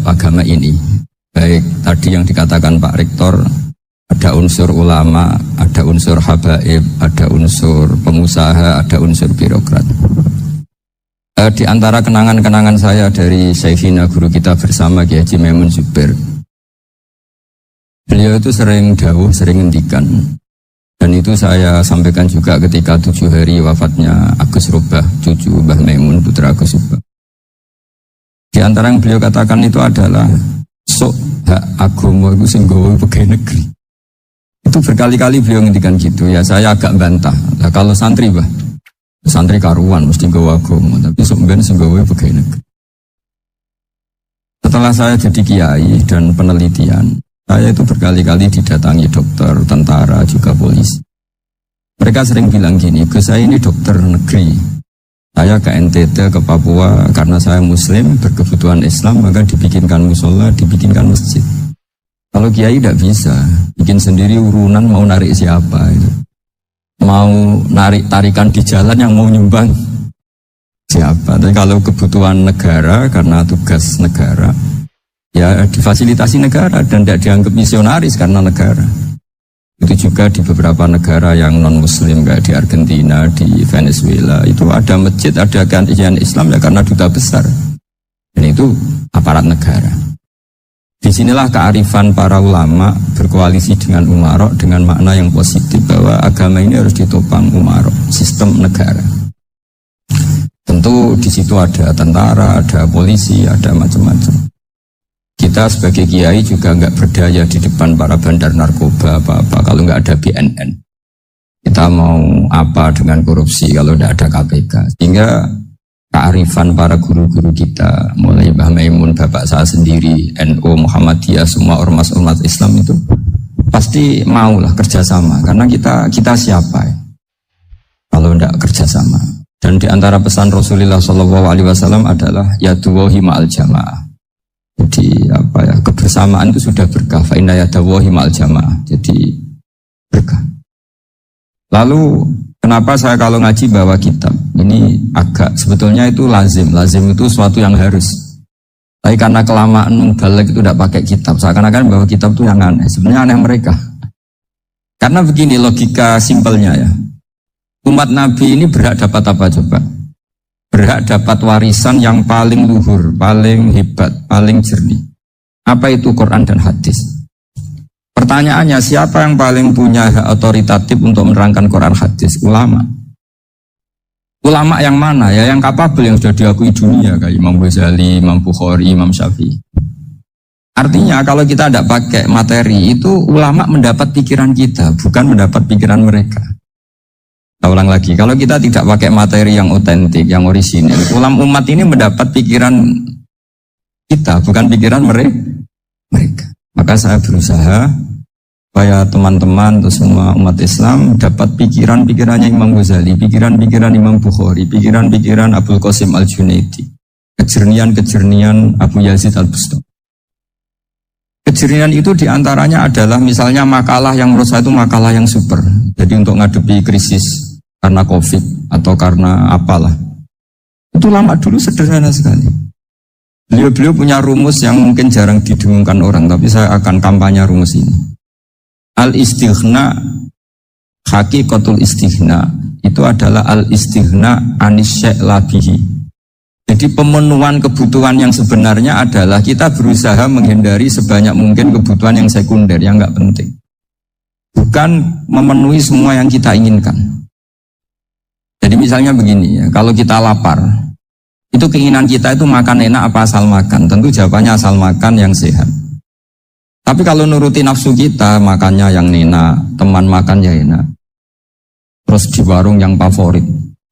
terhadap agama ini. Baik tadi yang dikatakan Pak Rektor, ada unsur ulama, ada unsur habaib, ada unsur pengusaha, ada unsur birokrat. Di antara kenangan-kenangan saya dari Syekhina guru kita bersama Kiai Haji Maimun Zubair, beliau itu sering dawuh, sering ngendikan, dan itu saya sampaikan juga ketika 7 hari wafatnya Agus Robah, cucu Mbah Maimun, putra Agus Robah. Di antara yang beliau katakan itu adalah sok hak agama itu sing gawe pegawai negeri. Itu berkali-kali beliau ngendikan gitu. Ya saya agak bantah. Nah, kalau santri bah, santri karuan mesti gawe agama, tapi sok ben sing gawe pegawai negeri. Setelah saya jadi kiai dan penelitian, saya itu berkali-kali didatangi dokter, tentara, juga polisi. Mereka sering bilang gini, Gus saya ini dokter negeri. Saya ke NTT, ke Papua, karena saya muslim, berkebutuhan Islam, maka dibikinkan musola, dibikinkan masjid. Kalau kiai tidak bisa, bikin sendiri urunan mau narik siapa itu. Mau narik tarikan di jalan yang mau nyumbang siapa. Tapi kalau kebutuhan negara, karena tugas negara, ya difasilitasi negara dan tidak dianggap misionaris karena negara. Itu juga di beberapa negara yang non-muslim, kayak di Argentina, di Venezuela, itu ada masjid, ada kajian Islam ya karena duta besar. Dan itu aparat negara. Disinilah kearifan para ulama berkoalisi dengan umarok dengan makna yang positif bahwa agama ini harus ditopang umarok, sistem negara. Tentu di situ ada tentara, ada polisi, ada macam-macam. Kita sebagai kiai juga nggak berdaya di depan para bandar narkoba apa-apa kalau nggak ada BNN. Kita mau apa dengan korupsi kalau nggak ada KPK. Sehingga kearifan para guru-guru kita, mulai Mbah Maimun, bapak saya sendiri, NU, Muhammadiyah, semua ormas-ormas Islam itu pasti maulah kerjasama. Karena kita siapa ya? Kalau nggak kerjasama. Dan di antara pesan Rasulullah SAW adalah yaduwahi ma'al jamaah. Jadi kebersamaan itu sudah berkah. Fa inna yadallahi ma'al jamaah. Jadi berkah. Lalu kenapa saya kalau ngaji bawa kitab? Ini agak sebetulnya itu lazim. Lazim itu suatu yang harus. Tapi karena kelamaan balik itu tidak pakai kitab. Seakan-akan bawa kitab itu yang aneh. Sebenarnya aneh mereka. Karena begini logika simpelnya ya. Umat Nabi ini berhak dapat apa coba? Berhak dapat warisan yang paling luhur, paling hebat, paling jernih. Apa itu Quran dan hadis? Pertanyaannya, siapa yang paling punya hak otoritatif untuk menerangkan Quran hadis? Ulama. Ulama yang mana? Ya yang kapabel, yang sudah diakui dunia, kayak Imam Ghazali, Imam Bukhari, Imam Syafi'i. Artinya kalau kita tidak pakai materi, itu ulama mendapat pikiran kita, bukan mendapat pikiran mereka. Saya ulang lagi, kalau kita tidak pakai materi yang otentik, yang orisinil, umat ini mendapat pikiran kita, bukan pikiran mereka. Maka saya berusaha supaya teman-teman atau semua umat Islam dapat pikiran-pikirannya Imam Ghazali, pikiran-pikiran Imam Bukhari, pikiran-pikiran Abdul Qasim Al-Junaidi, kejernian-kejernian Abu Yazid Al-Bustami. Kejernian itu diantaranya adalah misalnya makalah yang menurut saya itu makalah yang super. Jadi untuk ngadepi krisis karena COVID atau karena apalah. Itu lama dulu sederhana sekali. Beliau punya rumus yang mungkin jarang didengungkan orang, tapi saya akan kampanye rumus ini. Al-istighna, hakikatul istighna, itu adalah al-istighna anis syai' labihi. Jadi pemenuhan kebutuhan yang sebenarnya adalah kita berusaha menghindari sebanyak mungkin kebutuhan yang sekunder, yang enggak penting. Bukan memenuhi semua yang kita inginkan. Jadi misalnya begini ya, kalau kita lapar, itu keinginan kita itu makan enak apa asal makan? Tentu jawabannya asal makan yang sehat. Tapi kalau nuruti nafsu kita, makannya yang enak, teman makan ya enak. Terus di warung yang favorit.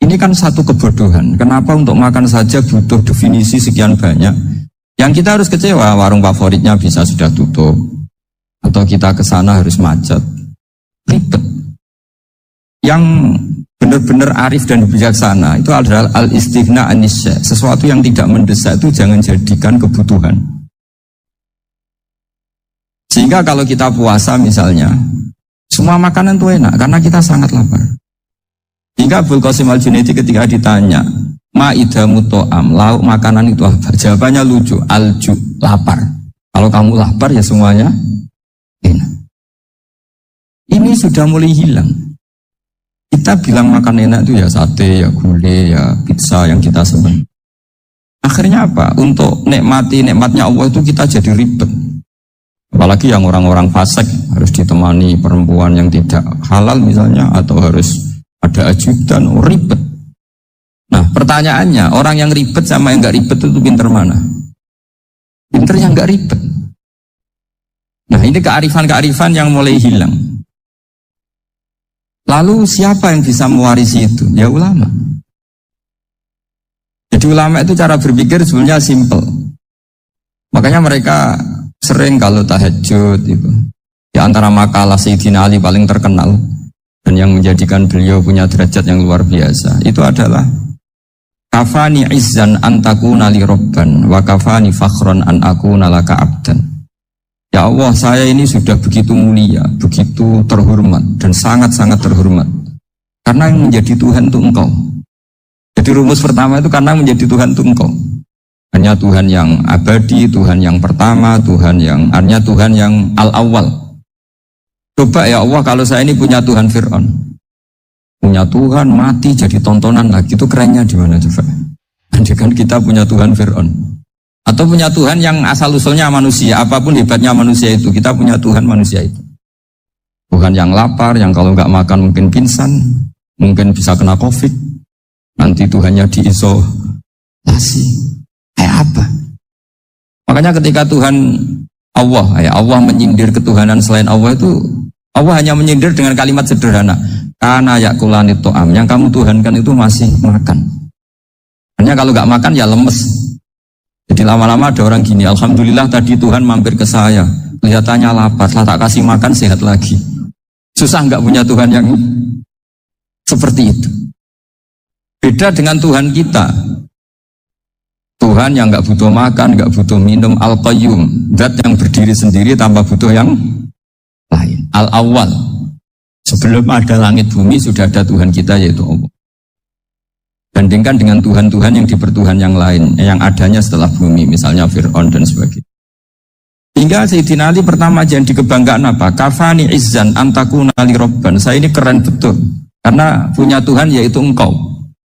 Ini kan satu kebodohan. Kenapa untuk makan saja butuh definisi sekian banyak? Yang kita harus kecewa, warung favoritnya bisa sudah tutup. Atau kita ke sana harus macet. Ribet. Yang benar-benar arif dan bijaksana itu adalah al-istighna anisya. Sesuatu yang tidak mendesak itu jangan jadikan kebutuhan. Sehingga kalau kita puasa misalnya, semua makanan itu enak karena kita sangat lapar. Hingga Abdul Qasim Al-Junaidi ketika ditanya, Ma'idamu to'am, lauk makanan itu apa? Jawabannya lucu, alju, lapar. Kalau kamu lapar ya semuanya enak. Ini sudah mulai hilang. Kita bilang makan enak itu ya sate, ya gulai, ya pizza yang kita senang. Akhirnya apa? Untuk nikmatnya Allah itu kita jadi ribet. Apalagi yang orang-orang fasik harus ditemani perempuan yang tidak halal misalnya, atau harus ada ajudan, ribet. Nah pertanyaannya, orang yang ribet sama yang gak ribet itu pinter mana? Pinter yang gak ribet. Nah ini kearifan-kearifan yang mulai hilang. Lalu siapa yang bisa mewarisi itu? Ya ulama. Jadi ulama itu cara berpikir sebenarnya simple. Makanya mereka sering kalau tahajud itu. Di antara makalah Sayyidina Ali paling terkenal dan yang menjadikan beliau punya derajat yang luar biasa itu adalah kafani izzan antakuna li robban wa kafani fakhron an akuna laka abdan. Ya Allah, saya ini sudah begitu mulia, begitu terhormat dan sangat-sangat terhormat karena yang menjadi Tuhan itu Engkau. Jadi rumus pertama itu karena menjadi Tuhan itu Engkau. Hanya Tuhan yang abadi, Tuhan yang pertama, Tuhan yang al-awwal. Coba ya Allah, kalau saya ini punya Tuhan Fir'aun, punya Tuhan mati jadi tontonan lagi, itu kerennya di mana coba? Andai kan kita punya Tuhan Fir'aun, atau punya Tuhan yang asal-usulnya manusia, apapun hebatnya manusia itu, kita punya Tuhan manusia itu. Tuhan yang lapar, yang kalau nggak makan mungkin pingsan, mungkin bisa kena COVID, nanti Tuhannya diisolasi. Kayak apa? Makanya ketika Tuhan Allah menyindir ketuhanan selain Allah itu, Allah hanya menyindir dengan kalimat sederhana, karena yakulanit to'am, yang kamu tuhankan itu masih makan. Hanya kalau nggak makan ya lemes. Jadi lama-lama ada orang gini, alhamdulillah tadi Tuhan mampir ke saya, kelihatannya lapar, setelah tak kasih makan sehat lagi. Susah nggak punya Tuhan yang seperti itu. Beda dengan Tuhan kita. Tuhan yang nggak butuh makan, nggak butuh minum, al-qayyum, zat yang berdiri sendiri tanpa butuh yang lain. Al-awwal, sebelum ada langit bumi sudah ada Tuhan kita yaitu Allah. Bandingkan dengan Tuhan-Tuhan yang dipertuhan yang lain, yang adanya setelah bumi, misalnya Fir'aun dan sebagainya. Hingga Sayyidina Ali pertama jadi kebanggaan apa? Kafani izzan antakuna li robban. Saya ini keren betul, karena punya Tuhan yaitu Engkau.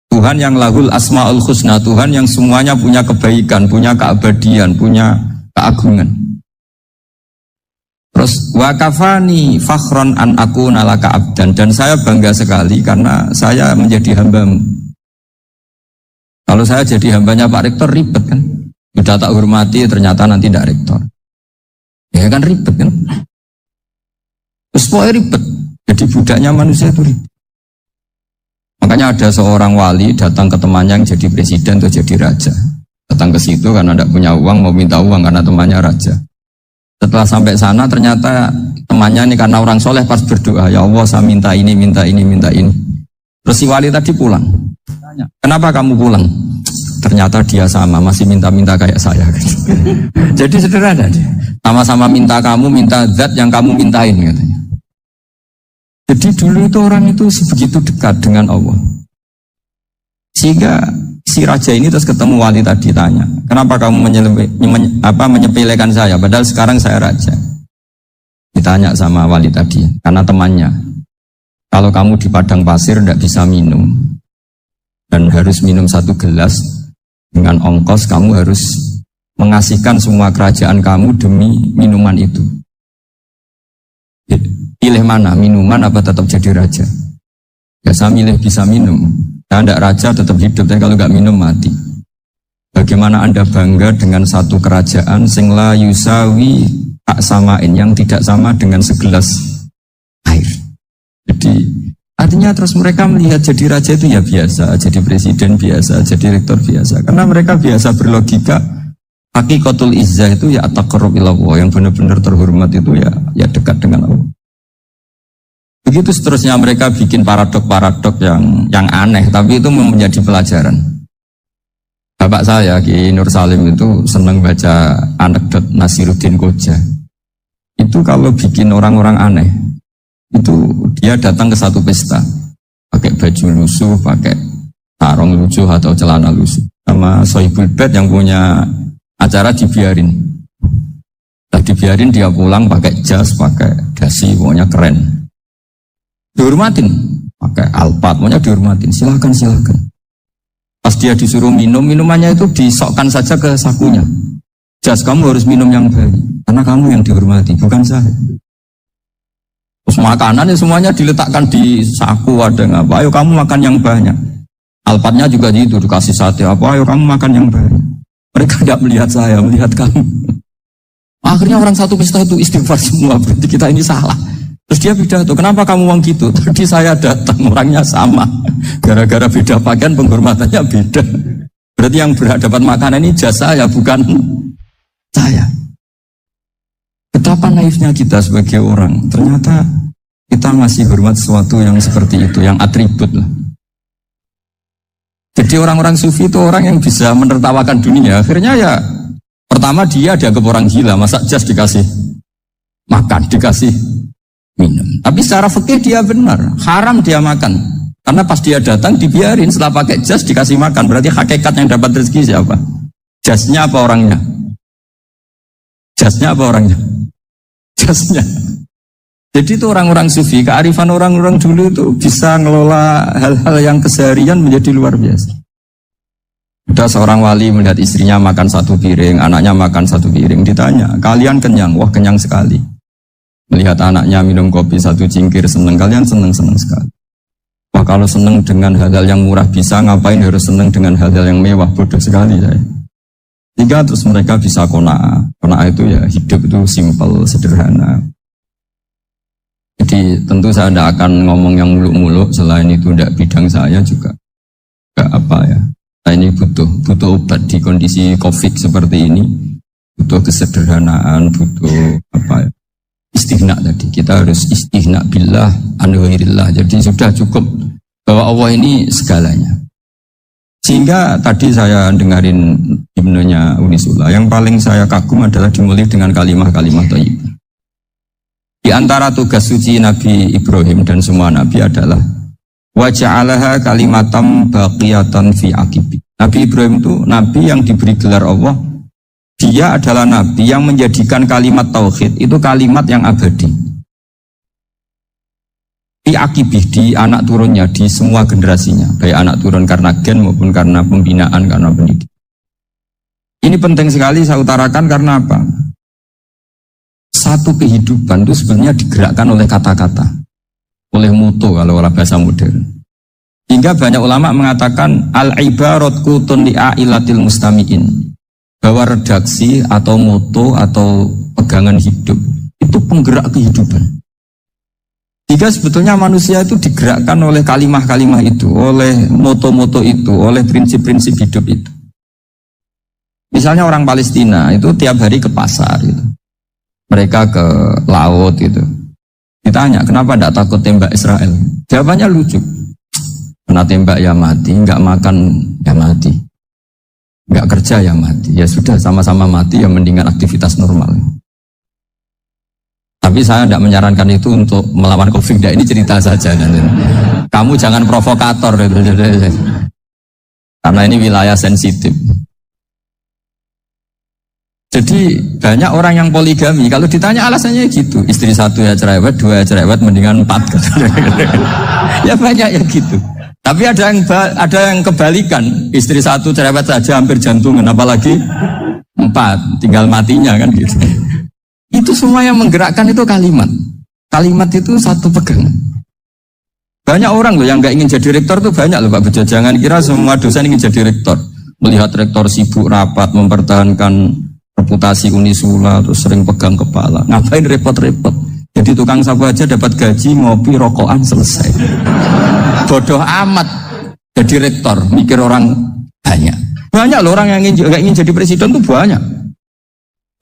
Tuhan yang lahul asma'ul husna, Tuhan yang semuanya punya kebaikan, punya keabadian, punya keagungan. Terus wa kafani fakhron an akuna laka abdan, dan saya bangga sekali karena saya menjadi hambamu. Kalau saya jadi hambanya Pak Rektor ribet kan, sudah tak hormati ternyata nanti tidak rektor, ya kan ribet kan. Terus pokoknya ribet, jadi budaknya manusia itu ribet. Makanya ada seorang wali datang ke temannya yang jadi presiden atau jadi raja. Datang ke situ karena tidak punya uang, mau minta uang karena temannya raja. Setelah sampai sana ternyata temannya ini karena orang soleh pas berdoa, ya Allah saya minta ini, minta ini, minta ini. Terus si wali tadi pulang. Tanya, kenapa kamu pulang? Ternyata dia sama, masih minta-minta kayak saya. Jadi sederhana dia. Sama-sama minta kamu, minta zat yang kamu mintain katanya. Jadi dulu itu orang itu sebegitu dekat dengan Allah. Sehingga si raja ini terus ketemu wali tadi tanya, kenapa kamu menyepelekan saya? Padahal sekarang saya raja. Ditanya sama wali tadi, karena temannya. Kalau kamu di padang pasir tidak bisa minum, dan harus minum 1 gelas, dengan ongkos kamu harus mengasihkan semua kerajaan kamu demi minuman itu. Pilih mana, minuman apa tetap jadi raja? Ya saya milih bisa minum. Saya tidak raja tetap hidup, tapi kalau nggak minum mati. Bagaimana Anda bangga dengan satu kerajaan sing la yusawi tak samain, yang tidak sama dengan segelas air. Jadi artinya terus mereka melihat jadi raja itu ya biasa, jadi presiden biasa, jadi rektor biasa. Karena mereka biasa berlogika, hakikatul izzah itu ya at-taqarrub ila Allah, yang benar-benar terhormat itu ya dekat dengan Allah. Begitu seterusnya mereka bikin paradok-paradok yang aneh, tapi itu menjadi pelajaran. Bapak saya, Ki Nur Salim itu senang baca anekdot Nasiruddin Koja. Itu kalau bikin orang-orang aneh, itu dia datang ke satu pesta, pakai baju lusuh, pakai sarung lucu atau celana lucu. Sama Sohibul Bed yang punya acara dibiarin. Dibiarin dia pulang pakai jas, pakai dasi, pokoknya keren. Dihormatin, pakai alpat, pokoknya dihormatin. Silakan. Pas dia disuruh minum, minumannya itu disokkan saja ke sakunya. Jas, kamu harus minum yang baik, karena kamu yang dihormati, bukan saya. Terus makanannya semuanya diletakkan di saku, ada apa? Ayo kamu makan yang banyak. Alpatnya juga gitu, dikasih sate apa? Ayo kamu makan yang banyak. Mereka tidak melihat saya, melihat kamu. Akhirnya orang satu pesta itu istighfar semua, berarti kita ini salah. Terus dia pidato, kenapa kamu uang gitu? Tadi saya datang, orangnya sama. Gara-gara beda pakaian, penghormatannya beda. Berarti yang berhak dapat makanan ini jasa saya, bukan saya. Betapa naifnya kita sebagai orang. Ternyata kita masih hormat sesuatu yang seperti itu, yang atribut lah. Jadi orang-orang sufi itu orang yang bisa menertawakan dunia. Akhirnya ya, pertama dia dianggap orang gila, masa jas dikasih makan, dikasih minum. Tapi secara fikih dia benar, haram dia makan. Karena pas dia datang dibiarin, setelah pakai jas dikasih makan. Berarti hakikat yang dapat rezeki siapa? Jasnya apa orangnya? Jasnya apa orangnya? Jasnya. Jadi itu orang-orang sufi, kearifan orang-orang dulu itu bisa ngelola hal-hal yang keseharian menjadi luar biasa. Ada seorang wali melihat istrinya makan satu piring, anaknya makan satu piring. Ditanya, kalian kenyang? Wah, kenyang sekali. Melihat anaknya minum kopi satu cingkir, senang. Kalian senang sekali. Wah, kalau senang dengan hal-hal yang murah bisa, ngapain harus senang dengan hal-hal yang mewah? Bodoh sekali saya. Tiga, terus mereka bisa qanaah. Qanaah itu ya hidup itu simple, sederhana. Jadi tentu saya tidak akan ngomong yang muluk-muluk, selain itu tidak bidang saya juga. Enggak apa ya. Nah, ini butuh obat di kondisi COVID seperti ini. Butuh kesederhanaan, butuh apa ya, istighna tadi. Kita harus istighna billah an ghairillah. Jadi sudah cukup bahwa Allah ini segalanya. Sehingga tadi saya dengarin himnenya Unisula. Yang paling saya kagum adalah dimulai dengan kalimat-kalimat thayyibah. Di antara tugas suci Nabi Ibrahim dan semua Nabi adalah wa ja'alaha kalimatam baqiyatan fi aqibi. Nabi Ibrahim itu Nabi yang diberi gelar Allah. Dia adalah Nabi yang menjadikan kalimat tauhid itu kalimat yang abadi. Fi aqibi, di anak turunnya, di semua generasinya. Baik anak turun karena gen maupun karena pembinaan, karena pendidikan. Ini penting sekali saya utarakan karena apa? Satu kehidupan itu sebenarnya digerakkan oleh kata-kata, oleh mutu kalau orang bahasa modern. Hingga banyak ulama mengatakan al-ibarat kutun li'ailatil mustami'in, bahwa redaksi atau mutu atau pegangan hidup itu penggerak kehidupan. Jika sebetulnya manusia itu digerakkan oleh kalimah-kalimah itu, oleh moto-moto itu, oleh prinsip-prinsip hidup itu. Misalnya orang Palestina itu tiap hari ke pasar gitu. Mereka ke laut gitu. Ditanya, kenapa tidak takut tembak Israel? Jawabannya lucu. Kena tembak ya mati, nggak makan ya mati, nggak kerja ya mati. Ya sudah, sama-sama mati, ya mendingan aktivitas normal. Tapi saya tidak menyarankan itu untuk melawan COVID. Ini cerita saja. Kamu jangan provokator. Karena ini wilayah sensitif. Jadi banyak orang yang poligami, kalau ditanya alasannya gitu, istri satu ya cerewet, dua ya cerewet, mendingan 4. Ya banyak ya gitu. Tapi ada yang kebalikan, istri satu cerewet saja hampir jantungan, apalagi 4, tinggal matinya kan gitu. Itu semua yang menggerakkan itu kalimat. Kalimat itu satu pegangan. Banyak orang loh yang nggak ingin jadi rektor tuh banyak loh Pak Bejo. Jangan kira semua dosen ingin jadi rektor. Melihat rektor sibuk rapat, mempertahankan reputasi Unisula, terus sering pegang kepala. Ngapain repot-repot? Jadi tukang sapu aja dapat gaji, ngopi, rokokan, selesai. Bodoh amat jadi rektor, mikir orang banyak. Banyak loh orang yang ingin jadi presiden tuh banyak.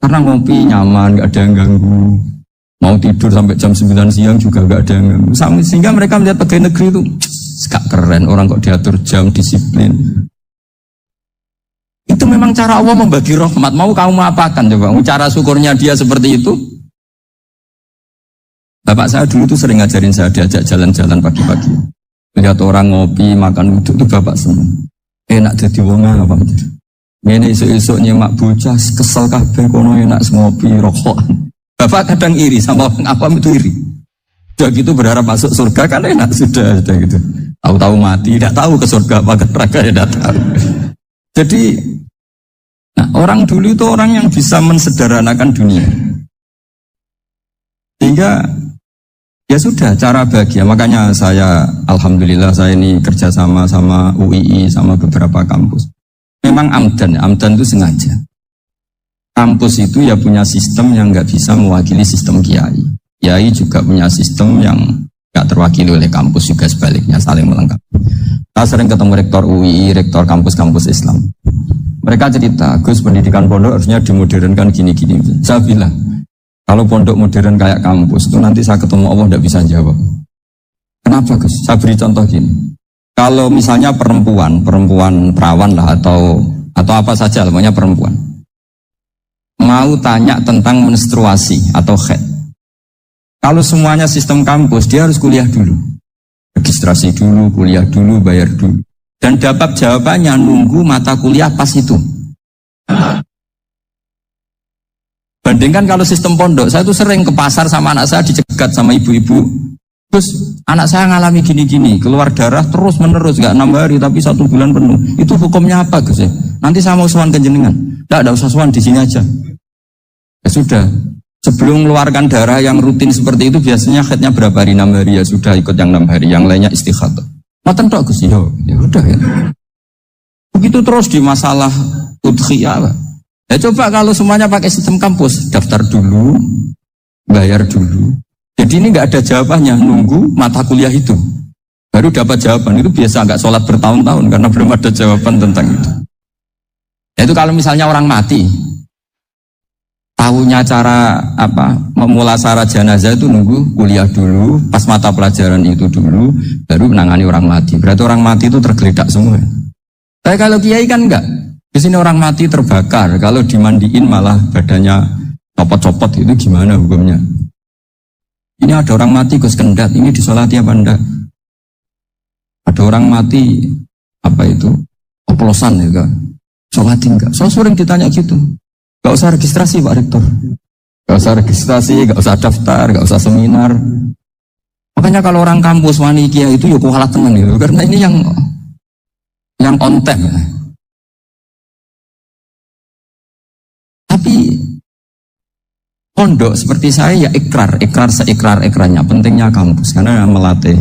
Karena ngopi nyaman, gak ada yang ganggu. Mau tidur sampai jam 9 siang juga gak ada yang ganggu. Sehingga mereka melihat pegawai negeri itu gak keren, orang kok diatur jam, disiplin. Itu memang cara Allah membagi rahmat. Mau kamu apakan coba? Cara syukurnya dia seperti itu. Bapak saya dulu tuh sering ngajarin saya, diajak jalan-jalan pagi-pagi. Lihat orang ngopi, makan uduk itu bapak seneng. Enak jadi wong apa mikir. Ngene esuk-esuk nyemak bocah kesel kabeh kono enak ngopi rokokan. Bapak kadang iri sama orang apa itu iri. Sudah gitu berharap masuk surga kan enak sudah gitu. Tahu-tahu mati, tidak tahu ke surga apa ke neraka ya tidak tahu. Jadi nah, orang dulu itu orang yang bisa mensederhanakan dunia. Sehingga ya sudah cara bahagia. Makanya saya alhamdulillah saya ini kerjasama sama UII sama beberapa kampus. Memang amdan itu sengaja. Kampus itu ya punya sistem yang nggak bisa mewakili sistem kiai. Kiai juga punya sistem yang nggak terwakili oleh kampus juga sebaliknya saling melengkapi. Saya sering ketemu rektor UII, rektor kampus-kampus Islam. Mereka cerita, Gus pendidikan pondok harusnya dimodernkan gini-gini. Saya bilang, kalau pondok modern kayak kampus itu nanti saya ketemu Allah tidak bisa jawab. Kenapa Gus? Saya beri contoh gini. Kalau misalnya perempuan perawan lah atau apa saja, namanya perempuan, mau tanya tentang menstruasi atau haid. Kalau semuanya sistem kampus, dia harus kuliah dulu. Registrasi dulu, kuliah dulu, bayar dulu. Dan dapat jawabannya nunggu mata kuliah pas itu. Bandingkan kalau sistem pondok, saya tuh sering ke pasar sama anak saya dicegat sama ibu-ibu. Terus anak saya ngalami gini-gini, keluar darah terus menerus, gak 6 hari tapi 1 bulan penuh. Itu hukumnya apa Gus ya? Nanti saya mau sowan ke jenengan. Tidak usah sowan di sini aja. Ya sudah. Sebelum mengeluarkan darah yang rutin seperti itu biasanya haidnya berapa hari? 6 hari ya sudah ikut yang 6 hari, yang lainnya istikhadah. Ngoten tok Gus ya udah ya. Begitu terus di masalah udhiyah. Ya coba kalau semuanya pakai sistem kampus, daftar dulu, bayar dulu. Jadi ini nggak ada jawabannya, nunggu mata kuliah itu. Baru dapat jawaban, itu biasa nggak sholat bertahun-tahun karena belum ada jawaban tentang itu. Ya itu kalau misalnya orang mati, tahunya cara memulasara jenazah itu nunggu kuliah dulu, pas mata pelajaran itu dulu, baru menangani orang mati. Berarti orang mati itu tergeledak semua. Tapi kalau kiai kan enggak. Di sini orang mati terbakar, kalau dimandiin malah badannya copot-copot, itu gimana hukumnya? Ini ada orang mati Gus Kendat, ini disolati apa enggak? Ada orang mati oplosan ya, solati enggak? So sering ditanya gitu. Gak usah registrasi Pak Rektor. Gak usah registrasi, gak usah daftar, gak usah seminar. Makanya kalau orang kampus wani kiai itu ya kualat teman gitu, karena ini yang konten. Tapi pondok seperti saya ya ikrar seikrar-ikrarnya. Pentingnya kampus karena melatih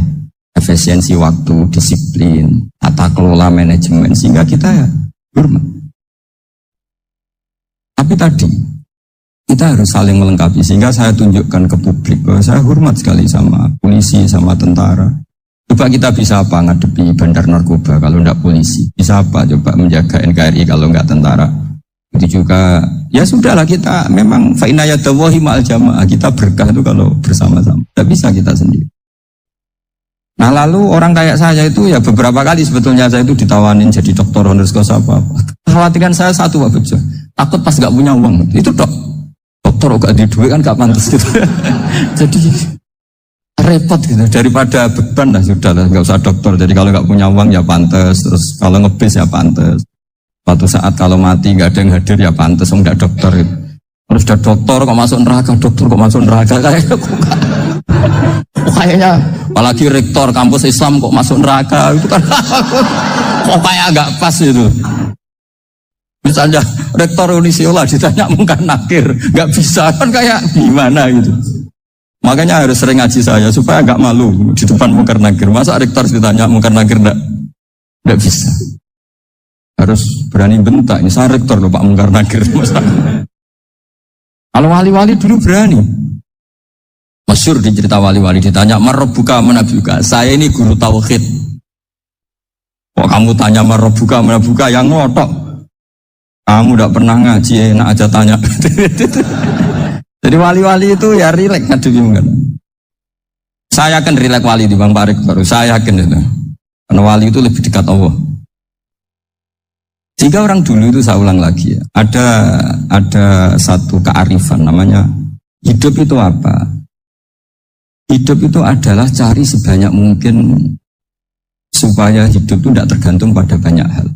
efisiensi waktu, disiplin, tata kelola manajemen sehingga kita ya hormat. Tapi tadi kita harus saling melengkapi sehingga saya tunjukkan ke publik bahwa saya hormat sekali sama polisi, sama tentara. Coba kita bisa apa ngadepi bandar narkoba kalau enggak polisi? Bisa apa coba menjaga NKRI kalau enggak tentara? Itu juga ya sudahlah kita memang fa inna yadallahi ma'al jamaah, kita berkah itu kalau bersama-sama. Tidak bisa kita sendiri. Nah lalu orang kayak saya itu ya beberapa kali sebetulnya saya itu ditawanin jadi doktor honoris causa apa. Kekhawatiran saya satu Pak Bejo, takut pas gak punya uang. Itu dokter gak di duit kan gak pantas gitu. Jadi repot gitu, daripada beban lah sudah lah, gak usah dokter. Jadi kalau gak punya uang ya pantas, terus kalau ngebis ya pantas. Suatu saat kalau mati gak ada yang hadir ya pantas, enggak dokter gitu. Terus udah dokter kok masuk neraka, dokter kok masuk neraka kayaknya apalagi rektor kampus Islam kok masuk neraka itu kan kok kayak agak pas itu. Misalnya rektor Unisiola ditanya mungkar nakir, nggak bisa kan kayak gimana gitu. Makanya harus sering ngaji saya supaya nggak malu di depan mungkar nakir. Masa rektor ditanya mungkar nakir nggak bisa. Harus berani bentak. Ini saya rektor loh Pak mungkar nakir. Kalau wali-wali dulu berani. Masyhur di cerita wali-wali ditanya marabbuka manabuka. Saya ini guru tauhid. Kok kamu tanya marabbuka manabuka yang ngotok? Kamu tidak pernah ngaji enak aja tanya. Jadi wali-wali itu ya rileks ngadepi mungkin. Saya yakin rileks wali di Bang Parik baru. Saya yakin itu. Karena wali itu lebih dekat Allah. Jika orang dulu itu saya ulang lagi ya, ada satu kearifan namanya hidup itu apa? Hidup itu adalah cari sebanyak mungkin supaya hidup itu tidak tergantung pada banyak hal.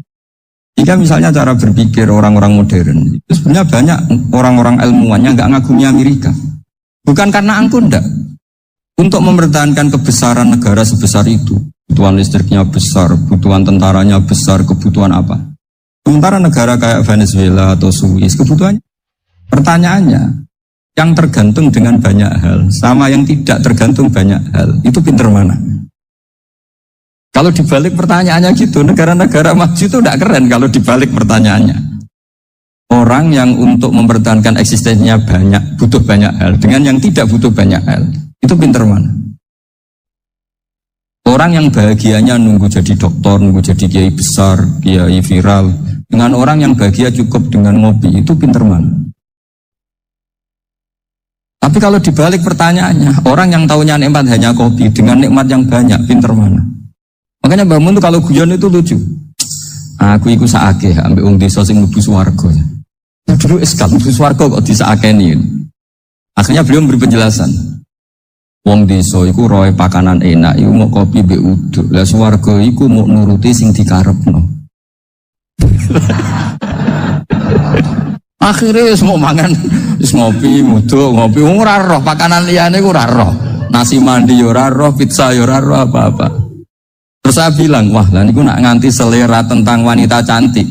Jika misalnya cara berpikir orang-orang modern, itu sebenarnya banyak orang-orang ilmuwan yang nggak ngagumi Amerika. Bukan karena angkuh, enggak. Untuk mempertahankan kebesaran negara sebesar itu, kebutuhan listriknya besar, kebutuhan tentaranya besar, kebutuhan apa? Sementara negara kayak Venezuela atau Swiss, kebutuhannya, pertanyaannya, yang tergantung dengan banyak hal, sama yang tidak tergantung banyak hal, itu pinter mana? Kalau dibalik pertanyaannya gitu, negara-negara maju itu tidak keren kalau dibalik pertanyaannya. Orang yang untuk mempertahankan eksistensinya banyak, butuh banyak hal, dengan yang tidak butuh banyak hal, itu pinter mana? Orang yang bahagianya nunggu jadi dokter, nunggu jadi kiai besar, kiai viral, dengan orang yang bahagia cukup dengan ngopi, itu pinter mana? Tapi kalau dibalik pertanyaannya, orang yang taunya nikmat hanya kopi, dengan nikmat yang banyak, pinter mana? Makanya Mbak Mun tuh kalau guyon itu lucu. Aku iku saake ambek wong desa sing mlebu swarga. Dulu eskal mlebu swarga kok disakeni. Akhirnya beliau memberi penjelasan. Wong desa iku roe pakanan enak, iku mau kopi mbek uduk. Lah swarga iku mau nuruti sing dikarepno. Akhirnya wis mau mangan, wis ngopi, muduk, ngopi ora roh pakanan liyane ku ora roh. Nasi mandi yo ora roh, pizza yo ora roh apa-apa. Terus saya bilang, wah lah niku nak nganti selera tentang wanita cantik.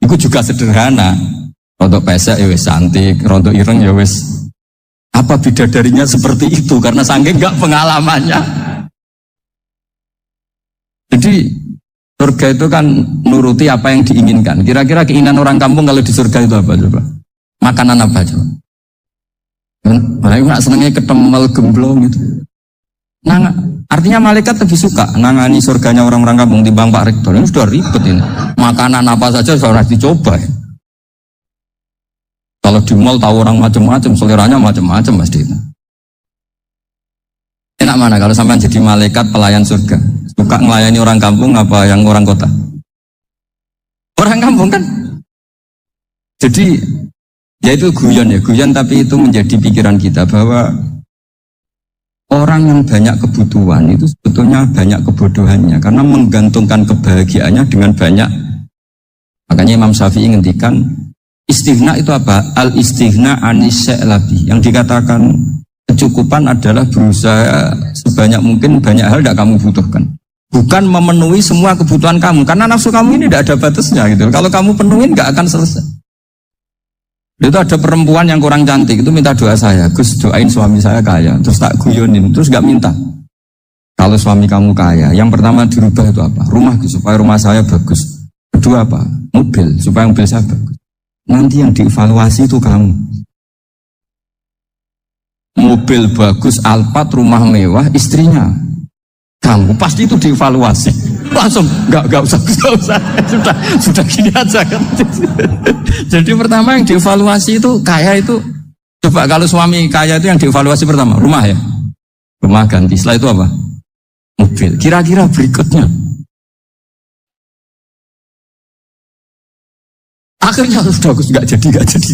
Iku juga sederhana. Rontok pesek ya wis cantik, rontok ireng ya wis. Apa bidadarinya seperti itu? Karena saking enggak pengalamannya. Jadi surga itu kan nuruti apa yang diinginkan. Kira-kira keinginan orang kampung kalau di surga itu apa coba? Makanan apa coba? Mereka nak senengnya ketemel gemblong gitu. Nah, artinya malaikat lebih suka nangani surganya orang-orang kampung timbang Pak Rektor. Ini sudah ribet ini. Makanan apa saja sudah dicoba. Ya. Kalau di mall tahu orang macam-macam, seleranya macam-macam pasti itu. Enak mana kalau sampai jadi malaikat pelayan surga? Suka melayani orang kampung apa yang orang kota? Orang kampung kan? Jadi, ya itu guyon tapi itu menjadi pikiran kita bahwa orang yang banyak kebutuhan itu sebetulnya banyak kebodohannya karena menggantungkan kebahagiaannya dengan banyak. Makanya Imam Syafi'i ngendikan istighna itu apa? Al-istighna anis-sya'labi. Yang dikatakan kecukupan adalah berusaha sebanyak mungkin banyak hal tidak kamu butuhkan. Bukan memenuhi semua kebutuhan kamu karena nafsu kamu ini tidak ada batasnya gitu. Kalau kamu penuhin nggak akan selesai. Itu ada perempuan yang kurang cantik, itu minta doa saya, Gus doain suami saya kaya, terus tak guyonin, terus gak minta. Kalau suami kamu kaya, yang pertama dirubah itu apa? Rumah, supaya rumah saya bagus. Kedua apa? Mobil, supaya mobil saya bagus. Nanti yang dievaluasi itu kamu. Mobil bagus, Alphard, rumah mewah, istrinya kamu, pasti itu dievaluasi. Langsung, enggak usah, sudah gini aja kan. Jadi pertama yang dievaluasi itu kaya itu, coba kalau suami kaya itu yang dievaluasi pertama, rumah ya, rumah ganti, setelah itu apa? Mobil. Kira-kira berikutnya, akhirnya sudah enggak jadi.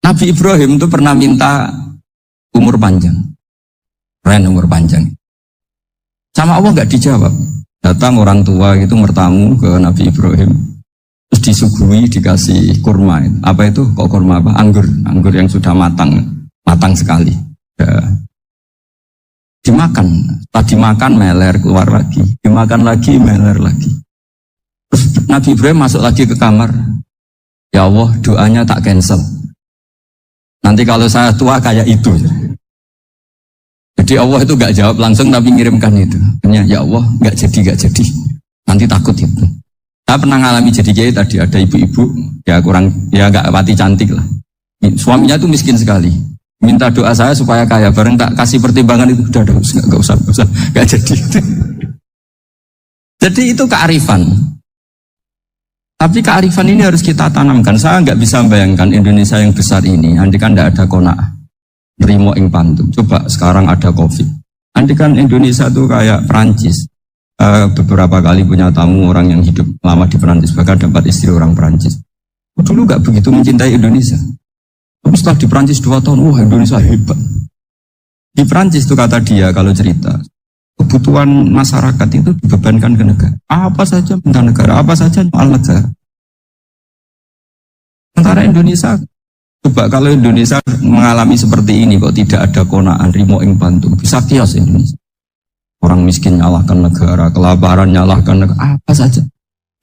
Nabi Ibrahim itu pernah minta umur panjang, umur panjang. Sama Allah nggak dijawab. Datang orang tua itu bertamu ke Nabi Ibrahim, terus disuguhi dikasih kurma. Apa itu? Kok kurma apa? Anggur yang sudah matang sekali. Ya. Dimakan, tadi makan meler keluar lagi, dimakan lagi meler lagi. Terus Nabi Ibrahim masuk lagi ke kamar. Ya Allah, doanya tak cancel. Nanti kalau saya tua kayak itu. Jadi Allah itu gak jawab langsung tapi ngirimkan itu. Ya Allah gak jadi. Nanti takut itu. Saya pernah ngalami jadi kiai tadi ada ibu-ibu ya gak pati cantik lah. Suaminya itu miskin sekali. Minta doa saya supaya kaya. Bareng tak kasih pertimbangan itu udah gak usah gak jadi. Jadi itu kearifan. Tapi kearifan ini harus kita tanamkan. Saya nggak bisa membayangkan Indonesia yang besar ini. Andai kan tidak ada qanaah. Nerimo ing pantum. Coba sekarang ada COVID. Nanti kan Indonesia tuh kayak Perancis. Beberapa kali punya tamu orang yang hidup lama di Perancis. Bahkan dapat istri orang Perancis. Dulu gak begitu mencintai Indonesia. Tapi setelah di Perancis 2 tahun, wah Indonesia hebat. Di Perancis tuh kata dia kalau cerita. kebutuhan masyarakat itu dibebankan ke negara. Apa saja minta negara, apa saja soal negara. Sementara Indonesia, coba kalau Indonesia mengalami seperti ini kok tidak ada konaan rimo ing bantu, bisa kios Indonesia. Orang miskin nyalahkan negara, kelaparan nyalahkan negara, apa saja.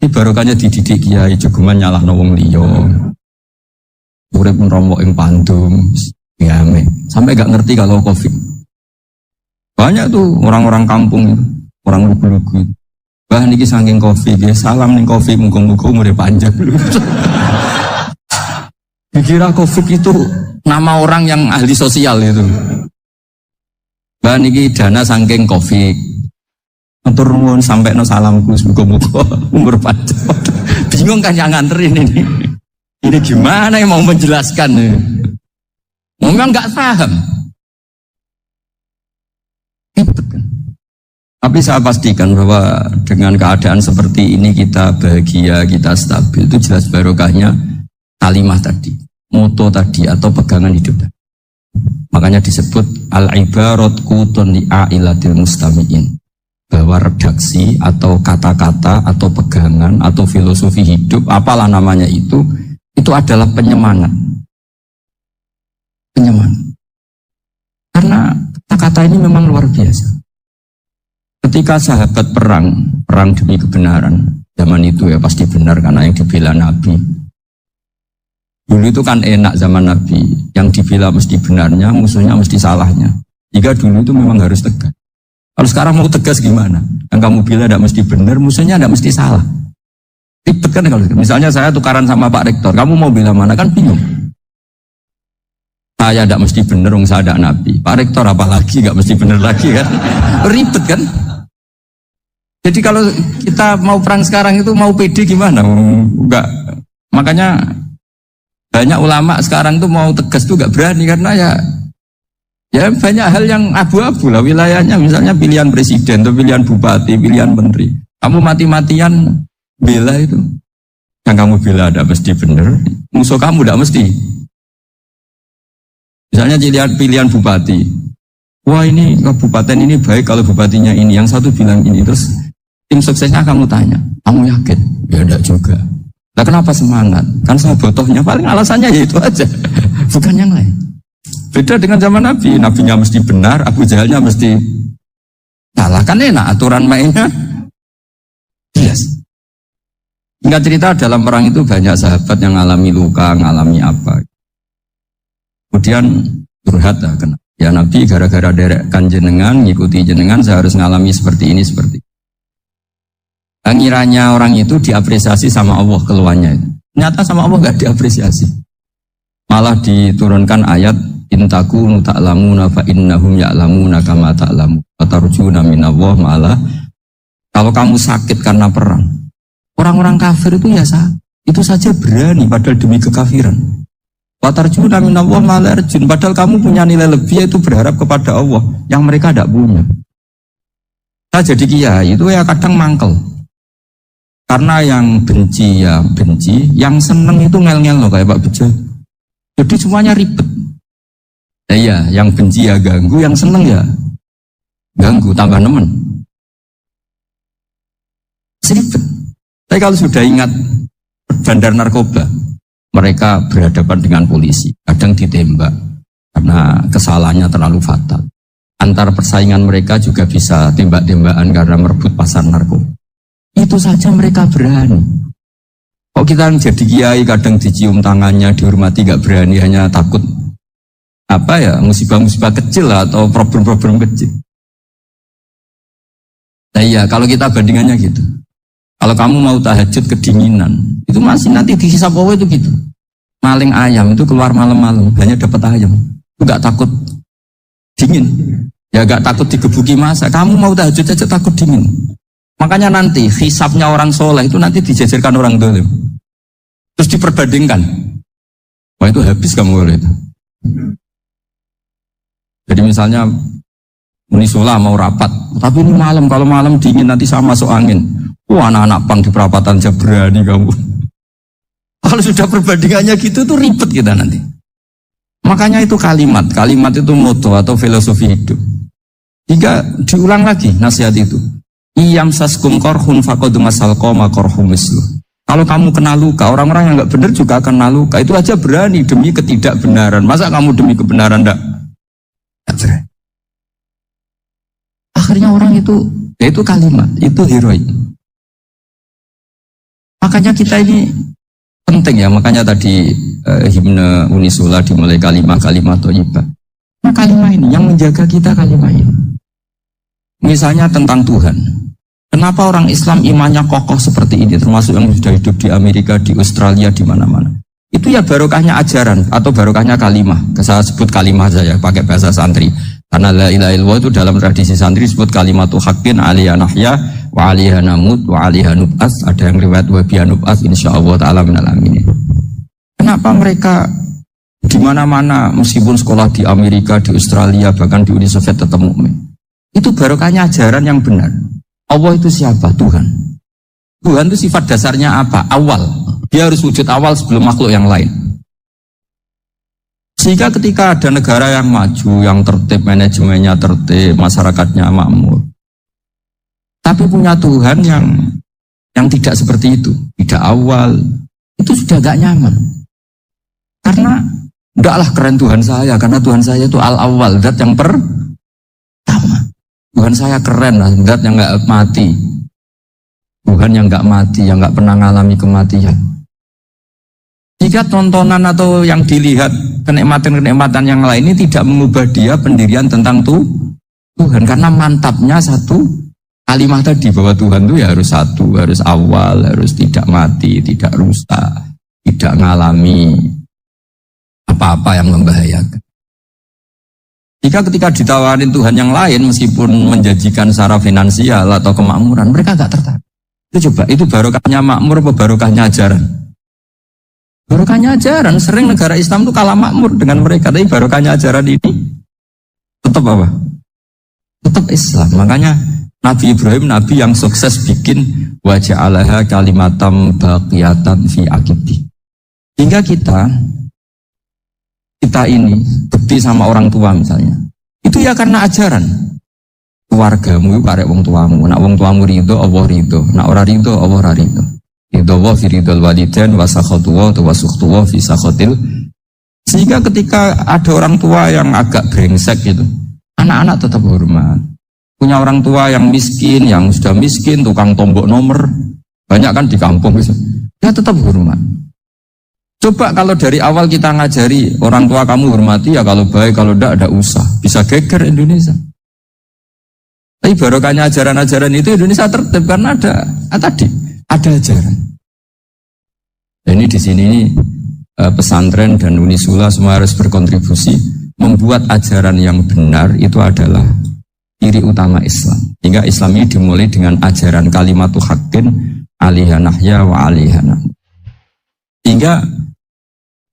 Ini barokahnya dididik kiai, jogeman nyalahno wong liya. Urip nromo ing pandum, ya sampai gak ngerti kalau Covid. Banyak tuh orang-orang kampung itu, orang lugu-lugu. Bah niki saking Covid, ya salam ning Covid muga-muga umure panjang. Dikira Covid itu nama orang yang ahli sosial itu. Bah niki dana saking Covid. Matur nuwun sampai no salamku muga-muga umur panjang. Bingung kan yang nganterin ini. Ini gimana yang mau menjelaskan? Memang nggak paham. Tapi saya pastikan bahwa dengan keadaan seperti ini kita bahagia, kita stabil, itu jelas barokahnya kalimah tadi, moto tadi atau pegangan hidup tadi. Makanya disebut al-ibarat qutun li'ailatil mustami'in, bahwa redaksi atau kata-kata atau pegangan atau filosofi hidup, apalah namanya itu adalah penyemangat. Penyemangat. Karena kata-kata ini memang luar biasa. Ketika sahabat perang demi kebenaran, zaman itu ya pasti benar karena yang dibela Nabi. Dulu itu kan enak zaman Nabi, yang dibela mesti benarnya, musuhnya mesti salahnya. Jika dulu itu memang harus tegas. Kalau sekarang mau tegas gimana? Yang kamu bela tidak mesti benar, musuhnya tidak mesti salah. Ribet kan kalau misalnya saya tukaran sama Pak Rektor, kamu mau bela mana kan bingung. Saya tidak mesti benar, saya tidak Nabi. Pak Rektor apalagi nggak mesti benar lagi kan? Ribet kan? Jadi kalau kita mau perang sekarang itu mau pede gimana? Enggak. Makanya banyak ulama sekarang tuh mau tegas tuh enggak berani karena ya banyak hal yang abu-abu lah wilayahnya, misalnya pilihan presiden atau pilihan bupati, pilihan menteri. Kamu mati-matian bela itu. Yang kamu bela ada mesti benar, musuh kamu tidak mesti. Misalnya pilihan bupati. Wah ini kabupaten ini baik kalau bupatinya ini, yang satu bilang ini, terus tim suksesnya kamu tanya, kamu yakin? Ya enggak juga. Nah kenapa semangat? Kan saya botohnya, paling alasannya ya itu aja, bukan yang lain. Beda dengan zaman Nabi, Nabinya mesti benar, Abu Jahalnya mesti salah. Kan enak, aturan mainnya jelas. Hingga cerita dalam perang itu banyak sahabat yang ngalami luka, ngalami apa. Kemudian curhat lah, ya Nabi gara-gara derekkan jenengan, ngikuti jenengan, saya harus ngalami seperti ini, seperti ini. Ngiranya orang itu diapresiasi sama Allah keluarnya itu. Ternyata sama Allah nggak diapresiasi. Malah diturunkan ayat intakunu ta'lamuna fa innahum ya'lamuna kama ta'lamu wa tarjuna minallah malah. Kalau kamu sakit karena perang, orang-orang kafir itu ya itu saja berani padahal demi kekafiran. Wa tarjuna minallah malah arjun, padahal kamu punya nilai lebih yaitu berharap kepada Allah yang mereka tidak punya. Saya jadi kiai itu ya kadang mangkel. Karena yang benci ya benci, yang seneng itu ngel-ngel loh kayak Pak Bejo. Jadi semuanya ribet. Nah iya, yang benci ya ganggu, yang seneng ya ganggu, tambah nemen. Ribet. Tapi kalau sudah ingat bandar narkoba, mereka berhadapan dengan polisi, kadang ditembak karena kesalahannya terlalu fatal. Antar persaingan mereka juga bisa tembak-tembakan karena merebut pasar narkoba. Itu saja mereka berani. Kok kita jadi kiai kadang dicium tangannya, dihormati gak berani, hanya takut apa ya, musibah-musibah kecil lah, atau problem-problem kecil. Nah iya, kalau kita bandingannya gitu. Kalau kamu mau tahajud kedinginan, itu masih nanti dihisab Allah itu gitu. Maling ayam itu keluar malam-malam, hanya dapat ayam. Itu gak takut dingin. Ya gak takut digebuki masa. Kamu mau tahajud aja takut dingin. Makanya nanti hisabnya orang soleh itu nanti dijajarkan orang dolim. Terus diperbandingkan. Wah itu habis kamu oleh itu. Jadi misalnya Munisola mau rapat, tapi ini malam, kalau malam dingin nanti saya masuk angin. Wah anak-anak pang di perapatan aja berani kamu. Kalau sudah perbandingannya gitu tuh ribet kita nanti. Makanya itu kalimat itu moto atau filosofi hidup. Jika diulang lagi nasihat itu. Iyam saskum korhun faqad masal qoma korhum mislu. Kalau kamu kena luka, orang-orang yang nggak benar juga kena luka. Itu aja berani demi ketidakbenaran. Masa kamu demi kebenaran enggak berani? Akhirnya orang itu, ya itu kalimat, itu heroik. Makanya kita ini penting ya, makanya tadi himne Unisula dimulai kalimat-kalimat thayyibah. Nah kalimat ini yang menjaga kita kalimat ini. Misalnya tentang Tuhan. Kenapa orang Islam imannya kokoh seperti ini, termasuk yang sudah hidup di Amerika, di Australia, di mana-mana. Itu ya barokahnya ajaran atau barokahnya kalimah. Saya sebut kalimah saja pakai bahasa santri. Karena la ilaha illallah itu dalam tradisi santri disebut kalimatu haqqin alaiha nahya wa alaiha namut wa alaiha nub'ats. Ada yang riwayat wa biha nub'ats insyaallah taala minal amin. Kenapa mereka di mana-mana meskipun sekolah di Amerika, di Australia, bahkan di Uni Soviet tetap mukmin? Itu barokahnya ajaran yang benar. Allah itu siapa? Tuhan. Tuhan itu sifat dasarnya apa? Awal. Dia harus wujud awal sebelum makhluk yang lain. Sehingga ketika ada negara yang maju, yang tertib, manajemennya tertib, masyarakatnya makmur, tapi punya Tuhan yang tidak seperti itu, tidak awal, itu sudah gak nyaman. Karena enggaklah keren Tuhan saya, karena Tuhan saya itu al-awwal, zat yang pertama. Tuhan saya keren lah, zat yang gak mati. Tuhan yang gak mati, yang gak pernah mengalami kematian. Jika tontonan atau yang dilihat kenikmatan-kenikmatan yang lain ini tidak mengubah dia pendirian tentang Tuhan. Karena mantapnya satu kalimat tadi bahwa Tuhan itu ya harus satu, harus awal, harus tidak mati, tidak rusak, tidak mengalami apa-apa yang membahayakan. Jika ketika ditawarin Tuhan yang lain meskipun menjanjikan secara finansial atau kemakmuran, mereka gak tertarik. Itu coba, itu barokahnya makmur apa barokahnya ajaran? Barokahnya ajaran, sering negara Islam itu kalah makmur dengan mereka, tapi barokahnya ajaran ini tetap apa? Tetap Islam. Makanya Nabi Ibrahim, Nabi yang sukses bikin waja'alaha kalimatam baqiyatan fi aqibih. Hingga kita ini bekti sama orang tua misalnya, itu ya karena ajaran. Keluargamu karek wong tuamu, nak wong tuamu ridho, Allah ridho, nak ora ridho, Allah ora ridho. Ridho wa fi ridhol walidain wa sakhatu wa sukhtu wa fi sakhatil. Sehingga ketika ada orang tua yang agak brengsek gitu, anak-anak tetap hormat. Punya orang tua yang miskin, yang sudah miskin, tukang tombok nomor, banyak kan di kampung gitu. Ya tetap hormat. Coba kalau dari awal kita ngajari orang tua kamu hormati ya, kalau baik, kalau tidak usah. Bisa geger Indonesia. Tapi barokahnya ajaran-ajaran itu Indonesia tertib karena ada ajaran. Dan ini di sini pesantren dan Unisula semua harus berkontribusi membuat ajaran yang benar itu adalah ciri utama Islam. Hingga Islam ini dimulai dengan ajaran kalimatu haqqin alaiha nahya wa alaiha namut. Hingga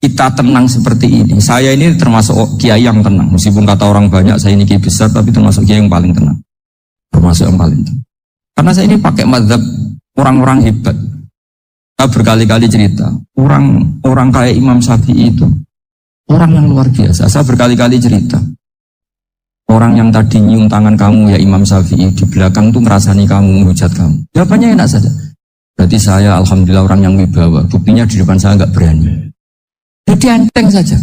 kita tenang seperti ini. Saya ini termasuk kiai yang tenang. Meskipun kata orang banyak saya ini kiai besar, tapi termasuk kiai yang paling tenang. Termasuk yang paling tenang. Karena saya ini pakai mazhab orang-orang hebat. Saya berkali-kali cerita, orang kayak Imam Syafi'i itu orang yang luar biasa. Saya berkali-kali cerita, orang yang tadi nyium tangan kamu ya Imam Syafi'i, di belakang tuh ngerasani kamu, menghujat kamu. Jawabannya enak saja. Berarti saya alhamdulillah orang yang wibawa. Buktinya di depan saya nggak berani. Jadi enteng saja.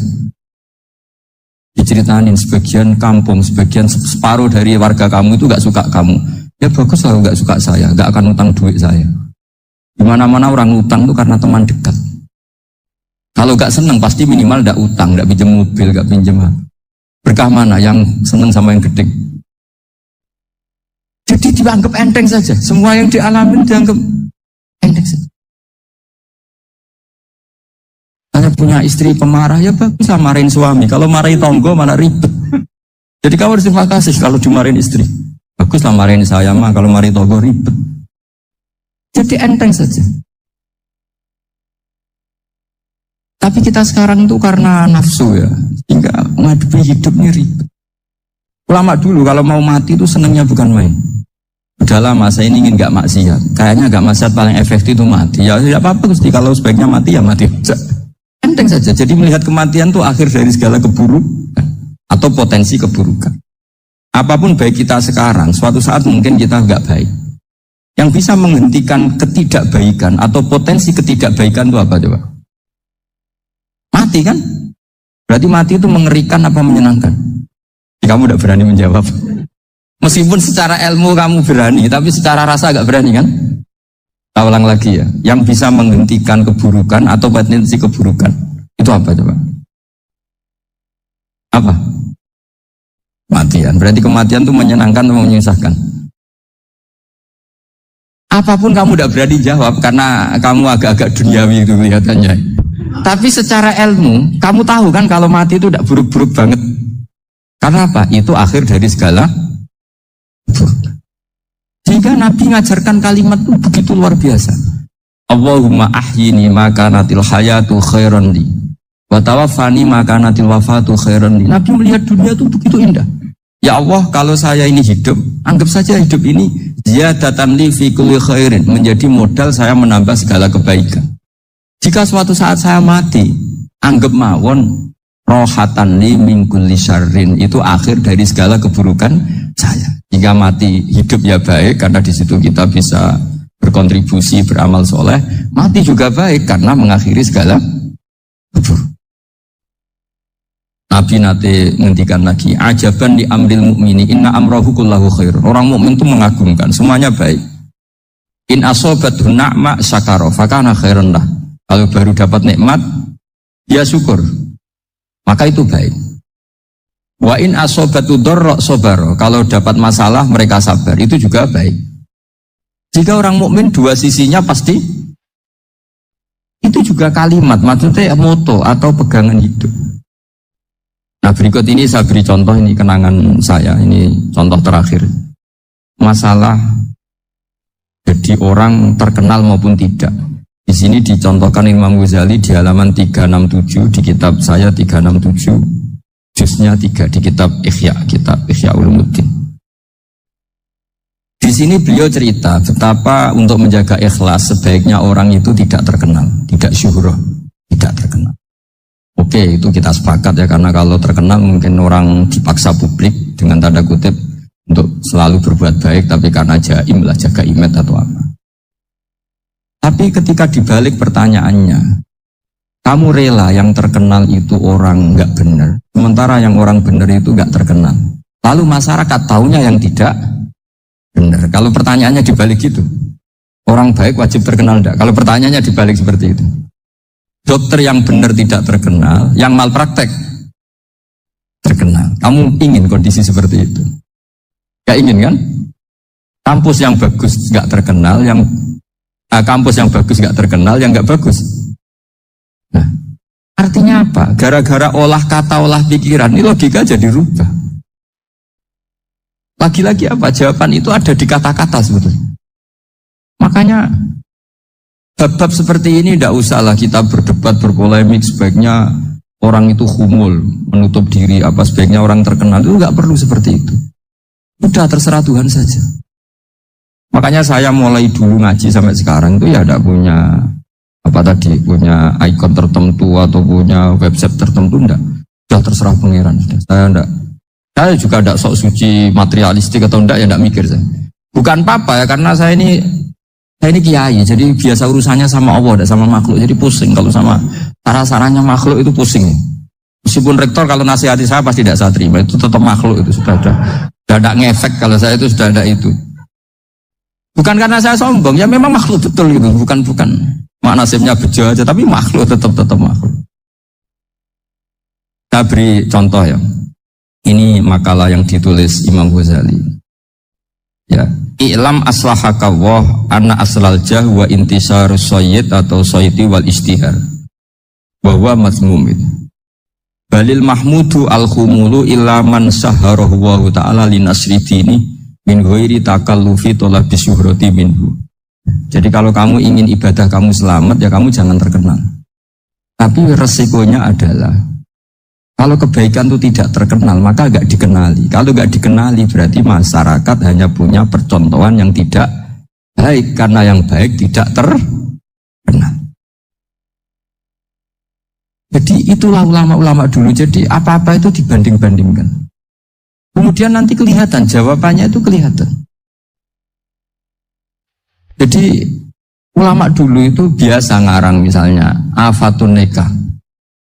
Diceritain sebagian kampung, sebagian separuh dari warga kamu itu gak suka kamu. Ya bagus lah gak suka saya, gak akan utang duit saya. Dimana-mana orang utang itu karena teman dekat. Kalau gak seneng pasti minimal gak utang, gak pinjam mobil, gak pinjam. Berkah mana yang seneng sama yang gede? Jadi dianggap enteng saja. Semua yang dialami dianggap enteng saja. Hanya punya istri pemarah, ya bagus lah marahin suami. Kalau marahin tonggo mana ribet. Jadi kamu harus terima kasih kalau dimarahin istri. Bagus lah marahin saya mah, kalau marahin tonggo ribet. Jadi enteng saja. Tapi kita sekarang itu karena nafsu ya, sehingga menghadapi hidup ini ribet. Ulama dulu kalau mau mati itu senangnya bukan main. Udah lama saya ini ingin gak maksiat. Kayaknya gak maksiat paling efektif itu mati. Ya tidak apa-apa Gusti, kalau sebaiknya mati ya mati. Enteng saja. Jadi melihat kematian itu akhir dari segala keburukan atau potensi keburukan. Apapun baik kita sekarang, suatu saat mungkin kita nggak baik. Yang bisa menghentikan ketidakbaikan atau potensi ketidakbaikan itu apa coba? Mati kan? Berarti mati itu mengerikan apa menyenangkan? Kamu tidak berani menjawab. Meskipun secara ilmu kamu berani, tapi secara rasa agak berani kan? Kita ulang lagi ya. Yang bisa menghentikan keburukan atau potensi keburukan itu apa coba? Apa? Kematian. Berarti kematian itu menyenangkan atau menyusahkan? Apapun kamu tidak berani jawab karena kamu agak-agak duniawi itu kelihatannya. Tapi secara ilmu, kamu tahu kan kalau mati itu tidak buruk-buruk banget. Karena apa? Itu akhir dari segala buruk. Sehingga Nabi ngajarkan kalimat itu begitu luar biasa. Allahumma ahyini makanatil hayatu khairan li wa tawaffani makanatil wafatu khairan li. Nabi melihat dunia itu begitu indah. Ya Allah, kalau saya ini hidup, anggap saja hidup ini ziyadatan li fi kulli khairin, menjadi modal saya menambah segala kebaikan. Jika suatu saat saya mati, anggap mawon rohatan li min kulli syarrin, itu akhir dari segala keburukan saya. Jika mati hidup ya baik, karena di situ kita bisa berkontribusi, beramal soleh. Mati juga baik karena mengakhiri segala keburukan. Nabi nate ngendikan lagi, ajaban di amril mukmini inna amrahu kullahu khair. Orang mukmin itu mengagumkan, semuanya baik. In asobathu na'ma syakara fakana khairan lah. Kalau baru dapat nikmat, dia syukur, maka itu baik. Wa in asobatu dorro sobaro, kalau dapat masalah mereka sabar, itu juga baik. Jika orang mukmin dua sisinya pasti, itu juga kalimat, maksudnya moto atau pegangan hidup. Nah berikut ini saya beri contoh, ini kenangan saya, ini contoh terakhir. Masalah jadi orang terkenal maupun tidak. Di sini dicontohkan Imam Ghazali di halaman 367 di kitab saya 367, juznya 3 di kitab Ihya Ulumuddin. Di sini beliau cerita betapa untuk menjaga ikhlas sebaiknya orang itu tidak terkenal, tidak syuhroh, tidak terkenal. Oke, itu kita sepakat ya, karena kalau terkenal mungkin orang dipaksa publik dengan tanda kutip untuk selalu berbuat baik, tapi karena jaim lah, jaga image atau apa. Tapi ketika dibalik pertanyaannya, kamu rela yang terkenal itu orang nggak benar, sementara yang orang benar itu nggak terkenal. Lalu masyarakat taunya yang tidak benar. Kalau pertanyaannya dibalik gitu, orang baik wajib terkenal enggak? Kalau pertanyaannya dibalik seperti itu. Dokter yang benar tidak terkenal, yang malpraktek terkenal. Kamu ingin kondisi seperti itu? Gak ingin kan? Kampus yang bagus gak terkenal, kampus yang bagus gak terkenal, yang gak bagus. Nah, artinya apa? Gara-gara olah kata, olah pikiran, ini logika jadi rubah. Lagi-lagi apa? Jawaban itu ada di kata-kata sebetulnya. Makanya bab-bab seperti ini tidak usahlah kita berdebat, berpolemik. Sebaiknya orang itu humul, menutup diri, apa sebaiknya orang terkenal. Itu nggak perlu seperti itu. Udah terserah Tuhan saja. Makanya saya mulai dulu ngaji sampai sekarang itu ya tidak punya punya ikon tertentu atau punya website tertentu, enggak. Sudah terserah pangeran. Saya juga tidak sok suci materialistik atau enggak, ya enggak mikir saya. Bukan apa-apa ya, karena saya ini kiai, jadi biasa urusannya sama Allah, tidak sama makhluk. Jadi pusing kalau sama sarah-sarahnya makhluk itu pusing. Meskipun rektor kalau nasihati saya pasti tidak saya terima, itu tetap makhluk, itu sudah ada ngefek kalau saya itu sudah ada itu. Bukan karena saya sombong, ya memang makhluk betul gitu, bukan mak nasibnya bejo aja, tapi makhluk tetap makhluk. Saya beri contoh ya. Ini makalah yang ditulis Imam Ghazali. Ya, i'lam aslahakawah anna aslal jah wa intisarus sayyid atau sayyidi wal istihar bahwa mazmum itu balil mahmudu al-khumulu illa man saharahu wa ta'ala linasri dini min ghairi takallufi tolabi syuhrati minhu. Jadi kalau kamu ingin ibadah kamu selamat, ya kamu jangan terkenal. Tapi resikonya adalah kalau kebaikan itu tidak terkenal, maka gak dikenali. Kalau gak dikenali berarti masyarakat hanya punya percontohan yang tidak baik, karena yang baik tidak terkenal. Jadi itulah ulama-ulama dulu. Jadi apa-apa itu dibanding-bandingkan. Kemudian nanti kelihatan, jawabannya itu kelihatan. Jadi ulama dulu itu biasa ngarang misalnya afatun nikah,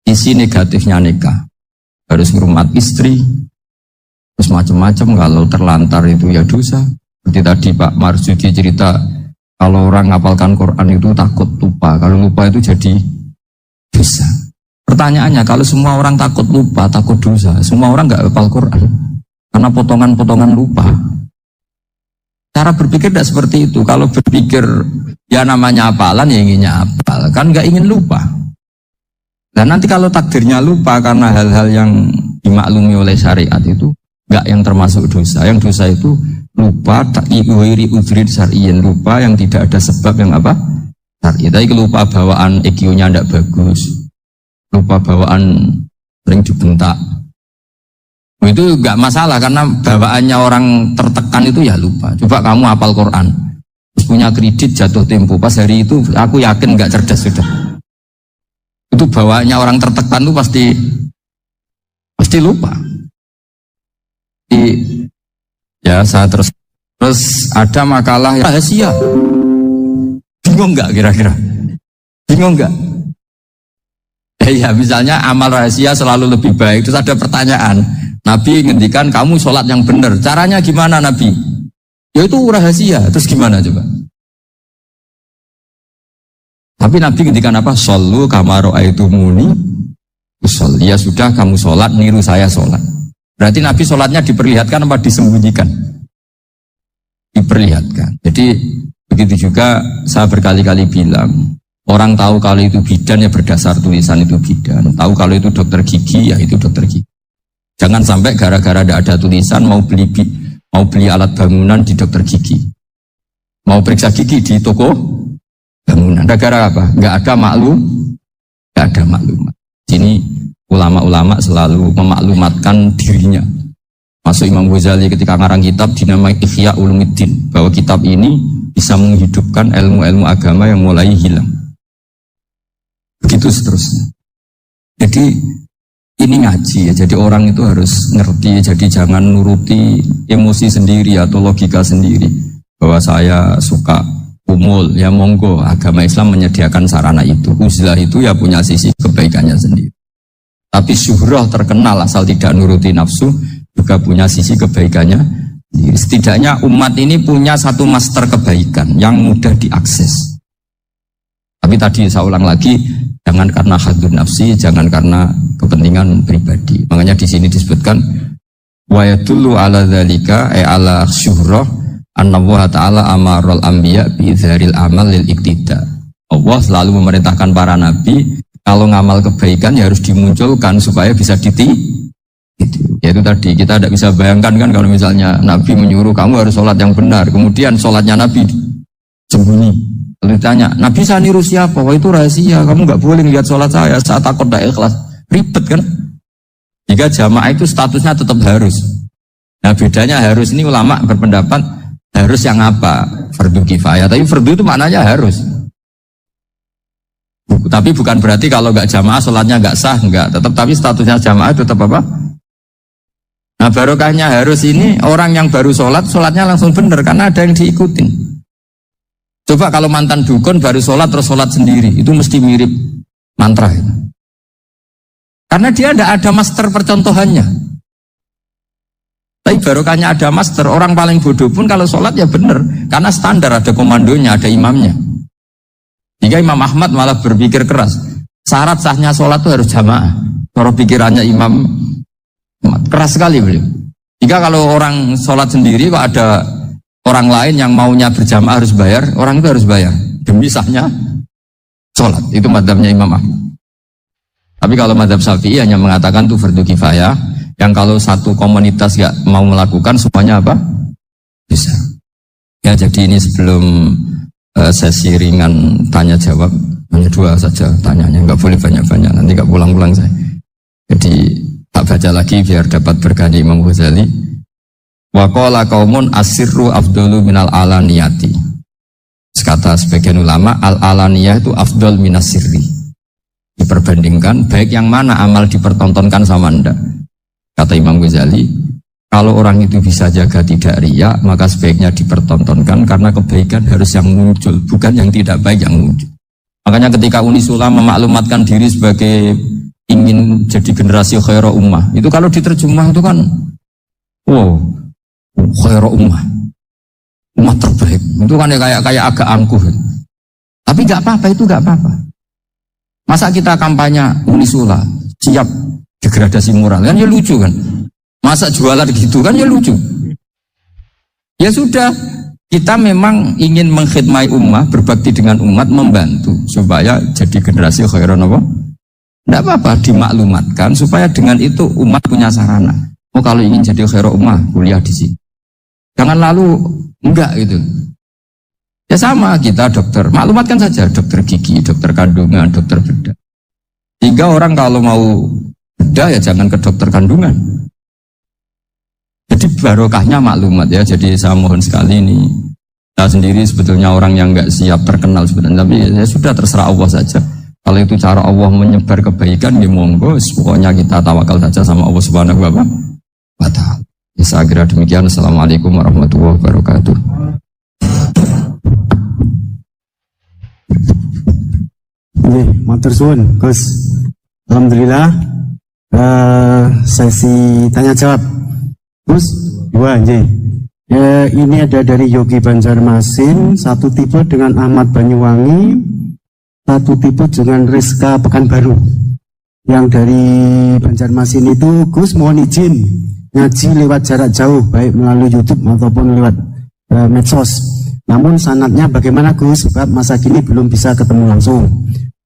isi negatifnya nikah, harus ngurmat istri, terus macam-macam. Kalau terlantar itu ya dosa. Seperti tadi Pak Marsudi cerita, kalau orang ngapalkan Quran itu takut lupa, kalau lupa itu jadi dosa. Pertanyaannya, kalau semua orang takut lupa, takut dosa, semua orang nggak hafal Quran karena potongan-potongan lupa. Cara berpikir tidak seperti itu. Kalau berpikir ya namanya hafalan ya inginnya hafal, kan nggak ingin lupa. Dan nanti kalau takdirnya lupa karena hal-hal yang dimaklumi oleh syariat itu nggak yang termasuk dosa. Yang dosa itu lupa ta'ibwiri udhrid syar'iyyin, lupa yang tidak ada sebab yang apa? Syar'i. Tapi lupa bawaan EQ-nya tidak bagus, lupa bawaan sering dibentak. Itu enggak masalah karena bawaannya orang tertekan itu ya lupa. Coba kamu hafal Quran, terus punya kredit jatuh tempo, pas hari itu aku yakin enggak cerdas sudah. Itu bawaannya orang tertekan itu pasti lupa. Ya saya terus ada makalah yang rahasia. Bingung enggak kira-kira? Bingung enggak? Ya misalnya amal rahasia selalu lebih baik. Terus ada pertanyaan, Nabi ngendikan kamu sholat yang benar, caranya gimana Nabi? Ya itu rahasia. Terus gimana coba? Tapi Nabi ngendikan apa? Shollu kama ra'aitumuni usolli. Ya sudah kamu sholat, niru saya sholat. Berarti Nabi sholatnya diperlihatkan apa disembunyikan? Diperlihatkan. Jadi begitu juga saya berkali-kali bilang, orang tahu kalau itu bidan ya berdasar tulisan itu bidan. Tahu kalau itu dokter gigi ya itu dokter gigi. Jangan sampai gara-gara tidak ada tulisan mau beli alat bangunan di dokter gigi, mau periksa gigi di toko bangunan. Gara-gara apa? Nggak ada maklumat. Sini ulama-ulama selalu memaklumatkan dirinya. Masuk Imam Ghazali ketika ngarang kitab dinamai Ihya Ulumuddin, bahwa kitab ini bisa menghidupkan ilmu-ilmu agama yang mulai hilang. Begitu seterusnya. Jadi ini ngaji ya, jadi orang itu harus ngerti, jadi jangan nuruti emosi sendiri atau logika sendiri. Bahwa saya suka umul, ya monggo, agama Islam menyediakan sarana itu. Uzlah itu ya punya sisi kebaikannya sendiri. Tapi syuhrah terkenal asal tidak nuruti nafsu, juga punya sisi kebaikannya sendiri. Setidaknya umat ini punya satu master kebaikan yang mudah diakses. Tapi tadi saya ulang lagi, jangan karena hadun nafsi, jangan karena kepentingan pribadi. Makanya di sini disebutkan wa yadullu ala dzalika ala syuhrah anna Allah taala amarul anbiya bi dzaril amal lil iktida. Allah selalu memerintahkan para nabi kalau ngamal kebaikan ya harus dimunculkan supaya bisa gitu. Yaitu tadi kita tidak bisa bayangkan kan kalau misalnya Nabi menyuruh kamu harus sholat yang benar, kemudian sholatnya Nabi sembunyi. Lalu ditanya, Nabi saya niru siapa? Wah itu rahasia, kamu nggak boleh lihat sholat saya, saat takut tidak ikhlas. Ribet kan? Jika jamaah itu statusnya tetap harus. Nah bedanya harus ini ulama berpendapat harus yang apa? Fardu kifayah. Tapi fardu itu maknanya harus. Tapi bukan berarti kalau nggak jamaah sholatnya nggak sah, nggak. Tetap tapi statusnya jamaah tetap apa? Nah barokahnya harus ini orang yang baru sholatnya langsung benar karena ada yang diikutin. Coba kalau mantan dukun baru sholat terus sholat sendiri, itu mesti mirip mantra itu. Karena dia tidak ada master percontohannya. Tapi barokahnya ada master, orang paling bodoh pun kalau sholat ya benar, karena standar ada komandonya, ada imamnya. Jika Imam Ahmad malah berpikir keras, syarat sahnya sholat itu harus jamaah. Kalau pikirannya Imam keras sekali beliau. Jika kalau orang sholat sendiri kok ada orang lain yang maunya berjamaah harus bayar, orang itu harus bayar demi sahnya sholat. Itu madzhabnya Imam Ahmad. Tapi kalau madzhab Syafi'i hanya mengatakan itu fardu kifayah, yang kalau satu komunitas gak mau melakukan semuanya apa? Bisa. Ya jadi ini sebelum sesi ringan tanya jawab, hanya 2 saja tanyanya, nggak boleh banyak-banyak, nanti nggak pulang-pulang saya. Jadi tak baca lagi biar dapat berkah Imam Ghazali. Wa qala qaumun asirru afdalu minal alaniyati. Kata sebagian ulama al-alaniyah itu afdal minas sirri. Diperbandingkan baik yang mana amal dipertontonkan sama Anda. Kata Imam Ghazali, Kalau orang itu bisa jaga tidak riya, maka sebaiknya dipertontonkan karena kebaikan harus yang muncul, bukan yang tidak baik yang muncul. Makanya ketika Unisula memaklumatkan diri sebagai ingin jadi generasi khairu ummah, itu kalau diterjemah itu kan, wow, khairu ummah, umat terbaik. Itu kan kayak agak angkuh. Tapi nggak apa-apa, itu nggak apa-apa. Masa kita kampanye Unisula siap degradasi moral, kan ya lucu kan? Masa jualan gitu kan ya lucu. Ya sudah, kita memang ingin mengkhidmati ummah, berbakti dengan umat, membantu supaya jadi generasi khairan apa? Tidak apa-apa, dimaklumatkan supaya dengan itu umat punya sarana. Oh kalau ingin jadi khairan ummah, kuliah di sini. Jangan lalu enggak gitu. Ya sama kita dokter, maklumatkan saja dokter gigi, dokter kandungan, dokter bedah. Sehingga orang kalau mau bedah ya jangan ke dokter kandungan. Jadi barokahnya maklumat ya. Jadi saya mohon sekali ini, saya sendiri sebetulnya orang yang nggak siap terkenal sebenarnya, tapi ya sudah terserah Allah saja. Kalau itu cara Allah menyebar kebaikan, ya monggo. Pokoknya kita tawakal saja sama Allah Subhanahu wa Ta'ala. Ya, saya kira demikian. Assalamualaikum warahmatullahi wabarakatuh. Matur suwun, Gus. Alhamdulillah. Sesi tanya jawab. Gus, dua anjing. Ini ada dari Yogi Banjarmasin, satu tipe dengan Ahmad Banyuwangi, satu tipe dengan Rizka Pekanbaru. Yang dari Banjarmasin itu, Gus mohon izin ngaji lewat jarak jauh, baik melalui YouTube ataupun lewat medsos. Namun sanadnya bagaimana Gus? Sebab masa kini belum bisa ketemu langsung.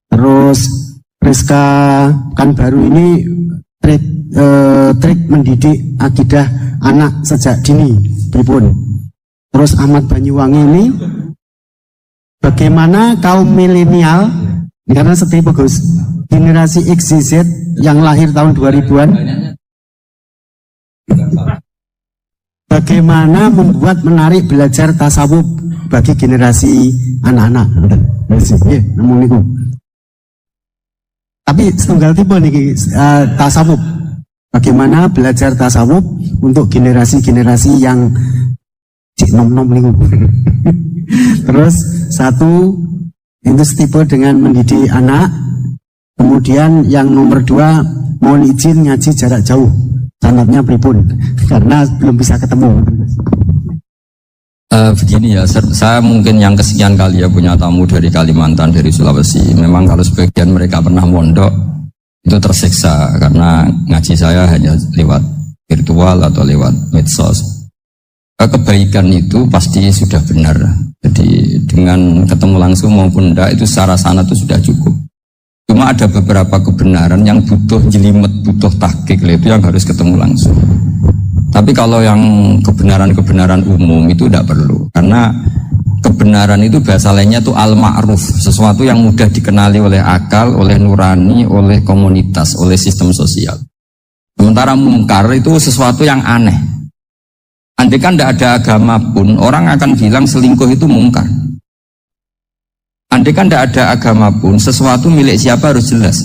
Terus Rizka Pekanbaru ini trik mendidik akidah anak sejak dini, pripun. Terus Ahmad Banyuwangi ini bagaimana kaum milenial, karena setipe Gus, generasi X, Z yang lahir tahun 2000-an, bagaimana membuat menarik belajar tasawuf bagi generasi anak-anak. Namun niku. Tapi setunggal tipe nih tasawuf. Bagaimana belajar tasawuf untuk generasi-generasi yang cik nom-nom nih. Terus satu itu tipe dengan mendidik anak. Kemudian yang nomor dua mohon izin ngaji jarak jauh. Sanadnya pripun karena belum bisa ketemu. Begini ya, saya mungkin yang kesekian kali ya punya tamu dari Kalimantan, dari Sulawesi. Memang kalau sebagian mereka pernah mondok itu tersiksa karena ngaji saya hanya lewat virtual atau lewat medsos. Kebaikan itu pasti sudah benar. Jadi dengan ketemu langsung maupun enggak itu secara sanad itu sudah cukup. Cuma ada beberapa kebenaran yang butuh jelimet, butuh tahqiq, itu yang harus ketemu langsung. Tapi kalau yang kebenaran-kebenaran umum itu tidak perlu, karena kebenaran itu bahasa lainnya itu al-ma'ruf, sesuatu yang mudah dikenali oleh akal, oleh nurani, oleh komunitas, oleh sistem sosial. Sementara mungkar itu sesuatu yang aneh. Andai kan tidak ada agama pun, orang akan bilang selingkuh itu mungkar. Andai kan tidak ada agama pun, sesuatu milik siapa harus jelas.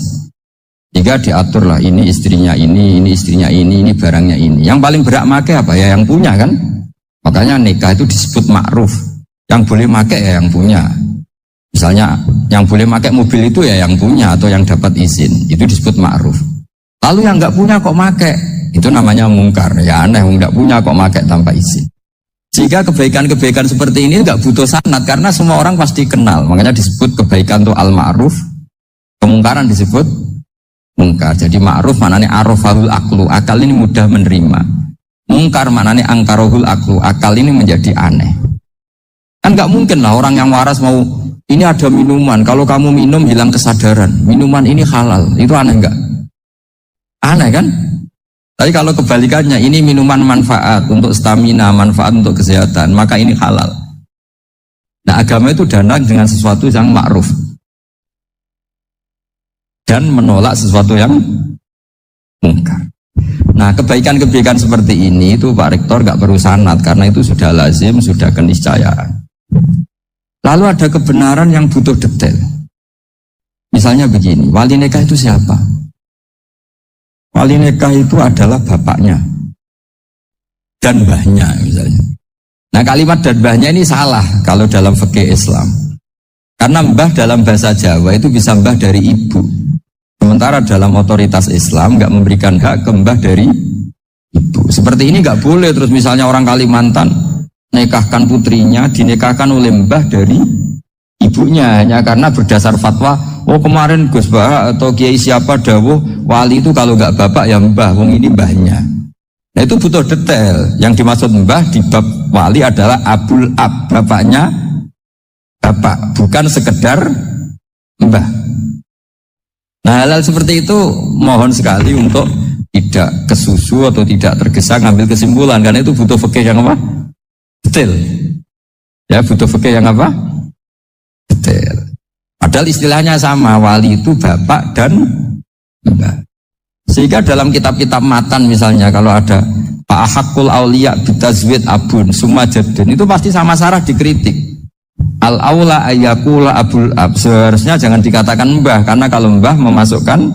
Jika diaturlah ini istrinya ini istrinya ini barangnya ini. Yang paling berhak make apa ya yang punya kan? Makanya nikah itu disebut ma'ruf. Yang boleh make ya yang punya. Misalnya yang boleh make mobil itu ya yang punya atau yang dapat izin. Itu disebut ma'ruf. Lalu yang nggak punya kok make, itu namanya mungkar. Ya aneh, nggak punya kok make tanpa izin. Sehingga kebaikan-kebaikan seperti ini nggak butuh sanad karena semua orang pasti kenal. Makanya disebut kebaikan itu al-ma'ruf, kemungkaran disebut mungkar. Jadi ma'ruf maknanya arafahul aklu, akal ini mudah menerima. Mungkar maknanya angkarohul aklu, akal ini menjadi aneh. Kan nggak mungkin lah orang yang waras mau ini ada minuman, kalau kamu minum hilang kesadaran, minuman ini halal, itu aneh nggak? Aneh kan? Tapi kalau kebalikannya, ini minuman manfaat untuk stamina, manfaat untuk kesehatan, maka ini halal. Nah agama itu datang dengan sesuatu yang ma'ruf dan menolak sesuatu yang mungkar. Nah kebaikan-kebaikan seperti ini itu Pak Rektor gak perlu sanad karena itu sudah lazim, sudah keniscayaan. Lalu ada kebenaran yang butuh detail. Misalnya begini, wali nikah itu siapa? Wali nikah itu adalah bapaknya. dan mbahnya misalnya. Nah kalimat dan mbahnya ini salah kalau dalam fikih Islam. Karena mbah dalam bahasa Jawa itu bisa mbah dari ibu. Sementara dalam otoritas Islam nggak memberikan hak ke mbah dari ibu. Seperti ini nggak boleh. Terus misalnya orang Kalimantan nikahkan putrinya dinikahkan oleh mbah dari ibunya hanya karena berdasar fatwa. Oh kemarin Gus Bah atau Kiai siapa dawuh wali itu kalau nggak bapak ya mbah. Wong ini mbahnya. Nah itu butuh detail. Yang dimaksud mbah di bab wali adalah abul ab, bapaknya bapak, bukan sekedar mbah. Nah hal-hal seperti itu mohon sekali untuk tidak kesusu atau tidak tergesa ngambil kesimpulan, karena itu butuh fikih yang apa? Detail. Ya butuh fikih yang apa? Detail. Padahal istilahnya sama, wali itu bapak dan mbah. Sehingga dalam kitab-kitab matan misalnya kalau ada Pak Hakul Aulia bitazwid abun sumajadun itu pasti sama Sarah dikritik. Al aula ayyakula abul ab, seharusnya jangan dikatakan mbah karena kalau mbah memasukkan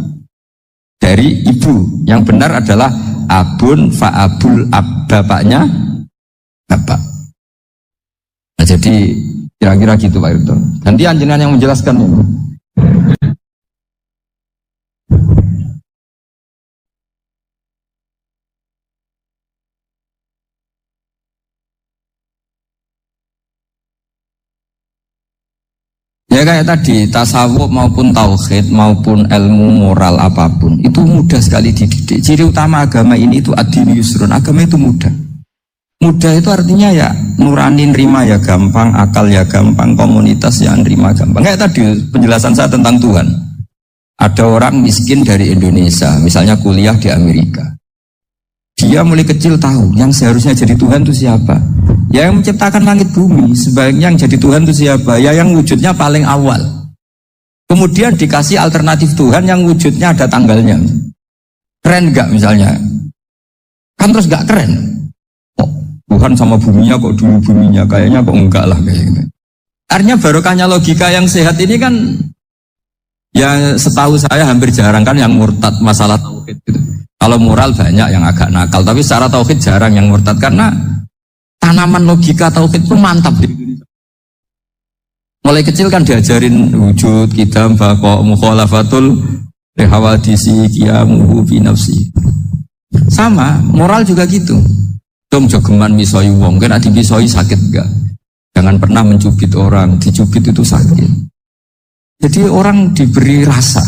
dari ibu. Yang benar adalah abun fa abul ab, bapaknya bapak. Nah, jadi kira-kira gitu Pak Irto. Nanti anjenengan yang menjelaskan ini. Ya kayak tadi, tasawuf maupun tauhid maupun ilmu moral apapun itu mudah sekali dididik. Ciri utama agama ini itu ad-dinu yusrun, agama itu mudah. Mudah itu artinya ya nurani nerima ya gampang, akal ya gampang, komunitas ya nerima gampang. Kayak tadi penjelasan saya tentang Tuhan. Ada orang miskin dari Indonesia, misalnya kuliah di Amerika. Dia mulai kecil tahu yang seharusnya jadi Tuhan itu siapa. Ya yang menciptakan langit bumi, sebaiknya yang jadi Tuhan itu siapa? Ya yang wujudnya paling awal. Kemudian dikasih alternatif Tuhan yang wujudnya ada tanggalnya. Keren enggak misalnya? Kan terus enggak keren. Oh, Tuhan sama buminya kok dulu buminya, kayaknya kok enggak lah kayak gitu. Artinya barokahnya logika yang sehat ini kan ya setahu saya hampir jarang kan yang murtad masalah tauhid gitu. Kalau moral banyak yang agak nakal, tapi secara tauhid jarang yang murtad karena tanaman logika tauhid pun mantap di Indonesia. Mulai kecil kan diajarin wujud, kidam, baqo, mukhalafatul hawadisi, qiyamuhu fi nafsi. Sama, moral juga gitu. Dong jogeman misoi wong, kan adi misoi sakit enggak? Jangan pernah mencubit orang, dicubit itu sakit. Jadi orang diberi rasa.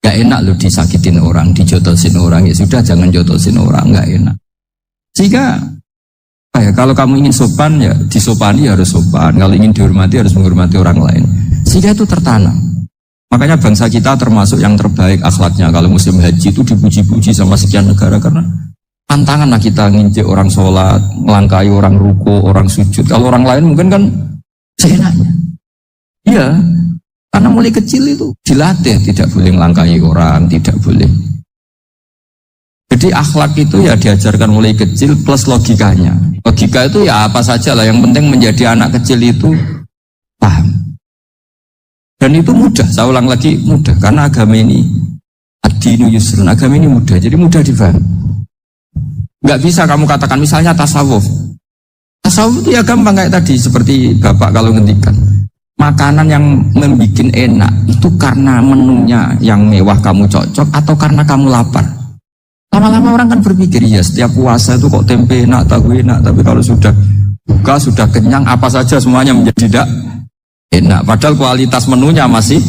Gak enak loh disakitin orang, dijotosin orang, ya sudah jangan jotosin orang, gak enak. Sehingga kalau kamu ingin sopan ya disopani harus sopan, kalau ingin dihormati harus menghormati orang lain. Sehingga itu tertanam. Makanya bangsa kita termasuk yang terbaik akhlaknya. Kalau musim haji itu dipuji-puji sama sekian negara karena pantangan lah kita nginjek orang sholat, melangkai orang ruku, orang sujud. Kalau orang lain mungkin kan seenaknya. Iya. Karena mulai kecil itu dilatih tidak boleh melangkahi orang, tidak boleh. Jadi akhlak itu ya diajarkan mulai kecil plus logikanya. Logika itu ya apa saja lah, yang penting menjadi anak kecil itu paham. Dan itu mudah, saya ulang lagi mudah, karena agama ini ad-dinu yusrun, agama ini mudah, jadi mudah difahami. Nggak bisa kamu katakan misalnya tasawuf. Tasawuf itu ya gampang kayak tadi, seperti Bapak kalau ngendikan. Makanan yang membuat enak itu karena menunya yang mewah kamu cocok atau karena kamu lapar. Lama-lama orang kan berpikir ya setiap puasa itu kok tempe enak, tahu enak, tapi kalau sudah buka, sudah kenyang, apa saja semuanya menjadi tidak enak. Padahal kualitas menunya masih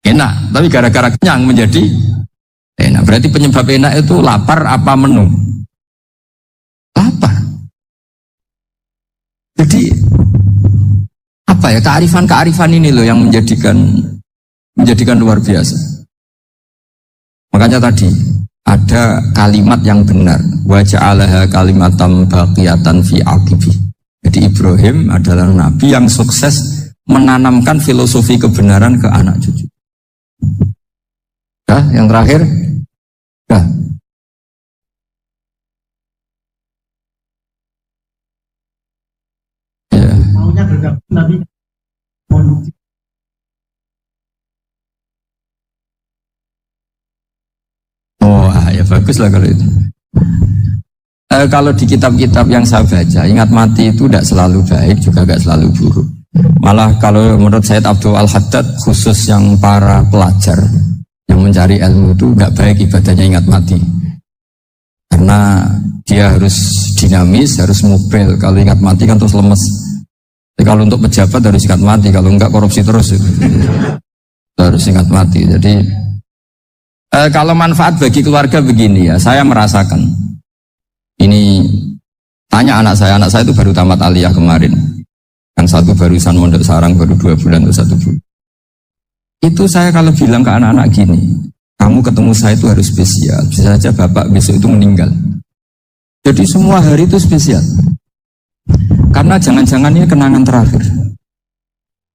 enak, tapi gara-gara kenyang menjadi enak. Berarti penyebab enak itu lapar apa menu? Lapar. Jadi apa ya, kearifan ini loh yang menjadikan luar biasa. Makanya tadi ada kalimat yang benar, wa ja'alaha kalimatan baqiyatan fi aqibi. Jadi Ibrahim adalah nabi yang sukses menanamkan filosofi kebenaran ke anak cucu. Dah, yang terakhir. Dah. Maunya bergabung Nabi. Oh ya bagus lah kalau itu. Kalau di kitab-kitab yang saya baca, ingat mati itu tidak selalu baik, juga tidak selalu buruk. Malah kalau menurut Sayyid Abdul Al-Haddad, khusus yang para pelajar yang mencari ilmu itu nggak baik ibadahnya ingat mati. Karena dia harus dinamis, harus mobil. Kalau ingat mati kan terus lemes. Jadi kalau untuk pejabat harus ingat mati, kalau enggak korupsi terus. Harus ingat mati. Jadi kalau manfaat bagi keluarga begini ya, saya merasakan. Ini tanya anak saya itu baru tamat aliyah kemarin. Yang satu barusan mondok sarang baru 2 bulan atau 1 bulan. Itu saya kalau bilang ke anak-anak gini, kamu ketemu saya itu harus spesial. Bisa saja bapak besok itu meninggal. Jadi semua hari itu spesial. Karena jangan-jangan ini kenangan terakhir.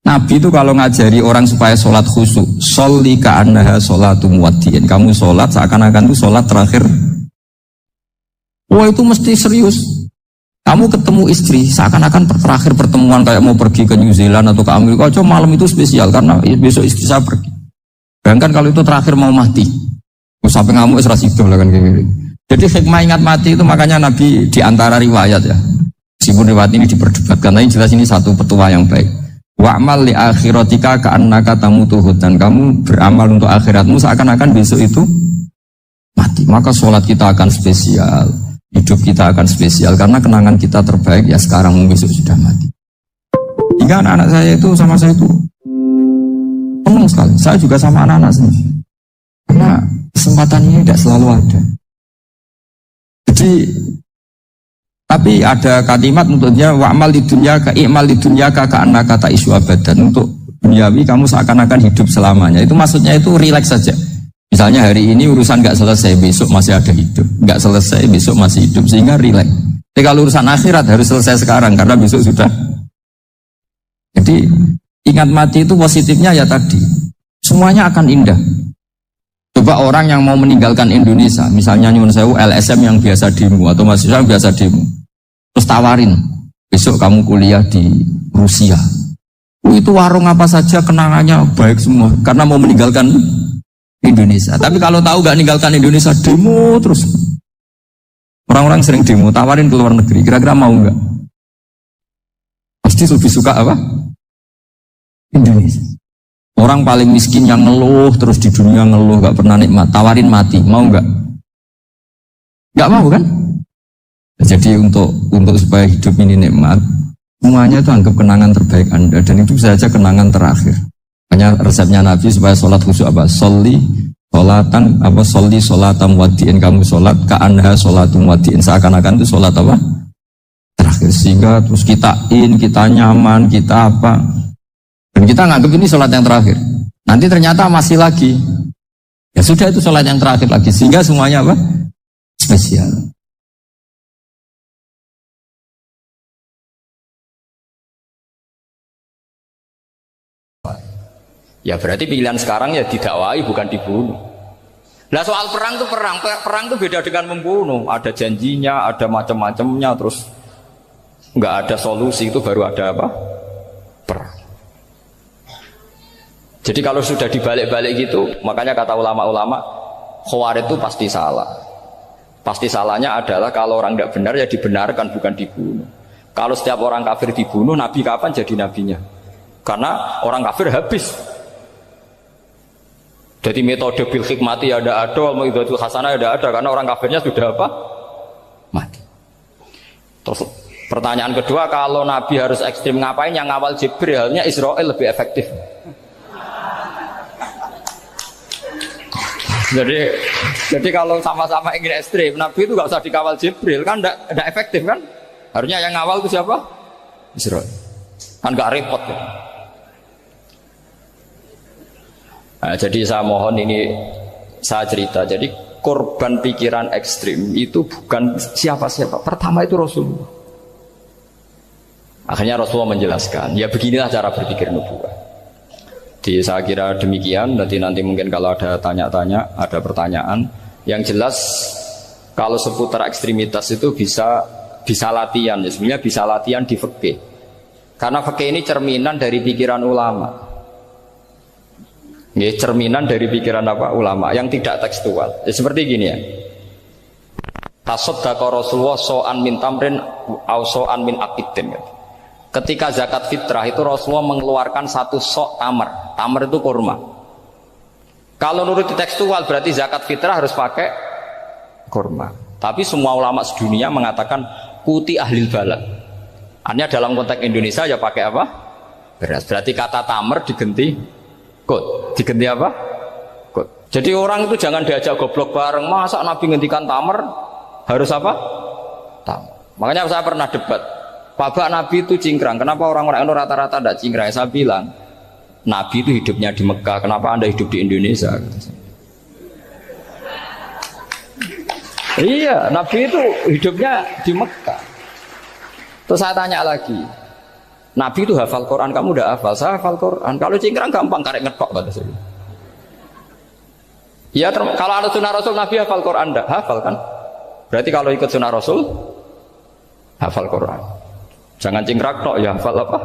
Nabi itu kalau ngajari orang supaya sholat khusyuk, sholli ka'annaha sholatu muwaddi'in. Kamu sholat seakan-akan itu sholat terakhir. Wah itu mesti serius. Kamu ketemu istri seakan-akan terakhir pertemuan kayak mau pergi ke New Zealand atau ke Amerika. Coba malam itu spesial karena besok istri saya pergi. Bayangkan kalau itu terakhir mau mati. Sampai ngamuk serah sido lah kan kayak gitu. Jadi hikmah ingat mati itu makanya Nabi diantara riwayat ya. Meskipun riwayat ini diperdebatkan, tapi jelas ini satu petua yang baik. Wa'mal li akhiratika ka'annaka tamutuhud, dan kamu beramal untuk akhiratmu seakan-akan besok itu mati. Maka sholat kita akan spesial, hidup kita akan spesial karena kenangan kita terbaik ya sekarang, besok sudah mati. Hingga anak-anak saya itu sama saya itu penuh sekali. Saya juga sama anak-anak sendiri. Karena kesempatan ini tidak selalu ada. Jadi tapi ada kalimat untuknya wa'mal di dunia ka i'mal di dunia ka ka'annaka ta'isu abadan. Untuk duniawi kamu seakan-akan hidup selamanya. Itu maksudnya itu rileks saja. Misalnya hari ini urusan nggak selesai, besok masih ada hidup. Nggak selesai, besok masih hidup, sehingga rileks. Tapi kalau urusan akhirat harus selesai sekarang karena besok sudah. Jadi ingat mati itu positifnya ya tadi, semuanya akan indah. Coba orang yang mau meninggalkan Indonesia, misalnya nyuwun sewu LSM yang biasa demo atau mahasiswa yang biasa demo, terus tawarin, besok kamu kuliah di Rusia. Itu warung apa saja kenangannya baik semua, karena mau meninggalkan Indonesia. Tapi kalau tahu gak meninggalkan Indonesia, demo terus. Orang-orang sering demo, tawarin ke luar negeri, kira-kira mau gak? Pasti lebih suka apa? Indonesia. Orang paling miskin yang ngeluh terus di dunia ngeluh gak pernah nikmat, tawarin mati, mau nggak? Nggak mau kan? Jadi untuk supaya hidup ini nikmat, semuanya itu anggap kenangan terbaik Anda, dan itu saja kenangan terakhir. Hanya resepnya Nabi supaya sholat khusyuk apa? Sholli sholatan apa? Sholli sholatam wadiin, kamu sholat ka'anha sholatum wadiin, seakan-akan itu sholat apa? Terakhir, sehingga terus kita nyaman, kita apa? Dan kita nganggap ini sholat yang terakhir. Nanti ternyata masih lagi. Ya sudah, itu sholat yang terakhir lagi. Sehingga semuanya apa? Spesial. Ya berarti pilihan sekarang ya didakwai, bukan dibunuh. Nah soal perang itu perang itu beda dengan membunuh. Ada janjinya, ada macam-macamnya, terus nggak ada solusi, itu baru ada apa? Perang. Jadi kalau sudah dibalik-balik gitu, makanya kata ulama-ulama, Khawarij itu pasti salah. Pasti salahnya adalah kalau orang tidak benar ya dibenarkan, bukan dibunuh. Kalau setiap orang kafir dibunuh, Nabi kapan jadi nabinya? Karena orang kafir habis. Jadi metode bil hikmati ada, al-mau'izatul hasanah ada, karena orang kafirnya sudah apa? Mati. Terus pertanyaan kedua, kalau Nabi harus ekstrim ngapain? Yang ngawal Jibril, halnya Israel lebih efektif. Jadi kalau sama-sama ingin ekstrim, Nabi itu nggak usah dikawal Jibril, kan tidak efektif kan? Harusnya yang ngawal itu siapa? Israel. Kan nggak repot ya. Nah, jadi saya mohon ini saya cerita. Jadi korban pikiran ekstrim itu bukan siapa-siapa. Pertama itu Rasulullah. Akhirnya Rasulullah menjelaskan, ya beginilah cara berpikir nubuwah. Jadi saya kira demikian. Nanti mungkin kalau ada tanya-tanya, ada pertanyaan. Yang jelas kalau seputar ekstremitas itu bisa latihan. Ya, sebenarnya bisa latihan di fikih. Karena fikih ini cerminan dari pikiran ulama. Ya, cerminan dari pikiran apa? Ulama yang tidak tekstual. Ya, seperti gini ya. Tasaddaqa Rasulullah so'an min tamrin au so'an min aqidin. Ketika zakat fitrah itu Rasulullah mengeluarkan satu sok tamar. Tamar itu kurma. Kalau menurut tekstual berarti zakat fitrah harus pakai kurma. Tapi semua ulama sedunia mengatakan kuti ahlil balad. Artinya dalam konteks Indonesia ya pakai apa? Beras. Berarti kata tamar diganti kut. Diganti apa? Kut. Jadi orang itu jangan diajak goblok bareng. Masa Nabi ngendikan tamar harus apa? Tamar. Makanya saya pernah debat. Pak Nabi itu cingkrang. Kenapa orang-orang itu rata-rata tidak cingkrang? Saya bilang Nabi itu hidupnya di Mekah. Kenapa Anda hidup di Indonesia? Iya, Nabi itu hidupnya di Mekah. Terus saya tanya lagi, Nabi itu hafal Quran, kamu udah hafal? Saya hafal Quran. Kalau cingkrang gampang, karek ngetok kata saya. Ya, kalau ada sunnah Rasul, Nabi hafal Quran enggak? Hafal kan? Berarti kalau ikut sunnah Rasul, hafal Quran. Jangan cingkrak tok, ya hafal apa?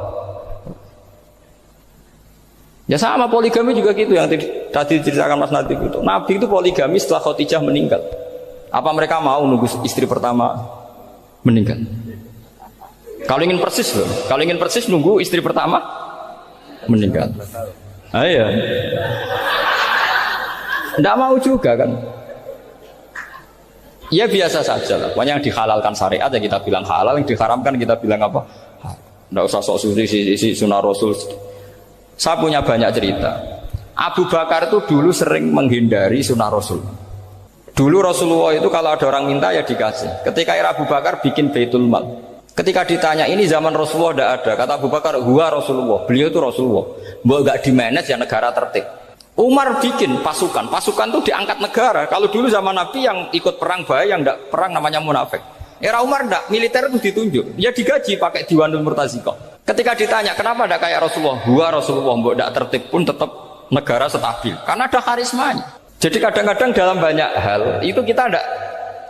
Ya sama poligami juga gitu yang tadi diceritakan Mas Nadif itu. Nabi itu poligami setelah Khadijah meninggal. Apa mereka mau nunggu istri pertama meninggal? Kalau ingin persis loh, kalau ingin persis nunggu istri pertama meninggal. Iya. Tidak mau juga kan? Ya biasa saja lah. Pokoknya yang dihalalkan syariat ya kita bilang halal, yang diharamkan kita bilang apa? Tidak usah sok suci sunnah Rasul. Saya punya banyak cerita. Abu Bakar itu dulu sering menghindari sunnah Rasul. Dulu Rasulullah itu kalau ada orang minta ya dikasih. Ketika era Abu Bakar bikin Baitul Mal. Ketika ditanya ini zaman Rasulullah tidak ada. Kata Abu Bakar, huwa Rasulullah. Beliau itu Rasulullah. Mau gak di-manage ya negara tertib. Umar bikin pasukan. Pasukan itu diangkat negara. Kalau dulu zaman Nabi yang ikut perang bahaya, yang tidak perang namanya munafik. Era Umar tidak, militer itu ditunjuk. Ya digaji pakai Diwanul Murtazikoh. Ketika ditanya kenapa tidak kayak Rasulullah, huwa Rasulullah. Mau tidak tertib pun tetap negara stabil. Karena ada karismanya. Jadi kadang-kadang dalam banyak hal itu kita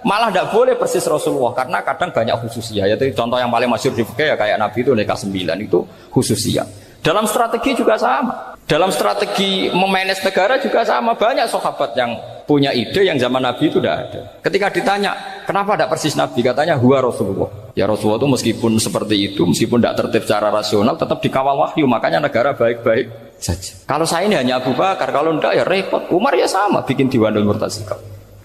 malah tidak boleh persis Rasulullah karena kadang banyak khususiyah. Yaitu contoh yang paling masyhur di fikih ya kayak Nabi itu nikah 9 itu khususiyah. Dalam strategi juga sama. Dalam strategi memanage negara juga sama. Banyak sahabat yang punya ide yang zaman Nabi itu tidak ada. Ketika ditanya kenapa tidak persis Nabi, katanya huwa Rasulullah. Ya Rasulullah itu meskipun seperti itu, meskipun tidak tertib secara rasional, tetap dikawal wahyu. Makanya negara baik-baik saja. Kalau saya ini hanya Abu Bakar, kalau enggak ya repot. Umar ya sama, bikin Diwanul Murtazikoh.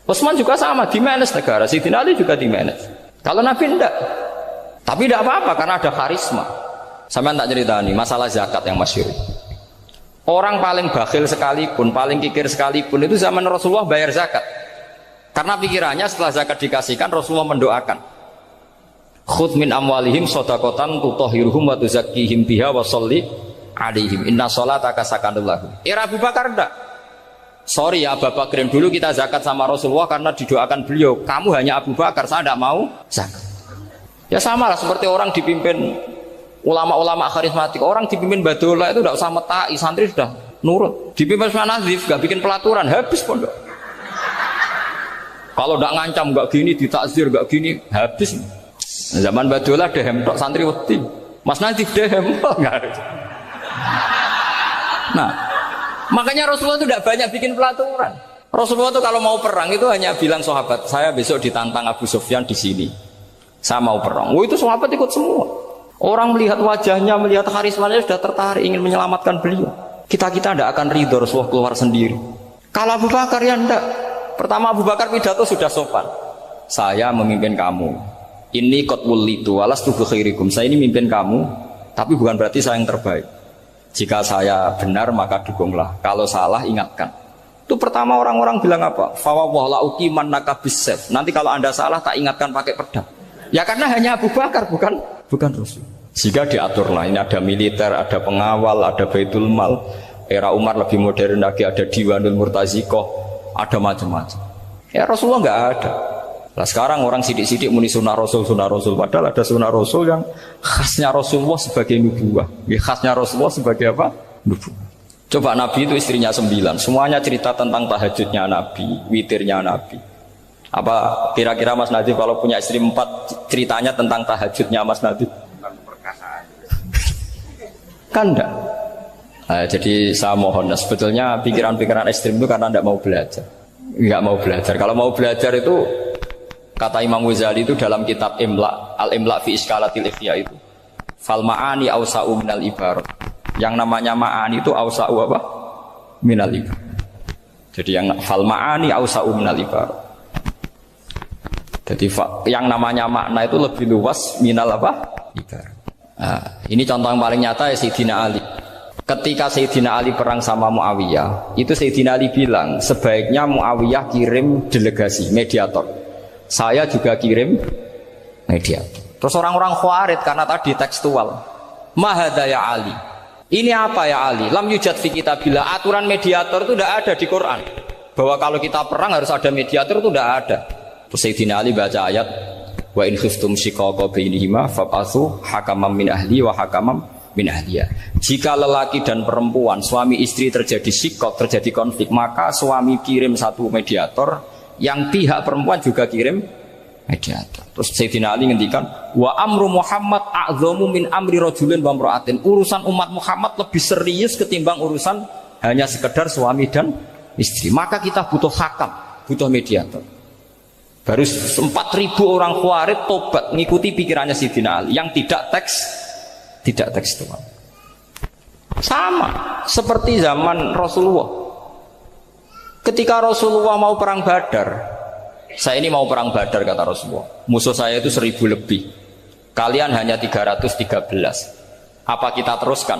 Utsman juga sama, di-manage negara. Sayyidina Ali juga di-manage. Kalau Nabi enggak. Tapi enggak apa-apa karena ada karisma. Sama tak cerita nih, masalah zakat yang masyhur. Orang paling bakhil sekalipun, paling kikir sekalipun itu zaman Rasulullah bayar zakat. Karena pikirannya setelah zakat dikasihkan, Rasulullah mendoakan. Khudh min amwalihim shadaqatan tutahhiruhum wa tuzakkihim biha wa sholli alaihim inna sholataka sakanul lahum. Era Abu Bakar enggak. Sorry ya Abu Bakrin, dulu kita zakat sama Rasulullah karena didoakan beliau. Kamu hanya Abu Bakar, saya tidak mau zakat. Ya sama lah seperti orang dipimpin ulama-ulama karismatik. Orang dipimpin Badola itu tidak usah metai, santri sudah nurut. Dipimpin Usman Nazif gak bikin pelaturan, habis pondok. Kalau tidak ngancam gak gini, ditakzir gak gini, habis. Zaman Badola dehem tok santri wedi. Mas Nazif dehem enggak. Nah, makanya Rasulullah itu tidak banyak bikin pelaturan. Rasulullah itu kalau mau perang itu hanya bilang sahabat, saya besok ditantang Abu Sufyan di sini. Saya mau perang. Oh itu sahabat ikut semua. Orang melihat wajahnya, melihat karismanya sudah tertarik ingin menyelamatkan beliau. Kita tidak akan ridho Rasulullah keluar sendiri. Kalau Abu Bakar ya enggak. Pertama Abu Bakar pidato sudah sopan. Saya memimpin kamu. Ini qad wulitu walastu bi khairikum. Saya ini memimpin kamu, tapi bukan berarti saya yang terbaik. Jika saya benar maka dukunglah. Kalau salah ingatkan. Itu pertama orang-orang bilang apa? Fawwah la uqiman naka bisayf. Nanti kalau Anda salah tak ingatkan pakai pedang. Ya karena hanya Abu Bakar bukan Rasul. Jika diaturlah ini ada militer, ada pengawal, ada Baitul Mal. Era Umar lebih modern lagi, ada Diwanul Murtazikoh, ada macam-macam. Ya Rasulullah nggak ada. Nah sekarang orang sidik-sidik muni sunnah Rasul. Padahal ada sunnah Rasul yang khasnya Rasulullah sebagai nubuwah. Ya, khasnya Rasulullah sebagai apa? Nubuwah. Coba Nabi itu istrinya 9. Semuanya cerita tentang tahajudnya Nabi, witirnya Nabi. Apa kira-kira Mas Nadif kalau punya istri 4 ceritanya tentang tahajudnya Mas Nadif? Kan enggak. Nah, jadi saya mohon, sebetulnya pikiran-pikiran ekstrim itu karena enggak mau belajar. Enggak mau belajar. Kalau mau belajar itu Kata Imam Ghazali itu dalam kitab Imla, Al-Imla fi Iskalatil Ikhya itu. Fal ma'ani awsa'u minal ibarat. Yang namanya ma'ani itu awsa'u apa? Minal ibarat. Jadi yang fal ma'ani awsa'u minal ibarat. Jadi yang namanya makna itu lebih luas minal apa? Ibarat. Nah, ini contoh yang paling nyata ya Sayyidina Ali. Ketika Sayyidina Ali perang sama Muawiyah, itu Sayyidina Ali bilang sebaiknya Muawiyah kirim delegasi mediator. Saya juga kirim mediator. Terus orang-orang Khawarij karena tadi tekstual. Mahadha ya Ali. Ini apa ya Ali? Lam yujad fi kitabillah. Aturan mediator itu tidak ada di Quran. Bahwa kalau kita perang harus ada mediator itu tidak ada. Terus Sayyidina Ali baca ayat wa in khiftum shiqaqa bainihima fab'atsu hakaman min ahli wa hakaman min ahliya. Jika lelaki dan perempuan, suami istri terjadi shiqaq, terjadi konflik, maka suami kirim satu mediator, yang pihak perempuan juga kirim mediator. Terus Sayyidina Ali ngendikan wa amru Muhammad a'zamu min amri rajulin wa imra'atin. Urusan umat Muhammad lebih serius ketimbang urusan hanya sekedar suami dan istri. Maka kita butuh hakam, butuh mediator. Baru 4.000 orang Khawarij tobat ngikuti pikirannya Sayyidina Ali yang tidak tekstual. Sama seperti zaman Rasulullah. Ketika Rasulullah mau perang Badar, saya ini mau perang Badar kata Rasulullah, musuh saya itu 1.000 lebih, kalian hanya 313, apa kita teruskan?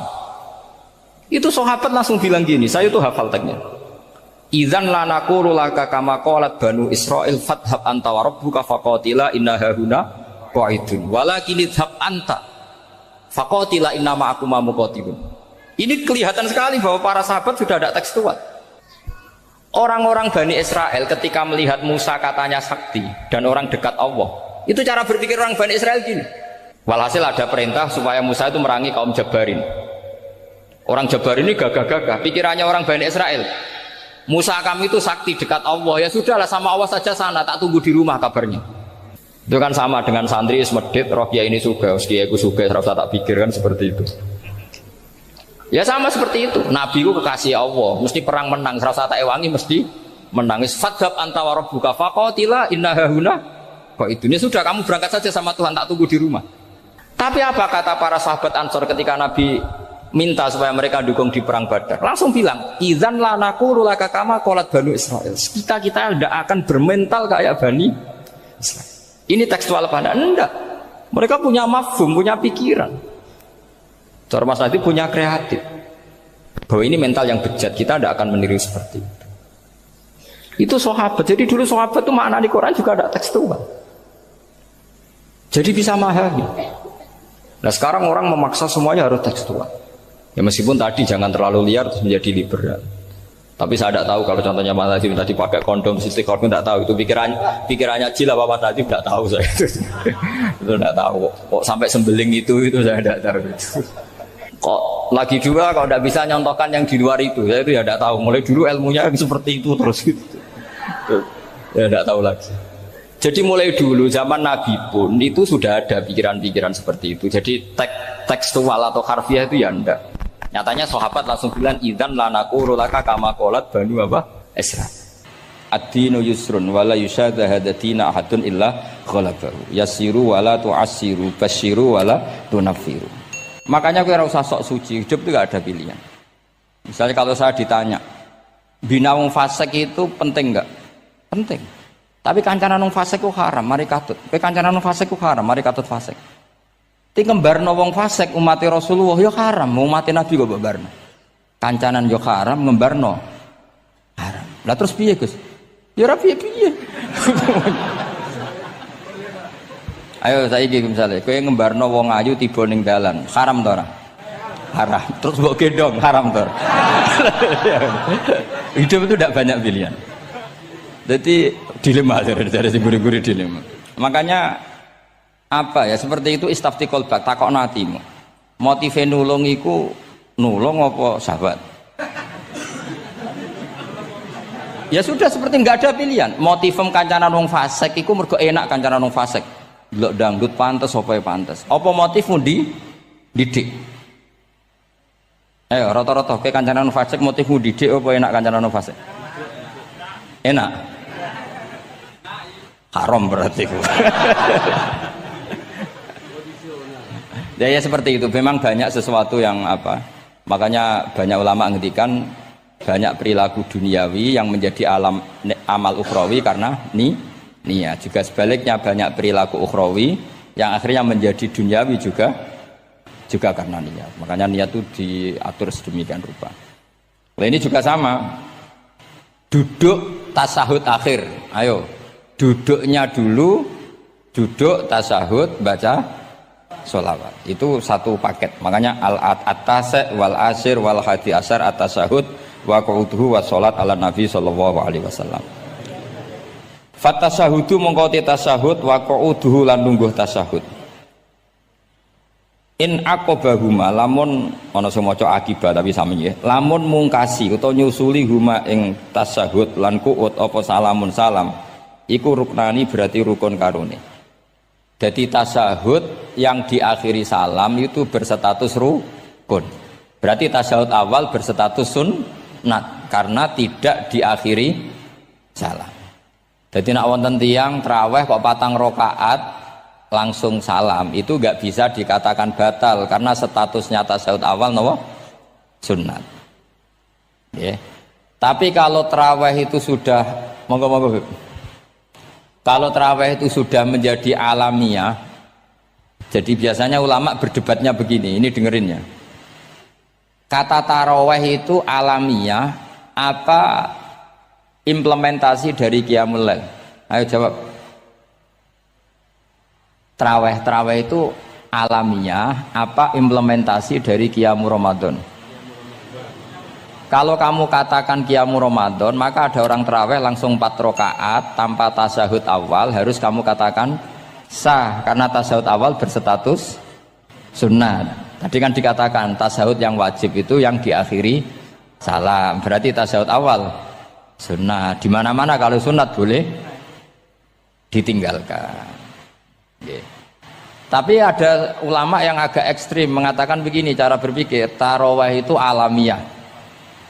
Itu sahabat langsung bilang gini, saya itu hafal teksnya. Idzan la naqulu laka kama qalat banu Israil fathab anta wa rabbuka faqatila inna hahuna qa'idun walakin idhab anta faqatila inna ma'akum muqatilun. Ini kelihatan sekali bahwa para sahabat sudah ada tekstual. Orang-orang Bani Israel ketika melihat Musa katanya sakti dan orang dekat Allah, itu cara berpikir orang Bani Israel gini. Walhasil ada perintah supaya Musa itu merangi kaum Jabarin. Orang Jabarin ini gagah-gagah, pikirannya orang Bani Israel, Musa kami itu sakti dekat Allah, ya sudahlah sama Allah saja sana, tak tunggu di rumah kabarnya. Itu kan sama dengan santri semedit, roh kiai ini suga, kiaiku suga, serasa tak pikirkan seperti itu. Ya sama seperti itu. Nabi ku kekasih Allah, mesti perang menang, serasa tak ewangi mesti menangis. Fadzab anta wa rabbuka faqatila inna hahuna. Kok itu ini sudah kamu berangkat saja sama Tuhan, tak tunggu di rumah. Tapi apa kata para sahabat Ansor ketika Nabi minta supaya mereka dukung di perang Badar? Langsung bilang, idzan la naqulu laka kama qalat banu Israil. Kita tidak akan bermental kayak Bani Israil. Ini tekstual apa enggak? Mereka punya mafhum, punya pikiran. Cara Mas Nadi punya kreatif bahwa ini mental yang bejat, kita tidak akan meniru seperti itu. Itu sahabat. Jadi dulu sahabat itu makna di Quran juga ada tekstual. Jadi bisa memahami. Nah sekarang orang memaksa semuanya harus tekstual. Ya meskipun tadi jangan terlalu liar terus menjadi liberal. Tapi saya tidak tahu kalau contohnya Mas Nadi tadi pakai kondom, sistem kondom tidak tahu. Itu pikirannya Jil apa Mas Nadi tidak tahu saya itu. Itu tidak tahu. Kok sampai sembeling itu saya tidak tahu. Kok lagi juga kalau tidak bisa nyontohkan yang di luar itu, saya itu ya tidak tahu. Mulai dulu ilmunya seperti itu terus gitu. Ya tidak tahu lagi. Jadi mulai dulu zaman Nabi pun itu sudah ada pikiran-pikiran seperti itu. Jadi tekstual atau harfiah itu ya enggak. Nyatanya sahabat langsung bilang idzan la naqulu laka kama qalat banu apa? Isra. Ad-dinu yusrun wala yushadha hadatina ahadun illa ghalabahu. Yasiru wala tu'assiru basyiru wala tunaffiru. Makanya kita usah sok suci, hidup itu gak ada pilihan. Misalnya kalau saya ditanya, bina wong fasik itu penting enggak? Penting. Tapi kancanan wong fasik itu haram, mari katut. Kancanan wong fasik itu haram, mari katut fasik. Ti ngembarno wong fasik umat Rasulullah ya haram, umat Nabi kok mbarno. Kancanan yo haram, ngembarno haram. Lah terus piye, Gus? Ya ora piye-piye. Ayo saiki misale kowe ngembarno wong ayu tiba ning dalan, haram to ora? Haram. Terus mbok gendong, haram to. Hidup itu tidak banyak pilihan. Jadi dilema dari si guru-guru dilema. Makanya apa ya seperti itu istafti qalbak takokno atimu. Motive nulung iku nulung apa sahabat? Ya sudah seperti nggak ada pilihan. Motivem kancanan wong fasik iku mergo enak kancanan wong fasik. Delok dangdut pantes apa pantes. Apa motifmu didik? Ayo rata-rata ke kancanan fasik motifmu didik apa enak kancanan fasik? Enak. haram berarti. Ya seperti itu. Memang banyak sesuatu yang apa? Makanya banyak ulama ngendikan banyak perilaku duniawi yang menjadi amal ukhrawi karena niat. Juga sebaliknya banyak perilaku ukhrawi yang akhirnya menjadi duniawi juga karena niat. Makanya niat itu diatur sedemikian rupa. Nah, ini juga sama. Duduk tasahud akhir. Ayo, duduknya dulu, duduk tasahud baca sholawat. Itu satu paket. Makanya al-atase wal asir wal hadi asar at-tasahud wa qu'uduhu wa sholat ala nabi sallallahu alaihi wasallam. Fatasahudu mongko tasahud wa qu'uduhu lan lungguh tasahud. In aqobahuma lamun ana sing maca akibah tapi sami nggih. Lamun mungkasi utawa nyusuli huma ing tasahud lan qu'ud apa salamun salam iku ruknani berarti rukun karone. Jadi tasahud yang diakhiri salam itu berstatus rukun. Berarti tasahud awal berstatus sunnat karena tidak diakhiri salam. Jadi nak wonten tiyang traweh kok 4 rakaat langsung salam itu enggak bisa dikatakan batal karena statusnya tasahud awal napa sunnat. Yeah. Tapi kalau traweh itu sudah monggo kalau traweh itu sudah menjadi alamiah, jadi biasanya ulama berdebatnya begini, ini dengerin ya. Kata taraweh itu alamiah apa implementasi dari Qiyamul Lail? Ayo jawab. Traweh itu alamiah apa implementasi dari Qiyamul Ramadan? Kalau kamu katakan Qiyamul Ramadan, maka ada orang traweh langsung 4 rakaat tanpa tasahud awal harus kamu katakan sah karena tasahud awal berstatus sunnat. Tadi kan dikatakan tasahud yang wajib itu yang diakhiri salam, berarti tasahud awal sunnat. Di mana-mana kalau sunat boleh ditinggalkan. Yeah. Tapi ada ulama yang agak ekstrim mengatakan begini cara berpikir, tarawih itu alamiah.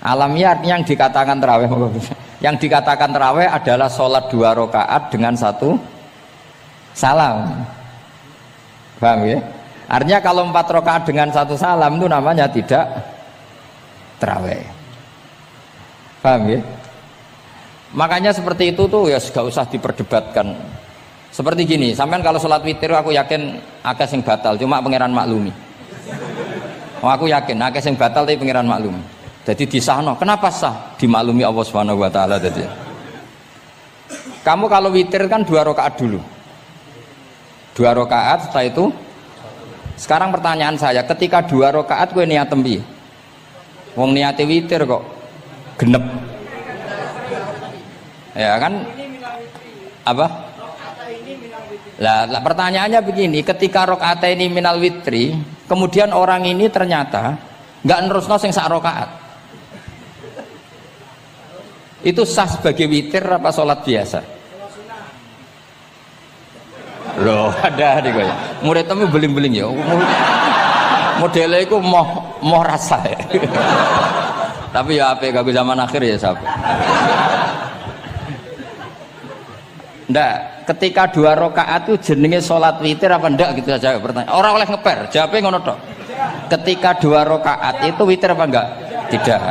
Alamiah artinya yang dikatakan tarawih. Yang dikatakan tarawih adalah sholat 2 rakaat dengan 1 salam. Paham ya? Artinya kalau 4 rakaat dengan 1 salam itu namanya tidak tarawih. Paham ya? Makanya seperti itu tuh ya gak usah diperdebatkan. Seperti gini, sampean kalau sholat witir aku yakin akeh sing batal, cuma pangeran maklumi. Oh, aku yakin akeh sing batal tapi pangeran maklumi. Jadi disahno, kenapa sah? Dimaklumi Allah Subhanahu wa taala tadi. Kamu kalau witir kan 2 rakaat dulu. 2 rakaat setelah itu. Sekarang pertanyaan saya, ketika 2 rakaat kowe niat tembi. Wong niate witir kok genep. Ya kan? Apa? Lah pertanyaannya begini, ketika rakaat ini minal witri, kemudian orang ini ternyata enggak nerusno sing sak rakaat. Itu sah sebagai witir apa sholat biasa? Loh, ada nih gue. Murid temu beling-beling ya. Modelnya itu mau rasa ya. Tapi ya apa gak zaman akhir ya sahabat. Ndak, ketika 2 rakaat itu jenenge sholat witir apa ndak gitu saja pertanyaan. Orang oleh ngeper, jawabnya ngono tok. Ketika 2 rakaat itu witir apa enggak? Tidak.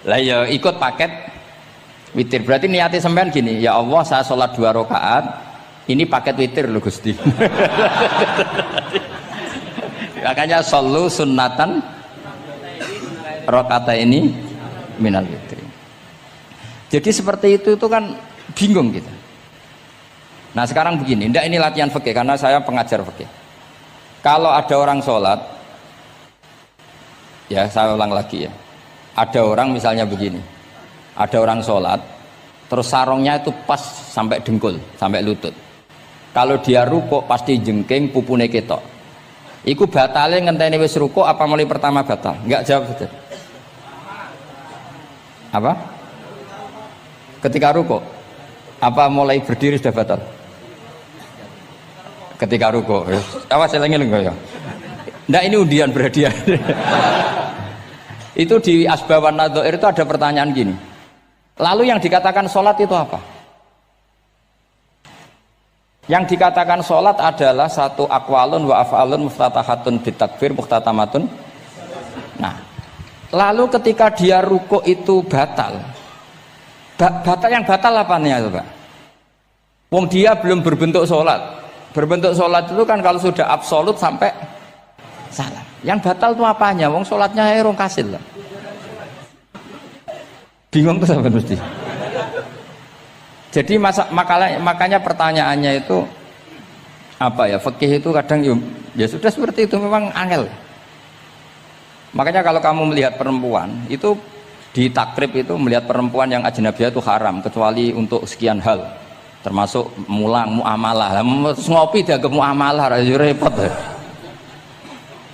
Lah ya ikut paket witir. Berarti niatnya sampean gini, ya Allah saya sholat 2 rakaat, ini paket witir loh Gusti. Makanya shollu sunnatan rakaat ini minal witri. Jadi seperti itu kan bingung kita. Nah sekarang begini, ndak ini latihan fikih karena saya pengajar fikih. Kalau ada orang sholat, ya saya ulang lagi ya, ada orang misalnya begini, ada orang sholat terus sarungnya itu pas sampai dengkul, sampai lutut. Kalau dia rukuk pasti jengking pupune ketok. Iku batale ngenteni wis rukuk apa mulai pertama batal? Enggak, jawab saja. Apa? Ketika rukuk apa mulai berdiri sudah batal? Ketika rukuk. Awas eling-eling ya. Ndak ini undian berhadiah. Itu di Asbawan Nadhair itu ada pertanyaan gini. Lalu yang dikatakan sholat itu apa? Yang dikatakan sholat adalah satu akwalun wa af'alun muftatahatun bitakbir muhtatamatun. Nah, lalu ketika dia ruku itu batal. Yang batal apa nih Pak? Wong dia belum berbentuk sholat. Berbentuk sholat itu kan kalau sudah absolut sampai salam. Yang batal itu apanya? Wong sholatnya erong kasil lah. Bingung tuh sampai mesti. Jadi makanya pertanyaannya itu apa ya? Fikih itu kadang ya sudah seperti itu, memang angel. Makanya kalau kamu melihat perempuan itu di takrib itu melihat perempuan yang ajnabiyah itu haram kecuali untuk sekian hal, termasuk muamalah. Terus ngopi dianggap muamalah, repot.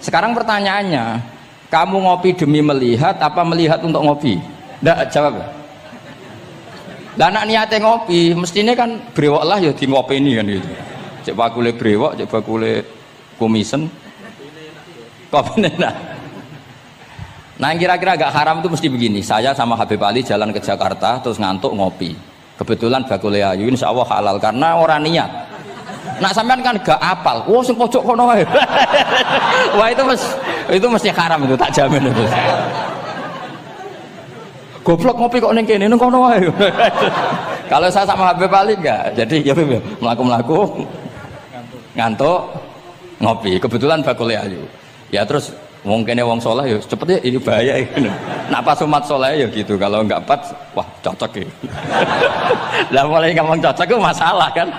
Sekarang pertanyaannya, kamu ngopi demi melihat apa melihat untuk ngopi? Nggak jawab. Lah anak niate ngopi, mestinya kan brewok lah ya di ngopi ini kan gitu. Cek bakule brewok, cek bakule komisen. Kopi enak. Nah yang kira-kira agak haram itu mesti begini. Saya sama Habib Ali jalan ke Jakarta terus ngantuk ngopi. Kebetulan bakule ayu insya Allah halal karena orang niat. Nak sampean kan gak apal. Wah sing pojok kono wae. Wah itu mesti haram itu, tak jamin itu. Goblok ngopi kok ning kene ning kono wae. Kalau saya sama Habib Ali enggak. Jadi ya mlaku-mlaku ngantuk ngopi. Kebetulan bakule ayu. Ya terus wong kene wong saleh ya cepet ya ini bahaya iki. Nak pas umat saleh ya gitu. Kalau enggak pas wah cocok ya. Lah mulai ngomong cocok itu masalah kan.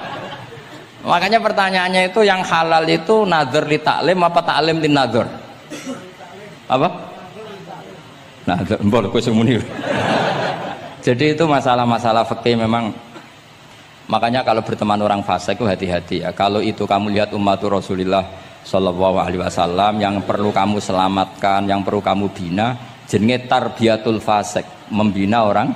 Makanya pertanyaannya itu yang halal itu nazar li taklim apa taklim li nazar? Apa? Nah, mbok kowe sing muni. Jadi itu masalah-masalah fikih memang. Makanya kalau berteman orang fasik itu hati-hati ya. Kalau itu kamu lihat umatur Rasulullah sallallahu alaihi wasallam yang perlu kamu selamatkan, yang perlu kamu bina, jenenge tarbiyatul fasik, membina orang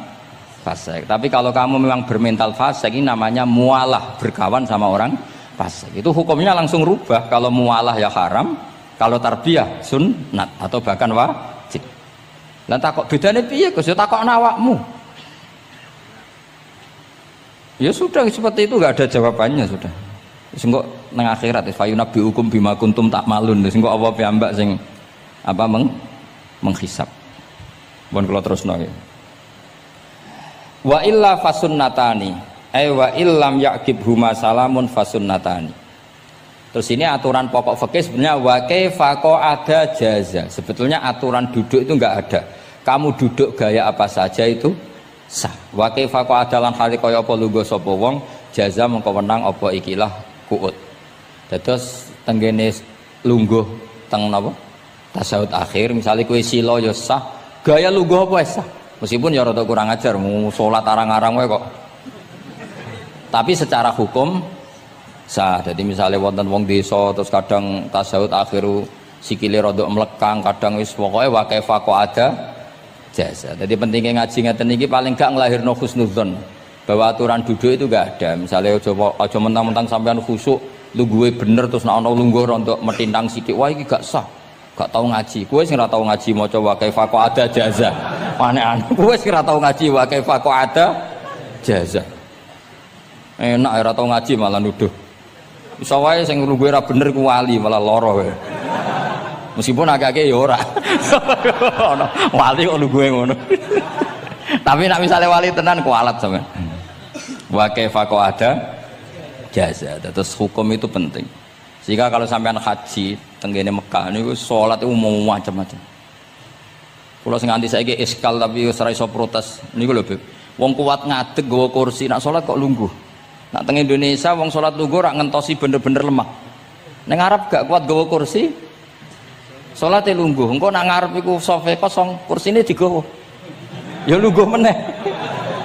fasik. Tapi kalau kamu memang bermental fasik, ini namanya mualah, berkawan sama orang fasik. Itu hukumnya langsung rubah. Kalau mualah ya haram, kalau tarbiyah sunnat atau bahkan wajib. Lah takok bedane piye Gus? Ya takokno awakmu. Ya sudah seperti itu, enggak ada jawabannya sudah. Wis engko nang akhirat fayunabbi hukum bima kuntum takmalun. Wis engko apa piyambak sing apa menghisab. Mun kula terusno nggih. Wa illa fasunnatani. Wa illam yaqib huma salamun fasunnatani. Terus ini aturan pokok fikih sebenarnya wa kaifa ada jaza. Sebetulnya aturan duduk itu enggak ada. Kamu duduk gaya apa saja itu sah. Wa kaifa adalan hale kaya apa lungguh sapa wong jaza mengko wenang apa ikilah kuut. Terus tenggene lungguh teng napa? Tasawuf akhir misalnya kowe sila ya sah. Gaya lungguh apa sah? Meskipun ya rada kurang ajar mau salat arang-arang wae kok. Tapi secara hukum sah. Jadi misalnya wonten wong desa terus kadang tasawuf akhiru sikile rada mlekang, kadang wis pokoke wa kaifa ada jasa. Jadi pentingnya ngaji ngeten iki paling gak nglahirno husnudzon bahwa aturan duduk itu gak ada. Misalnya aja mentang-mentang sampean khusuk lungguhe bener terus nek ana lungguh rontok metintang sithik wah iki gak sah. Gak tau ngaji. Kowe sing ora tau ngaji maca wa kaifa ada jaza. Aneh-aneh. Kowe sing ora tau ngaji wa kaifa ada jaza. Enak ora tau ngaji malah nuduh. Iso wae sing lungguhe ora bener ku wali malah lara wae. Meskipun agak-agak ya ora. Wali kok lungguhe ngono. Tapi nek misale wali tenan kualat sampean. Wa kaifa ada jaza. Terus hukum itu penting. Sehingga kalau sampean haji tenggene Mekah niku salat itu umum macam-macam. Kula sing nganti saiki iskal tapi wis ora iso protes. Niku lho, Beb. Wong kuat ngadeg nggawa kursi, nak salat kok lungguh. Nak teng Indonesia wong salat lungguh ora ngentosi bener-bener lemah. Ning Arab gak kuat nggawa kursi. Salate lungguh. Engko nak ngarep iku sofa kosong, kursine digawa. Ya lungguh meneh.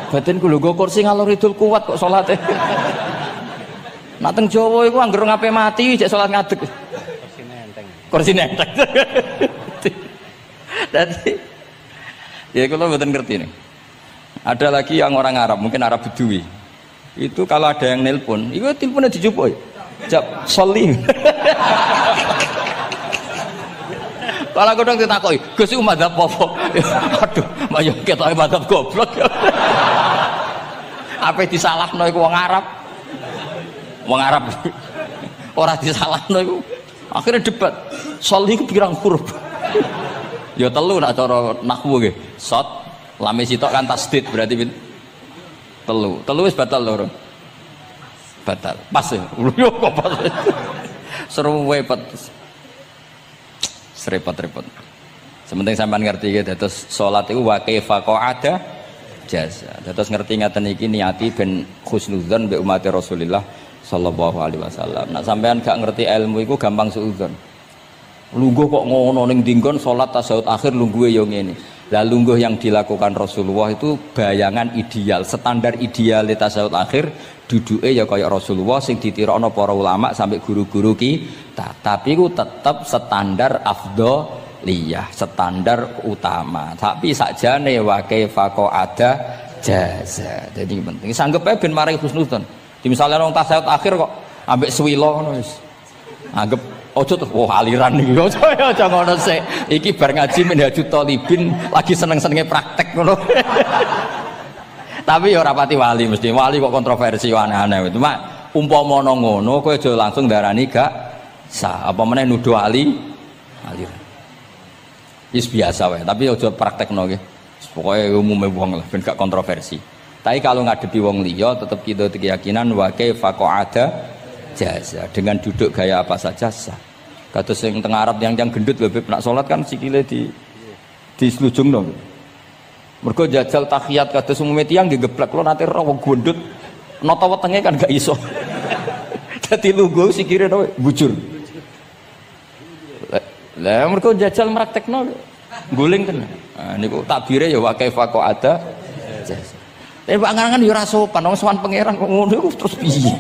Batinku lungguh kursi ngalor idul kuat kok salate. Nak teng Jawa iku anggere ngape mati cek salat ngadeg. Kursine enteng. Jadi ya kalau mboten ngerti nih. Ada lagi yang orang Arab, mungkin Arab Bedui. Itu kalau ada yang nelpon, itu teleponnya dijupuk. Jawab, soli. Kalau kadang ditakoki, Gus iku madzhab apa? Aduh, mbak yo ketoke madzhab goblok. Apa disalahno iku wong Arab? Wong Arab. Ora disalahno iku. Akhirnya debat. Sol iku pirang huruf? Ya telu nak cara nahwu nggih. Sot, lam sitok kan tasdid berarti telu. Telu wis batal lho. Batal. Pas ya. Yo kok pas. Seru repot. Serepot-repot. Sementing sampean ngerti gitu, terus salat itu wa kaifa qa'ada jaza. Terus ngerti ngaten iki niati ben husnudzon mbek umat Rasulullah sallallahu alaihi wasallam. Nah sampean gak ngerti ilmu iku gampang suudzon. Lungguh kok ngono ning dinggon salat tasyahud akhir lungguhe yo ngene. Lah lungguh yang dilakukan Rasulullah itu bayangan ideal, standar ideal tasyahud akhir duduke ya kaya Rasulullah sing ditirakno para ulama sampai guru-guru kita. Tapi ku tetap standar afdholiyah, standar utama. Tapi sakjane wa kaifa qa'ada jaza. Jadi penting sanggepe ben mari husnudzon. Di misalnya orang tasyahud akhir kok ambek swilo ngono wis. Anggap ojo tuh, aliran nih, ojo ngono sih. Iki bar ngaji Minhajut Thalibin lagi seneng-senenge praktek ngono. Tapi ya ora pati wali mesti. Wali kok kontroversi aneh-aneh. Cuma umpama ngono kowe aja langsung darani gak sah. Apa meneh nuduh aliran. Wis biasa wae, tapi aja praktekno nggih. Pokoke umume wong lah ben gak kontroversi. Tapi kalau ngadepi wong liya tetap kita keyakinan wa kaifa qa'ada jaza, dengan duduk gaya apa saja sah. Kados sing teng Arab yang gendut lho nak salat kan sikile di slujungno. Mergo jajal tahiyat kados umume tiyang nggih geblek kula nate ro wong gendut nata wetenge kan gak iso. Dadi lungguh sikire to bujur. Lah mergo jajal praktekno guling tenan. Nah niku takbire ya wa kaifa qa'ada jaza. Tapi Pak Ngangan ya ora sopan, wong sowan pangeran kok ngono iku terus piye?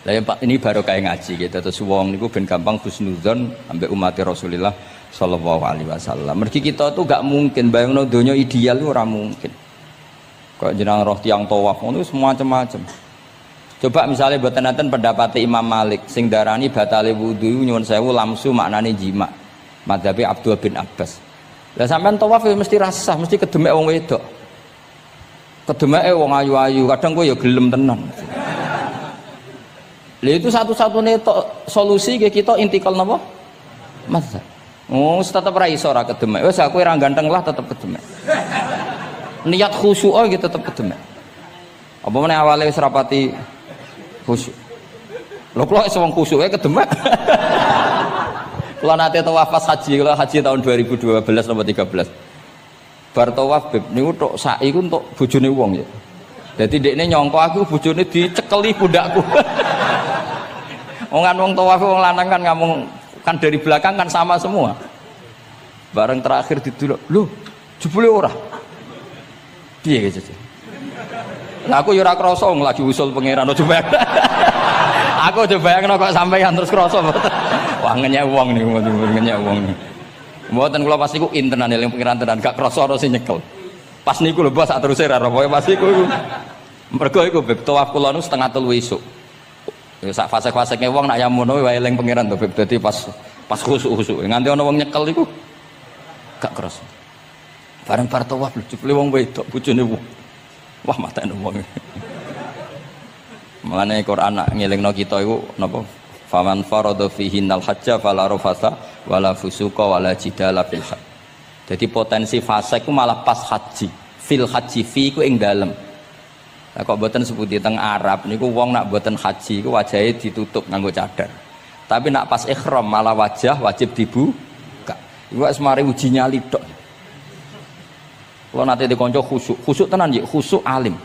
Lah ya Pak ini baru kayak ngaji gitu, terus wong niku ben gampang husnudzon ambek umat Rasulullah sallallahu alaihi wasallam. Mergi kita tuh gak mungkin bayangno donya ideal ora mungkin. Kok jeneng roh tiyang tawaf ngono semua macam-macam. Coba misalnya mboten enten pendapat Imam Malik sing darani batale wudu nyuwun sewu lamsu maknane jima. Madzhabe Abdul bin Abbas. Lah sampean tawaf ya mesti rasah, mesti kedemek wong wedok. Kedemeke wong ayu-ayu, kadang kowe ya gelem tenan. Lah itu satu-satunya solusi ke kita intikal napa? Mazhab. Oh, tetep ra iso ra kedemek. Wis aku ora ganteng lah tetep kedemek. Niat khusyuk gitu tetep kedemek. Apa meneh awale wis rapati khusyuk. Lho kula wis wong khusyuke kedemek. Kula nate tawaf pas haji, kula haji tahun 2012 atau 13. Bar tawaf beb niku tok sa'i ku entuk bojone wong ya. Dadi dekne nyangka aku bojone dicekeli pundakku. Wong tawaf wong lanang kan ngomong kan dari belakang kan sama semua. Bareng terakhir didelok, lho, jebule ora. Piye gitu. Lah aku ya ora krasa wong lagi usul pangeran coba. Aku coba bayangno kok sampeyan terus krasa mboten. Wah ngenyek wong niku, ngenyek wong niku. Mboten kula pas niku intenan eling pangeran tenan gak krasa ana sing nyekel. Pas niku lho bos sak teruse ra pokoke pas niku. Mergo iku beb tawaf kula nu 2:30 esuk. Ya sak fase-fasene wong nak yamono wae eling pangeran to beb dadi pas khusuk-khusuk. Nganti ana wong nyekel iku gak krasa. Bareng bar tawaf lho jebule wong wedok bojone wong. Wah matane wong. Mulane Quran nak ngelingno kita iku napa? Faman farada fihinnal hajja fala rafasa wala fusuqa wala jidala fil hajj. Jadi potensi fase ku malah pas haji. Fil haji fi ku ing dalem. Lah kok mboten sebuti teng Arab niku wong nak mboten haji iku wajahe ditutup nganggo cadar. Tapi nak pas ihram malah wajah wajib dibuka. Iku wis mari uji nyali tok. Kula nate dikonco khusuk. Khusuk tenan nggih, khusuk alim.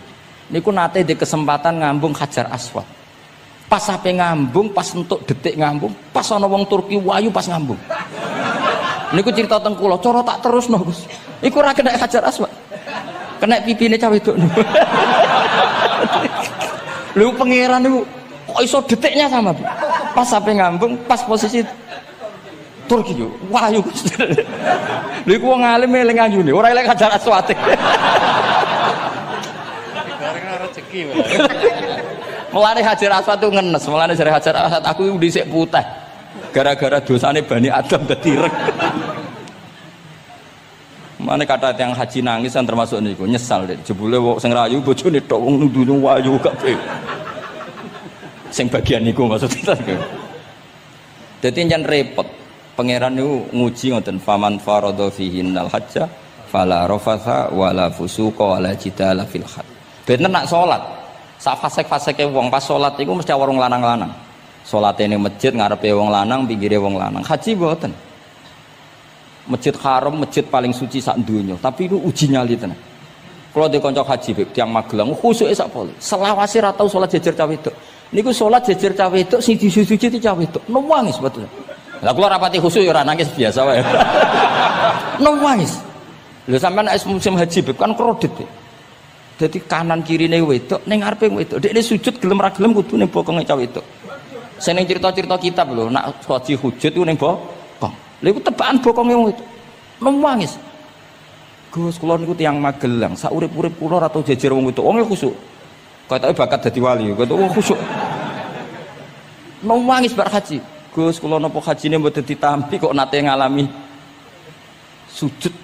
Niku nate di kesempatan ngambung Hajar Aswad. Pas sampai ngambung, pas entuk detik ngambung, pas ana wong Turki wayu pas ngambung. Niku cerita teng kula, cara tak terusno Gus. Iku ora kena Hajar Aswad. Kena pipine cah wedok niku. Lho pangeran niku kok iso detiknya sama, Bu. Pas sampai ngambung, pas posisi Turki yo, wayu Gus. Lha iku wong alim eling ayune, ora eling Hajar Aswad. Rezeki. Mulane Hajar Aswad itu ngenes, mulane jare Hajar Aswad aku dhisik putih. Gara-gara dosane Bani Adam dadi rek. Mane kata yang haji nangis kan termasuk niku nyesal deh. Jebule wong sing rayu bojone tok wong nundune wayu kabeh. Sing bagian niku maksudnya. Dadi nyen repot. Pangeran niku nguji ngoten faman faradha fihinnal hajja fala rafatha wala fusuqa wala jidala fil hajj. Bener nak salat. Sak fasek-faseke wong pas salat iku mesti warung lanang-lanang. Salate ning masjid ngarepe wong lanang, pinggire wong lanang. Haji mboten. Masjid Haram, masjid paling suci sak donya, tapi itu uji nyali tenan. Kalau di kanca haji beb tiyang Magelang khusuke sak pol. Selawase ra tau salat jejer cawe wedok. Niku salat jejer cawe wedok sing disuci ti cawe wedok. Nangis betul. Lah kula rapati khusyuk ya ora nangis biasa wae. Nangis. Lho sampean nek musim haji beb kan kredit. Dadi kanan kirine wedok ning ngarepe wedok. Dekne sujud gelem ra gelem kudu ning bokonge cawe wedok. Sing ning cerita-cerita kitab lho, nak haji hujud iku ning bokong. Lha iku tebakan bokonge wong itu. Nangis. Gus kula niku tiyang Magelang, sak urip-urip kula ora tau jejer wong itu. Wong khusyuk. Katoke bakat dadi wali, katoke wong khusyuk. Nangis bar haji. Gus kula napa hajine mboten ditampi kok nate ngalami sujud.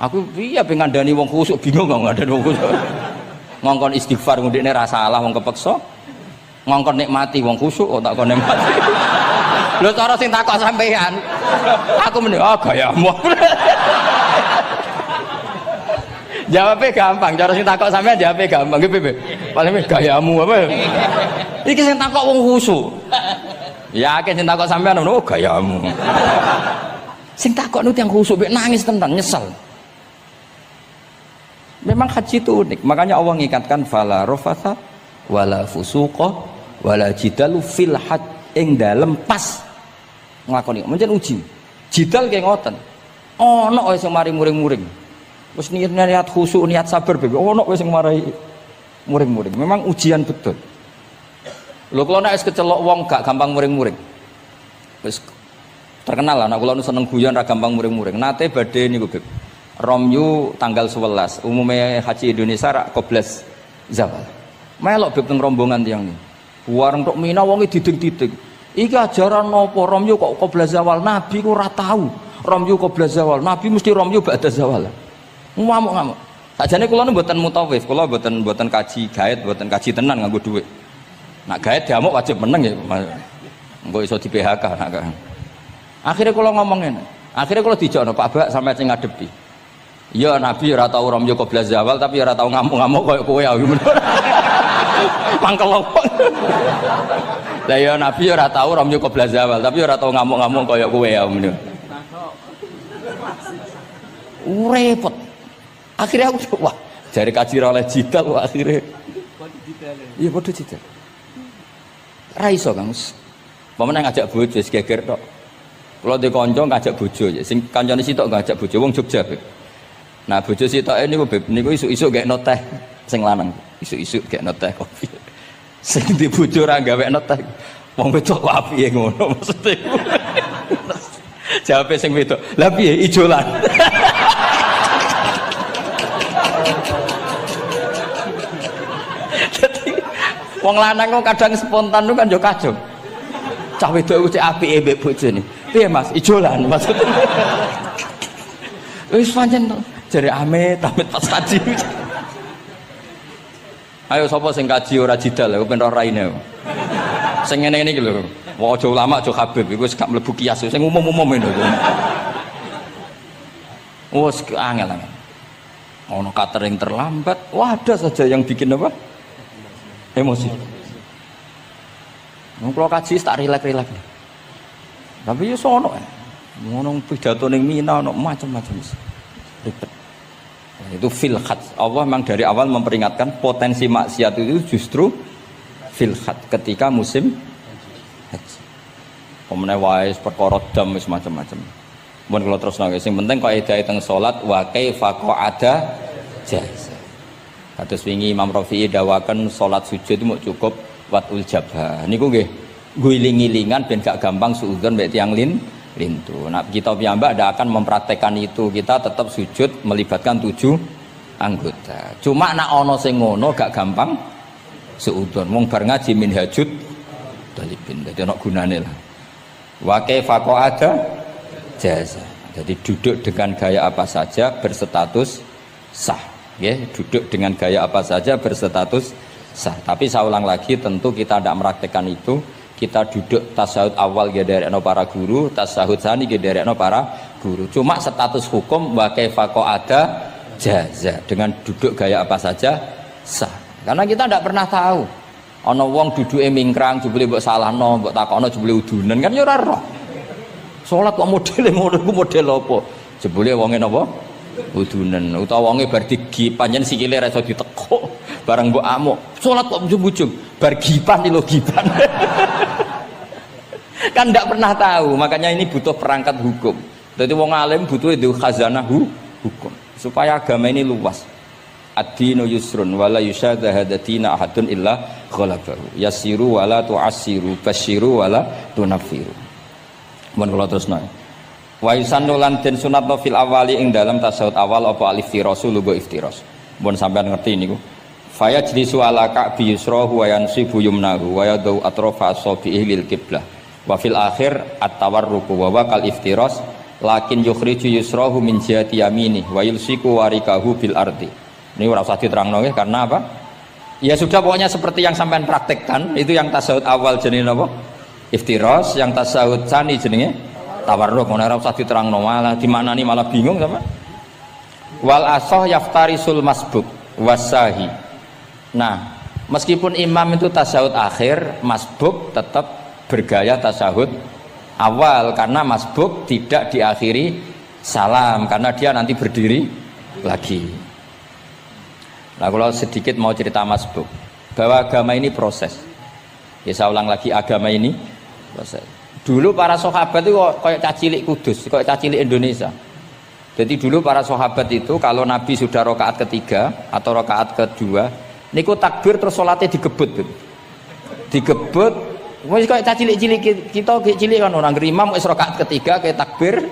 Aku piye pengen ngandani wong khusyuk bingung kok ngandani wong khusyuk. Ngongkon istighfar ndekne ra salah wong kepeksa. Ngongkon nikmati wong khusyuk kok tak kon nikmati. Lho cara sing takok sampean. Aku meni gayamu. Jawabnya gampang, cara sing takok sampean jawabnya gampang. Nggih piye? Paling gayamu apa? Iki sing takok wong khusyuk. Yakin sing takok sampean ngono gayamu. Sing takok niku tiyang khusyuk mek nangis tenan nyesel. Memang haji itu unik, makanya Allah ngikatkan fala rafatha wala fusuqa wala jidalu fil hajj ing dalem pas nglakoni. Mencen uji. Jidal kayak ngoten. Ono wae sing mari muring-muring. Wis niat khusyuk, niat sabar bebe. Ono wae sing mari muring-muring. Memang ujian betul. Lho kula nek wis kecelok wong gak gampang muring-muring. Wis terkenal lah nek kula seneng guyon ra gampang muring-muring. Nate badhe niku beb. Romyu tanggal 11 umumnya haji Indonesia rak koblas zawal melok beb teng rombongan tiyang ni wareng tok Mina wonge diding-diding iki ajaran napa Romyu kok koblas zawal nabi ku ora tau Romyu koblas zawal nabi mesti Romyu ba'da zawal ngamuk-ngamuk sakjane kula nu mboten mutawif kula mboten kaji gaet mboten kaji tenan nganggo dhuwit nak gaet diamuk wajib meneng ya engko iso di PHK nak akhirnya kula ngomong ngene akhirnya kula dijono Pak Bak sampai sing ngadepi. Ya Nabi ora tau Romyo koblas zawal tapi ora tau ngamuk-ngamuk koyo kowe ya. Mangkel opo. Lah ya Nabi ora tau Romyo koblas zawal tapi ora tau ngamuk-ngamuk koyo kowe ya. Repot. Akhirnya aku wah, jare kaji oleh jidal wah akhirnya. Iya padha jidal. Ra iso Kang. Pamane ngajak bojo wis geger tok. Kula de kanca ngajak bojo sing kancane sitok ngajak bojo wong Jogja. Nah bojo sitoke niku beb niku isuk-isuk gekno teh sing lanang. Isuk-isuk gekno teh kopi. Sing di bojo ora gawekno teh. Wong wedok piye ngono maksude. Jawabe sing wedok. Lah piye ijolan. Dadi wong lanang kok kadang spontan ku kan yo kacau. Cah wedok ku cek apike mbek bojone. Piye Mas? Ijolan maksudnya. Wis pancen jare amit-amit pas kaji. Ayo sapa sing kaji ora jidal aku ben ora raine. Sing ngene-ngene iki lho. Wong aja ulama aja Habib iku wis gak mlebu kias sing umum-umum lho. Wes angel. Ono catering terlambat, wah ada saja yang bikin apa? Emosi. Wong kula kaji tak rilek-rilek. Tapi yo sono. Ngono pidato ning Mina ono macam-macam. Ribet. Itu fil hajj. Allah memang dari awal memperingatkan potensi maksiat itu justru fil hajj ketika musim haji. Pemene wae perkara dam wis macam-macam. Mun kula terusno sing penting kaidah teng salat wa kaifa qa'ada jaiz. Kados wingi Imam Rafi'i dawaken salat sujud itu mau cukup watul jabhah. Niku nggih guling-gilingan ben gak gampang suudzon mbek tiyang lintu. Nah, kita piyambak tidak akan mempraktekkan itu. Kita tetap sujud melibatkan 7 anggota. Cuma nak ono sing ngono gak gampang seudon. Wong bar ngaji minhajud dalibin. Dadi ono gunane lah. Wa kaifa qa'ada jaza. Jadi duduk dengan gaya apa saja berstatus sah. Ya, duduk dengan gaya apa saja berstatus sah. Tapi saya ulang lagi, tentu kita tidak meraktekkan itu. Kita duduk tasahud awal gederekno para guru, tasahud tsani gederekno para guru. Cuma status hukum wa kaifa qa'ada jaza, dengan duduk gaya apa saja sah. Karena kita tidak pernah tahu. Ana wong duduke mingkrang jebule mbok salahno, mbok takokno jebule udunen kan ya ora roh. Salat kok modele ngono ku model apa? Jebule wonge napa? Udunen. Utawa wonge bar digi panjen sikile ra iso ditekuk, bareng mbok amuk. Salat kok ujug-ujug, bar gipan lho gipan. Kan ndak pernah tahu, makanya ini butuh perangkat hukum. Jadi wong alim butuh itu khazanah hukum supaya agama ini luas. Ad-dinu yusrun wala yusyadahadatina ahadun illa ghalabahu. Yasiru wala tu'assiru, basyiru wala tunaffiru. Mun kula terusno. Wa yusannu lan den sunatno fil awali ing dalam tasawuf awal apa al-iftirasu lugo iftiras. Mun sampean ngerti niku. Fayajlisu ala ka'bi yusrahu wa yansibu yumnahu wa yadau atrafa asabihi lil qiblah. Wa fil akhir at-tawarruku wa kal iftiras lakin yukhriju yusrahu min jihati yamini wa yulsiku warikahu bil ardi. Ini ora usah diterangno nggih karena apa? Ya sudah pokoknya seperti yang sampean praktekkan, itu yang tasawuf awal jenenge napa? Iftiras, yang tasawuf tsani jenenge tawarruk. Ora usah diterangno, malah dimaknani malah bingung sama. Wal asah yaftarisul masbuk wasahi. Nah, meskipun imam itu tasawuf akhir, masbuk tetap bergaya tasawuf awal karena masbuk tidak diakhiri salam karena dia nanti berdiri lagi. Nah, kalau sedikit mau cerita masbuk bahwa agama ini proses. Ya saya ulang lagi, agama ini proses. Dulu para sahabat itu kayak cacilik Kudus, kayak cacilik Indonesia. Jadi dulu para sahabat itu kalau Nabi sudah rakaat ketiga atau rakaat kedua, niku takbir terus sholatnya digebut gitu. Digebut, wis kayak cacilik-cilik kita cilik kan orang imam wis rakaat ketiga kayak takbir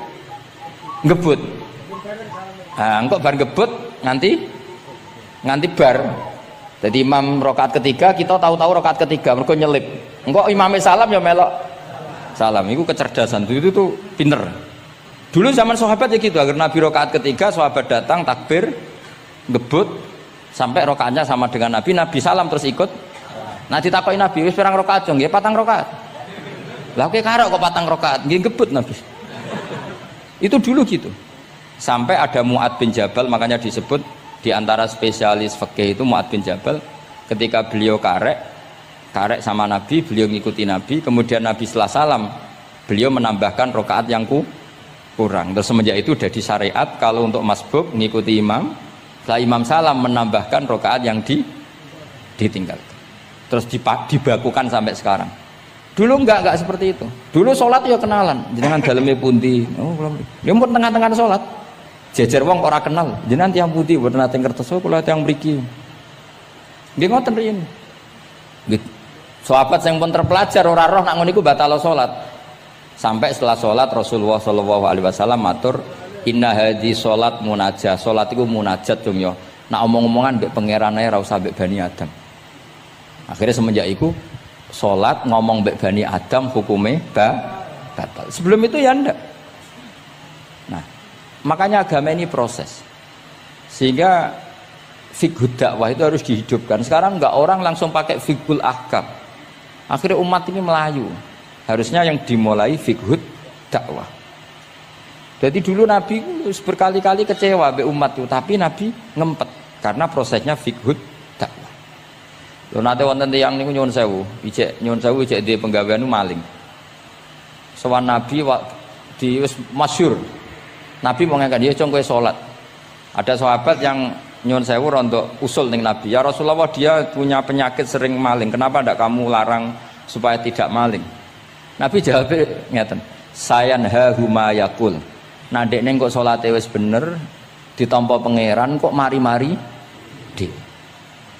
ngebut. Nah, engko bar ngebut nganti bar. Jadi imam rakaat ketiga kita tahu-tahu rakaat ketiga mergo nyelip. Engko imame salam ya melok salam. Itu kecerdasan itu tuh pinter. Dulu zaman sahabat ya gitu, agar Nabi rakaat ketiga sahabat datang takbir ngebut sampai rakaatnya sama dengan Nabi, Nabi salam terus ikut. Nah ditakoki Nabi wis pirang rakaat jong? Nggih 4 rakaat. Lah oke karo kok 4 rakaat, nggih ngebut Nabi. Itu dulu gitu. Sampai ada Mu'ad bin Jabal, makanya disebut di antara spesialis fikih itu Mu'ad bin Jabal, ketika beliau karek sama Nabi, beliau ngikuti Nabi, kemudian Nabi setelah salam beliau menambahkan rakaat yang kurang. Terus semenjak itu jadi syariat kalau untuk masbuk ngikuti imam, setelah imam salam menambahkan rakaat yang ditinggalkan. Terus dibakukan sampai sekarang. Dulu enggak seperti itu. Dulu sholat ya kenalan, jenengan dalemnya pundi. Oh, dia pun tengah-tengah sholat. Jejer wong ora kenal, jenengan tiyang pundi mboten nate ngertos kula tiyang mriki. Nggih ngoten riyen. Nggih. Sahabat yang pun terpelajar ora roh nak ngono iku batal salat. Sampai setelah salat Rasulullah sallallahu alaihi wasallam matur, "Inna hadhi salat munajah." Salat iku munajat dong ya. Nak omong-omongan mbek pangerane ora usah mbek Bani Adam. Akhirnya semenjak itu salat ngomong mbek Bani Adam hukume batal. Sebelum itu ya ndak. Nah, makanya agama ini proses, sehingga fiqhud dakwah itu harus dihidupkan. Sekarang enggak orang langsung pakai fiqhul ahkam, akhirnya umat ini melayu. Harusnya yang dimulai fiqhud dakwah. Jadi dulu Nabi berkali-kali kecewa be umat itu, tapi Nabi ngempet karena prosesnya fiqhud dakwah. Lho nate wonten tiyang niku nyuwun sewu, ijek di penggawean maling. Sowan Nabi di wis masyhur. Nabi mau ngangkat dia cong kowe salat. Ada sahabat yang nyuwun sewu rontok usul ning Nabi. Ya Rasulullah, dia punya penyakit sering maling. Kenapa ndak kamu larang supaya tidak maling? Nabi jawab ngeten. Sayanhahu ma yaqul. Nah dekne kok salate wis bener ditampa pangeran kok mari-mari di.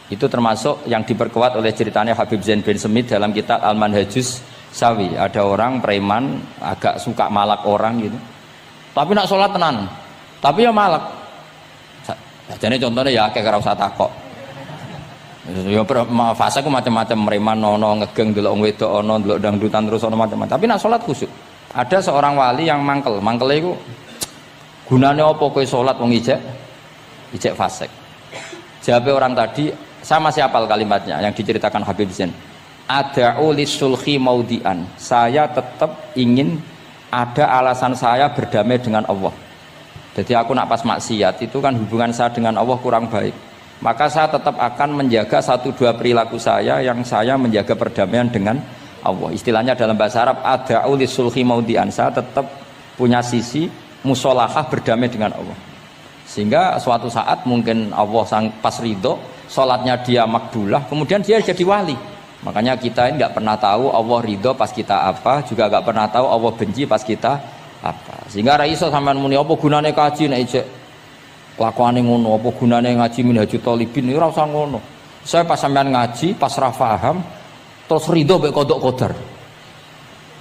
Itu termasuk yang diperkuat oleh ceritanya Habib Zain bin Semit dalam kitab Al-Manhajus Sawi. Ada orang preman agak suka malak orang gitu. Tapi nak sholat tenan, tapi ya malak. Jadi contohnya ya kayak ora usah takok. Ya fase ku macam-macam, preman ono ngegeng delok wedok ono delok dangdutan terus ono macam-macam. Tapi nak sholat khusyuk. Ada seorang wali yang mangkel itu gunanya apa kowe salat wong ijek fasik. Jawab orang tadi, saya masih hafal kalimatnya yang diceritakan Habib Zain. Ada'u lisulhi maudian. Saya tetap ingin ada alasan saya berdamai dengan Allah. Jadi aku nak pas maksiat itu kan hubungan saya dengan Allah kurang baik. Maka saya tetap akan menjaga 1-2 perilaku saya yang saya menjaga perdamaian dengan Allah. Istilahnya dalam bahasa Arab ada'u lisulhi maudian. Saya tetap punya sisi musolahah berdamai dengan Allah. Sehingga suatu saat mungkin Allah sang pas ridho, sholatnya dia makbulah, kemudian dia jadi wali. Makanya kita ini nggak pernah tahu Allah ridho pas kita apa, juga nggak pernah tahu Allah benci pas kita apa. Sehingga raiso sampean muni apa gunane kaji nek ijek kelakuane ngono, apa gunane ngaji Minhajul Thalibin ora usah ngono. Saya pas sampean ngaji, pas ra paham, terus ridho mek kodok kodar.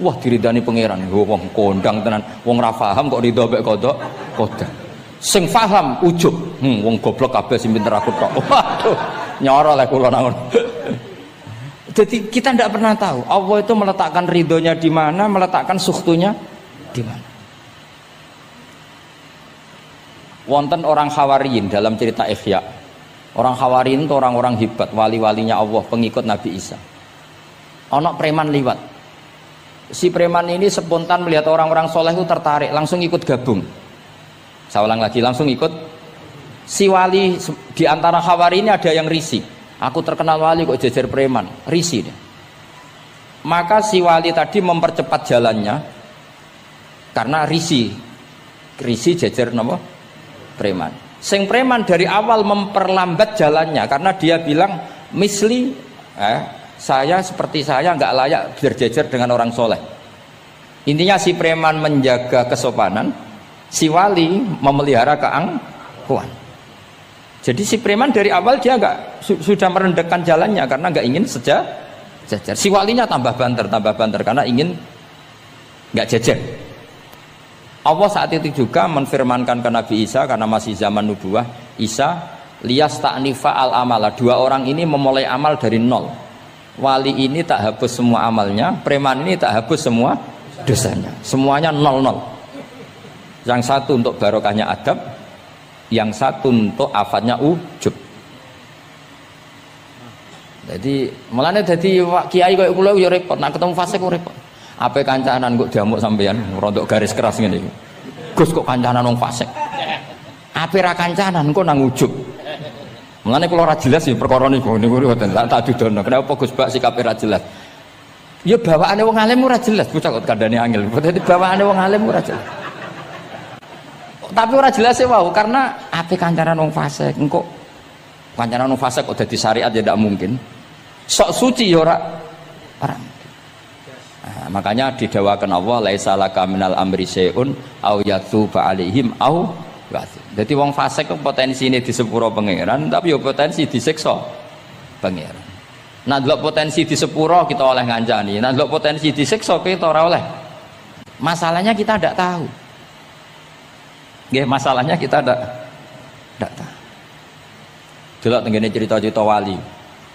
Wah diridani pangeran, wong kondang tenan, wong ra paham kok ridho mek kodok kodar. Sing paham ujub, wong goblok kabeh sing pinter aku tok. Waduh, nyoro lek kula nang ngono. Jadi kita tidak pernah tahu Allah itu meletakkan ridhonya di mana, meletakkan sukhtunya di mana. Wonten orang Hawariyin dalam cerita Ihya. Orang Hawariyin itu orang-orang hebat, wali-walinya Allah, pengikut Nabi Isa. Ono preman liwat. Si preman ini spontan melihat orang-orang soleh itu tertarik, langsung ikut gabung. Saya ulang lagi, langsung ikut. Si wali di antara Hawariyin ini ada yang risih. Aku terkenal wali kok jejer preman, risih dia. Maka si wali tadi mempercepat jalannya karena risih jejer nama preman. Sing preman dari awal memperlambat jalannya karena dia bilang misli saya seperti saya nggak layak berjejer dengan orang soleh. Intinya si preman menjaga kesopanan, si wali memelihara keangkuhan. Jadi si preman dari awal dia sudah merendahkan jalannya karena nggak ingin sejajar. Si walinya tambah banter karena ingin nggak jejer. Allah saat itu juga menfirmankan ke Nabi Isa karena masih zaman nubuah, Isa liyas ta'nifa al amala. 2 orang ini memulai amal dari nol. Wali ini tak hapus semua amalnya, preman ini tak hapus semua dosanya. Semuanya 0-0. Yang satu untuk barokahnya adab, yang satu untuk afatnya ujub. Jadi mulane dadi kiai koyo kula ya repot, nek ketemu fase kok repot. Ape kancanan kok diamuk sampean rontok garis keras ngene iki. Gus kok kancanan wong fasik. Ape ra kancanan kok nang ujub. Mulane kula ora jelas ya perkara niku ngoten tak dudono. Kenapa Gus Bak sikape ra jelas? Ya bawaane wong alim ora jelas, bocah kok kandhane angel. Dadi bawaane wong alim ora jelas. Tapi ora jelas ya wow, karena ape kancanan wong fasik engko kancanan wong fasik kok dadi syariat ya ndak mungkin. Sok suci ya ora. Nah, makanya didawakan Allah laisa laka minal amri syai'un au yatuba alaihim au yatu. Jadi wong fasik kok potensine di sepuro pangeran, tapi ya potensi disiksa pangeran. Nah, delok potensi di sepuro kita oleh ngancani, nah delok potensi disiksa kita ora oleh. Masalahnya kita ndak tahu. Nggih, masalahnya kita ndak tahu. Delok tengene cerita-cerita wali.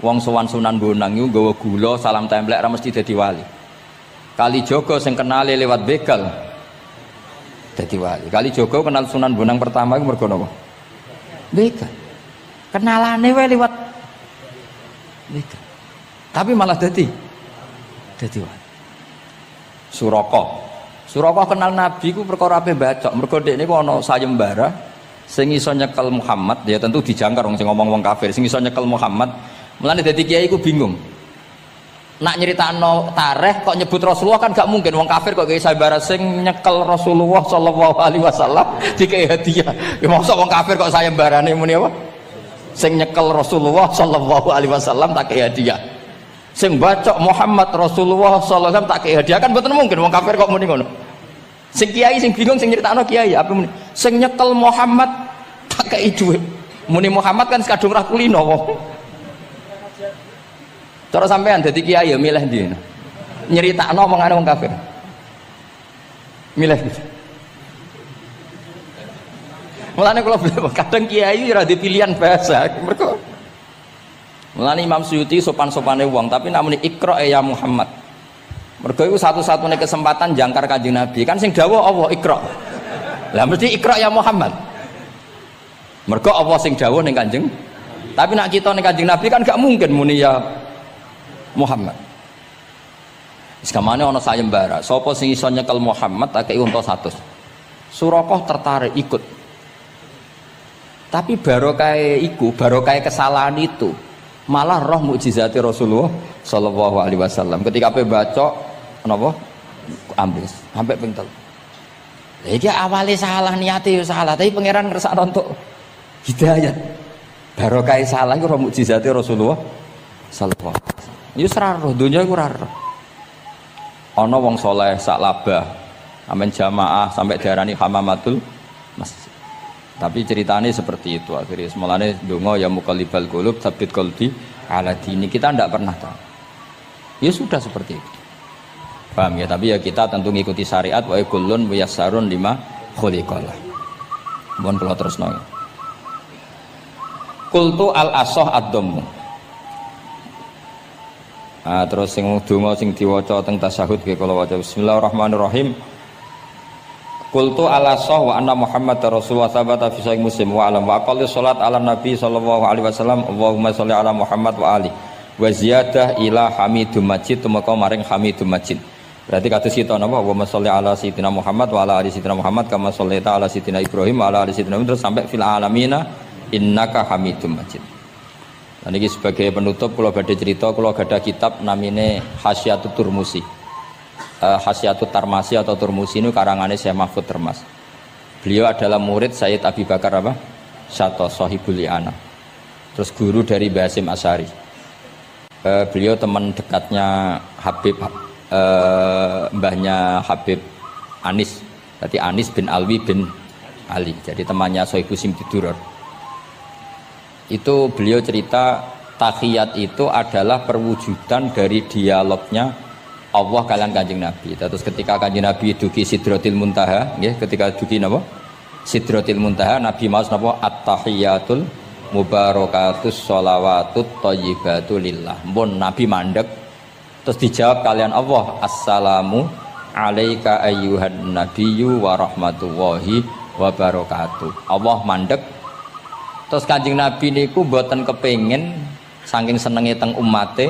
Wong sowan Sunan Bonang iku nggawa gula salam templek ra mesti dadi wali. Kalijogo sing kenale lewat begal dadi wali. Kalijogo kenal Sunan Bonang pertama iku mergo napa? Begal. Kenalane wae lewat begal. Tapi malah dadi wali. Suraka kenal Nabi ku perkara ape bacok. Mergo dekne ku ana sayembara sing iso nyekel Muhammad, ya tentu dijangkar wong sing ngomong wong kafir, sing iso nyekel Muhammad. Mulane dadi kiai ku bingung. Nak nyeritakno tarikh kok nyebut Rasulullah kan gak mungkin wong kafir kok kiai sayembara sing nyekel Rasulullah sallallahu alaihi wasallam dikei hadiah. Ya mosok wong kafir kok sayembarane muni apa? Sing nyekel Rasulullah sallallahu alaihi wasallam tak kei hadiah. Sing bacok Muhammad Rasulullah sallallahu alaihi wasallam tak kei hadiah kan mboten mungkin wong kafir kok muni ngono. Sing kiai sing bingung sing nyeritakno kiai apa muni? Sing nyekel Muhammad tak kei dhuwit. Muni Muhammad kan kadung ra kulino wong. Cara sampean dadi kiai ya milih ndi? Nyeritakno omongane wong kafir. Milih. Mulane kula kadang kiai ora di pilihan bahasa. Mergo mulane Imam Suyuti sopan-sopane wong, tapi namune Iqra ya Muhammad. Mergo iku satu-satunya kesempatan jangkar Kanjeng Nabi. Kan sing dawuh Allah Iqra. Lah mesti Iqra ya Muhammad. Mergo Allah sing dawuh ning Kanjeng. Tapi nak kita ning Kanjeng Nabi kan gak mungkin muni ya Muhammad. Sekamane ana sayembara, sapa sing iso nyekel Muhammad tak kei unta 100. Suraqah tertarik ikut. Tapi barokah iku, barokah kesalahan itu malah roh mukjizat Rasulullah sallallahu alaihi wasallam. Ketika ape baca napa ambis sampai ping 3. Lah iki awale salah niate ya salah, tapi pangeran ngersakno untuk hidayat. Barokah salah iku roh mukjizat Rasulullah sallallahu alaihi wasallam. Ya ora roh donya iku ora roh. Ana wong saleh sak labah amen jamaah sampai diarani hamamatul masjid. Tapi ceritanya seperti itu akhirnya semalane donga ya muqallibal qulub tsabbit qalbi ala dini. Kita tidak pernah tahu. Ya sudah seperti itu. Paham ya? Tapi ya kita tentu ngikuti syariat wa kullun muyassarun lima khuliqalah. Mohon kula terusno. Qultu al asah ad-dhammu. Terus sing donga sing diwaca teng tasyahud nggih kula waca bismillahirrahmanirrahim. Qultu ala sah wa anna Muhammad Rasulullah sabata fi sahih Muslim wa alam wa aqalli salat ala Nabi sallallahu alaihi wasallam Allahumma sholli ala Muhammad wa ali wa ziyadah ila Hamidum Majid tumeka maring Hamidum Majid. Berarti kados kita napa Allahumma sholli ala sayyidina Muhammad wa ala ali sayyidina Muhammad kama shollaita ala sayyidina Ibrahim wa ala ali sayyidina Ibrahim terus sampai fil alamina innaka Hamidum Majid. Dan ini sebagai penutup kula badhe cerita kula gadah kitab namine Hasyatut Turmusi. Hasyatut Tarmasi atau Turmusi ini karangannya Syekh Mahfud Termas. Beliau adalah murid Sayyid Abi Bakar apa? Syato Sohibul Li'ana. Terus guru dari Mbah Hasyim Asy'ari. Beliau teman dekatnya Habib mbahnya Habib Anis. Berarti Anis bin Alwi bin Ali. Jadi temannya Sohibu Simtiduror. Itu beliau cerita tahiyat itu adalah perwujudan dari dialognya Allah kalian Kanjeng Nabi. Terus ketika Kanjeng Nabi dugi Sidratil Muntaha, nggih, ketika dugi napa? Sidratil Muntaha, Nabi maos napa? At-tahiyatul mubarakatus sholawatut thayyibatu lillah. Mun Nabi mandek terus dijawab kalian Allah, Assalamu alayka ayyuhan nabiyyu wa rahmatullahi wa barakatuh. Allah mandek. Terus Kanjeng Nabi niku mboten kepengin saking senenge teng umate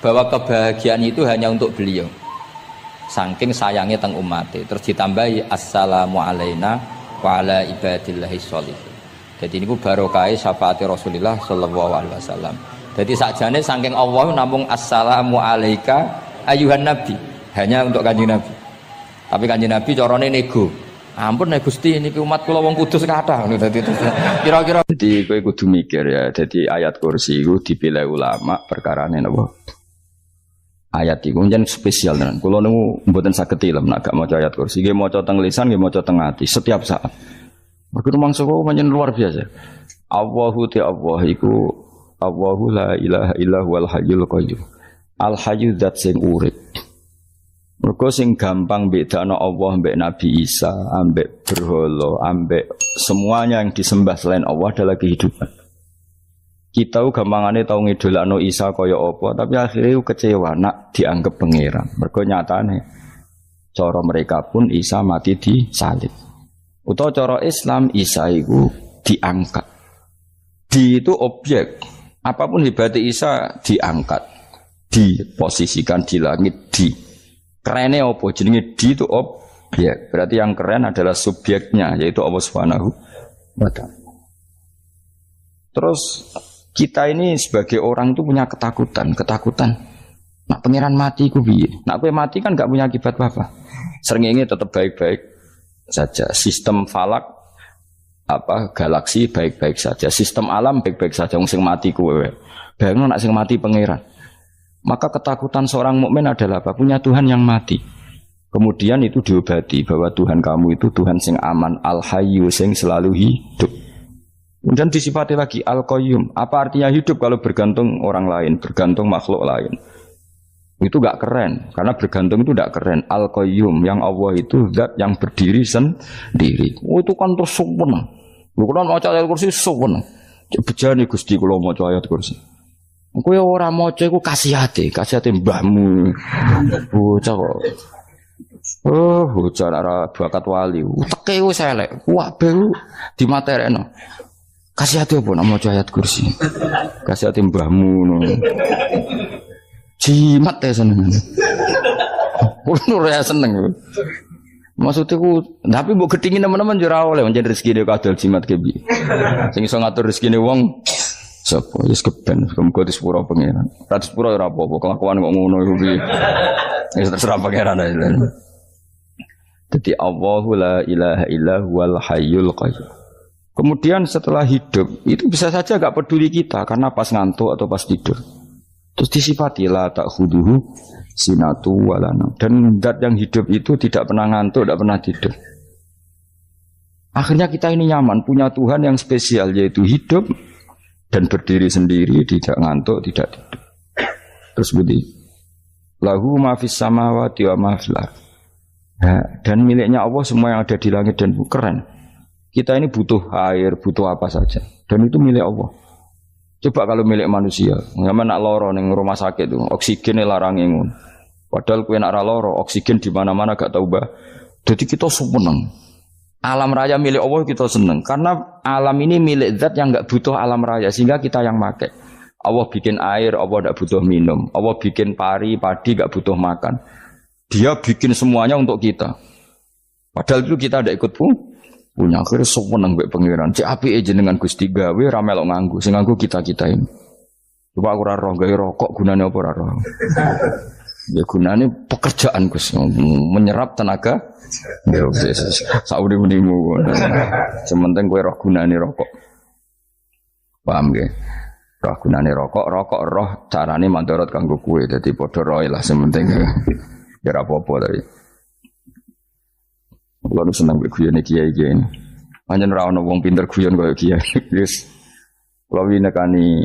bahwa kebahagiaan itu hanya untuk beliau. Saking sayangnya teng umate. Terus ditambahi assalamu alaina wa ala ibadillahi sholihin. Jadi niku barokah syafaat Rasulullah sallallahu alaihi wasallam. Jadi sakjane saking Allah namung assalamu alaika ayuhan nabi, hanya untuk Kanjeng Nabi. Tapi Kanjeng Nabi carane nego. Ampun nek Gusti niki umat kula wong kudus kathah ngono dadi kira-kira. Jadi kowe kudu mikir ya. Jadi ayat kursi iku dipilih ulama perkarane napa? Ayat iku njen spesial tenan. Kula niku mboten saged ilem nek gak maca ayat kursi. Nggih maca teng lisan, nggih maca teng ati setiap saat. Mergo mangsa kok pancen luar biasa. Allahu Allah iku Allahu la ilaha illa huwal hayyul qayyum. Al hayyu zat sing urip. Mergo sing gampang bedakno Allah mbek Nabi Isa, ambek berhala, ambek semuanya yang disembah selain Allah adalah kehidupan. Kita gampangane tau ngidolakno Isa kaya apa, tapi akhirnya kecewa nak dianggap pangeran. Mergo nyatane cara mereka pun Isa mati disalib. Utawa cara Islam Isa iku diangkat. Di itu objek. Apapun hebatnya Isa diangkat, diposisikan di langit di. Kerennya apa? Jenenge di itu objek. Berarti yang keren adalah subjeknya, yaitu Allah Subhanahu wa ta'ala. Terus kita ini sebagai orang itu punya ketakutan. Nak pangeran mati ku piye? Nak kowe mati kan gak punya akibat apa-apa. Srengenge tetap baik-baik saja. Sistem falak galaksi baik-baik saja. Sistem alam baik-baik saja. Wong sing mati kowe. Bayangno nak sing mati pangeran. Maka ketakutan seorang mukmin adalah apa? Punya Tuhan yang mati. Kemudian itu diobati bahwa Tuhan kamu itu Tuhan sing aman, al-hayyu sing selalu hidup. Kemudian disifati lagi al-qayyum. Apa artinya hidup kalau bergantung orang lain, bergantung makhluk lain? Itu gak keren, karena bergantung itu gak keren. Al-qayyum yang Allah itu zat yang berdiri sendiri. Oh itu kan terus sempurna. Lu kalau mau ayat kursi sempurna. Bejane Gusti kula maca ayat kursi. Kowe ora maca iku kasihate mbahmu. Bocah kok. Oh, bocah ora bakat wali. Uteke wis elek. Kabeh dimaterekno. Kasihate apa nak maca ayat kursi. Kasihate mbahmu ngono. Jimat ya seneng. Kulo ora seneng. Maksudnya tapi mbok gedhingi teman-teman yo ora oleh njen rezekine kadol jimat ke piye. Sing iso ngatur rezekine wong sapa wis keben muga disepuro pangeran. Ra disepuro ora apa-apa kelakuan kok ngono iku piye. Wis terserah pangeran ae. Jadi Allahu la ilaha illa huwal hayyul qayyum. Kemudian setelah hidup itu bisa saja gak peduli kita karena pas ngantuk atau pas tidur. Terus disifati la ta'khuduhu sinatu walana. Dan zat yang hidup itu tidak pernah ngantuk, tidak pernah tidur. Akhirnya kita ini nyaman, punya Tuhan yang spesial, yaitu hidup dan berdiri sendiri, tidak ngantuk, tidak tidur. Terus budi lahu ma fis samawati wa ma fil ardh. Dan miliknya Allah semua yang ada di langit dan bumi. Keren. Kita ini butuh air, butuh apa saja. Dan itu milik Allah. Coba kalau milik manusia, nggak nak loro neng rumah sakit tuh, oksigennya larang ngono. Padahal kue nak loro, oksigen di mana-mana gak tahu bah. Jadi kita seneng. Alam raya milik Allah kita seneng, karena alam ini milik zat yang nggak butuh alam raya, sehingga kita yang pakai. Allah bikin air, Allah tidak butuh minum. Allah bikin padi nggak butuh makan. Dia bikin semuanya untuk kita. Padahal itu kita tidak ikut punya. Akhirnya seneng mbek pangeran. Cek apike jenengan Gusti gawe ra melok nganggo. Sing nganggo kita-kita ini. Coba aku ora roh gawe rokok gunane apa ora roh. Ya gunane pekerjaan Gus, menyerap tenaga. Ya wis sauri-urimu. Sementing kowe roh gunane rokok. Paham nggih? Roh gunane rokok roh carane mandorot kanggo kowe. Dadi padha roe lah sementing. Ya ora apa-apa tapi. Kalau senang berguyon kiai ini, hanya nerawon wong pinter guyon kaya kiai. Yes, kalau ini nekani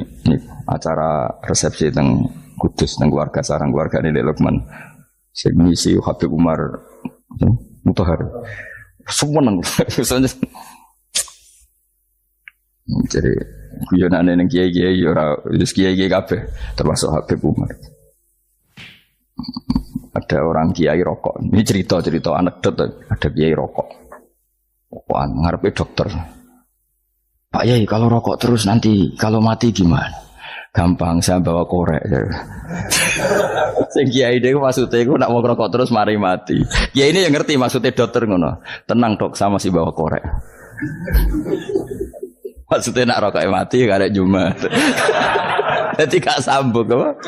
acara resepsi teng Kudus teng keluarga sarang keluarga ini Lukman, segmisi Habib Umar Mutahar, semua nang, jadi guyonan neng kiai orang kiai kafe termasuk Habib Umar. Ada orang kiai rokok. Ini cerita anekdot. Ada kiai rokok. Rokokan ngarepe dokter. Pak Yai, kalau rokok terus nanti kalau mati gimana? Gampang, saya bawa korek. Sing kiai dhewe maksudnya iku nak mau rokok terus mari mati. Kiai ini yang ngerti maksudnya dokter ngono. Tenang dok, sama si bawa korek. Maksudnya nak rokoknya mati gak ada Jumat. Jadi gak sambung apa?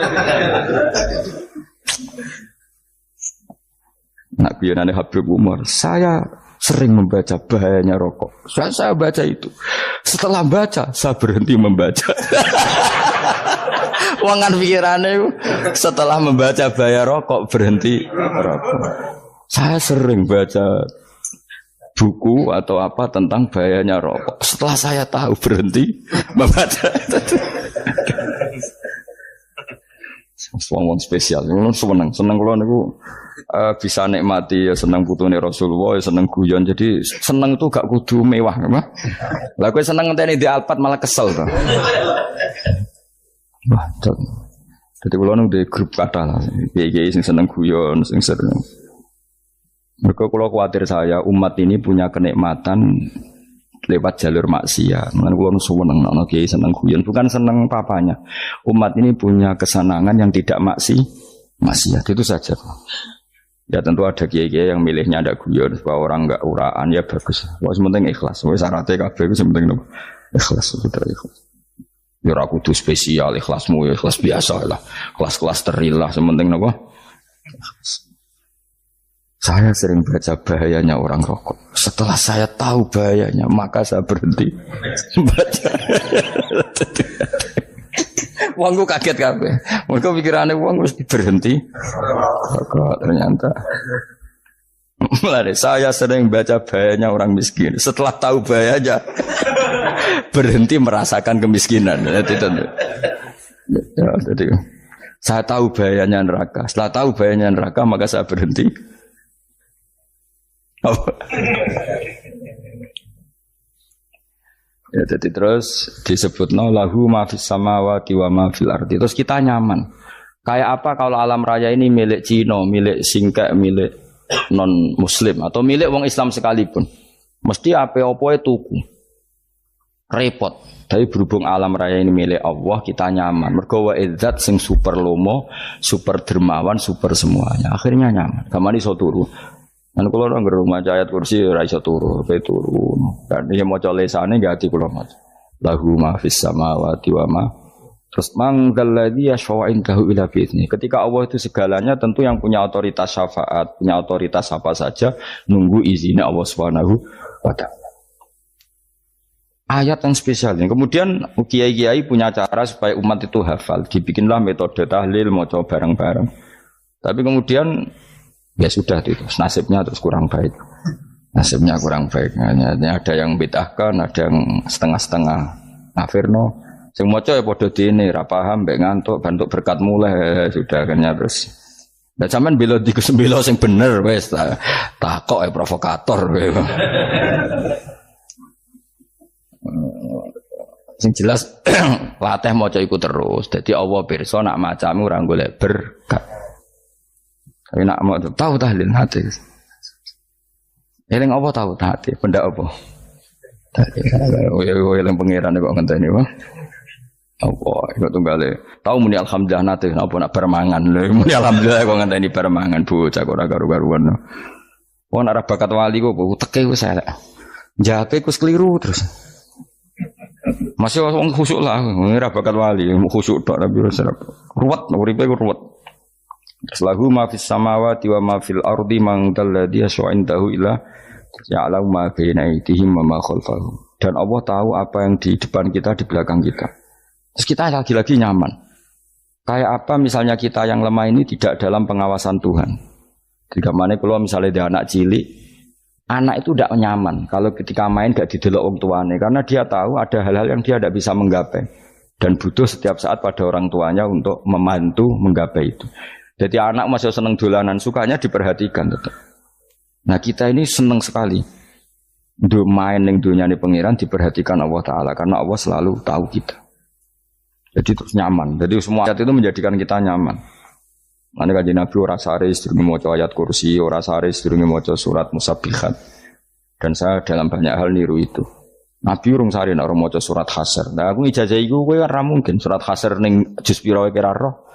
Nak guyonane Habib Umar, saya sering membaca bahayanya rokok. Saya baca itu. Setelah baca, saya berhenti membaca. Wangan pikirannya setelah membaca bahaya rokok berhenti rokok. Saya sering baca buku atau apa tentang bahayanya rokok. Setelah saya tahu berhenti membaca. Wong spesial, seneng kula niku bisa nikmati ya seneng putune Rasulullah, ya seneng guyon. Jadi seneng itu gak kudu mewah, apa? Lah kowe seneng ngenteni di Alphard malah kesel to. Wah, jadi kula nang di grup kata lah, kiai sing seneng guyon, sing seneng. Mergo kula kuwatir saya umat ini punya kenikmatan lewat jalur maksiat. Mulane kula seneng ana kiai seneng guyon, bukan seneng papanya. Umat ini punya kesenangan yang tidak maksiat, itu saja. Ya tentu ada kiai-kiai yang milihnya ada guyon supaya orang enggak uraan, ya bagus. Wah penting ikhlas. Wis syaratnya kabeh iku penting ikhlas, sudah ikhlas. Ya ora kudu spesial ikhlasmu, ya ikhlas biasa lah. Kelas-kelas terilah sementing napa? Saya sering baca bahayanya orang rokok. Setelah saya tahu bahayanya, maka saya berhenti baca. Wongku kaget kabeh. Mergo pikirane wong wis berhenti. Kok ternyata. Mulane saya sering baca bahayanya orang miskin. Setelah tahu bahayanya, berhenti merasakan kemiskinan. Jadi saya tahu bahayanya neraka. Setelah tahu bahayanya neraka, maka saya berhenti. Ya, jadi terus disebutno lahu ma fis samawati wa ma fil ardi. Terus kita nyaman. Kayak apa kalau alam raya ini milik Cina, milik Singkek, milik non Muslim atau milik wong Islam sekalipun. Mesti apa-apa tuku. Repot. Tapi berhubung alam raya ini milik Allah, kita nyaman. Mergo wa izzat sing super lomo, super dermawan, super semuanya. Akhirnya nyaman. Gamane iso turu. Kan kula nang rumah ayat kursi ora iso turu, pe turu. Kan ya maca lesane nggih ati kula maca. Lahu ma fis samawati wa ma. Terus manggal ladzi yashfa'u indahu ila bi'izni. Ketika Allah itu segalanya, tentu yang punya otoritas syafaat, punya otoritas apa saja nunggu izinnya Allah Subhanahu wa taala. Ayat yang spesial. Kemudian kiai-kiai punya cara supaya umat itu hafal. Dibikinlah metode tahlil, mau coba bareng-bareng. Tapi kemudian ya sudah itu nasibnya terus kurang baik. Nasibnya kurang baik. Hanya ada yang bid'ahkan, ada yang setengah-setengah. Afirno, sing maca ya padha dene, ra paham, mbek ngantuk, bantuk berkat mulai sudah akhirnya terus. Lah sampean bela di sembelo sing bener wis takok provokator kowe. Sing jelas latih maca iku terus. Dadi Allah pirsa nak macamu ora golek berkat. Tapi nak mau tahu tahlil hati. Eling apa tahu hati? Benda apa? Eling pangeran kok ngenteni wae. Apa iku tunggale. Tahu muni alhamdulillah nate apa nak bermangan. Muni alhamdulillah kok ngenteni bermangan bocah kok ora karu-karuan. Wong ora bakat wali kok teke wis elek. Jape ku keliru terus. Masih wong khusuk lah, ora bakat wali, khusuk tok tapi ruwet, uripe ku ruwet. Lahu ma fis samawati wa ma fil ardi man dalladhi yash'indahu ila ya'lamu ma baina aydihim wa ma khalfahum. Dan Allah tahu apa yang di depan kita, di belakang kita. Terus kita lagi-lagi nyaman. Kayak apa misalnya kita yang lemah ini tidak dalam pengawasan Tuhan. Jika mana kalau misalnya dia anak cilik, anak itu tidak nyaman kalau ketika main tidak didelok orang tuanya karena dia tahu ada hal-hal yang dia tidak bisa menggapai dan butuh setiap saat pada orang tuanya untuk membantu menggapai itu. Jadi anak masih senang dolanan, sukanya diperhatikan tetap. Nah kita ini senang sekali main yang dunia ini pengiran diperhatikan Allah Taala karena Allah selalu tahu kita. Jadi terus nyaman. Jadi semua ayat itu menjadikan kita nyaman. Mane kanjeng Nabi ora sare sedurunge maca ayat kursi, ora sare sedurunge maca surat Musabbihat. Dan saya dalam banyak hal niru itu. Nabi urung sare nek ora maca surat Hasyr. Nah aku ijazah iku kowe ora mungkin surat Hasyr ning juz pira wae kira roh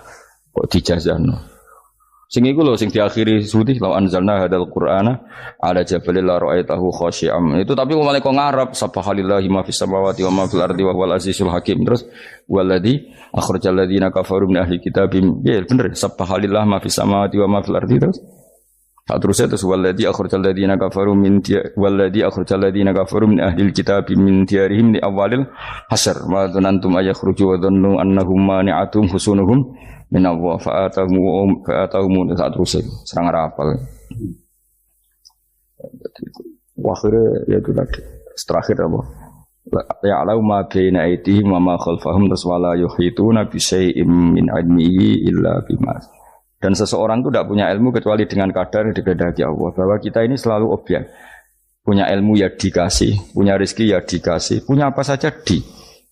kok dijazahno. Sing iku lho sing diakhiri suti law anzalna hadzal qur'ana ala jabalil la ra'aitahu khashi'am. Itu tapi mulai kok ngarep subhanallahi ma fis samawati wa ma fil ardi wa huwal azizul hakim. Terus waladzi akhrajal ladzina kafaru min ahli kitab. Ya bener subhanallahi ma fis samawati wa ma fil ardi terus. Terusnya terus waladzi akhrajal ladzina kafaru min ahli kitab min diyarihim li awalil hasr. Ma dzanantum ayakhruju wa dhannu annahum mani'atum husunuhum min Allah fa'atahum saat terusnya serang rapal. Akhirnya ya itu lagi terakhir apa? Ya'lamu ma baina aydihim wa ma khalfahum wala yuhituna bi syai'in min 'ilmihi illa bima. Dan seseorang itu tidak punya ilmu kecuali dengan kadar yang dikehendaki Allah. Bahwa kita ini selalu objek. Punya ilmu ya dikasih, punya rezeki ya dikasih, punya apa saja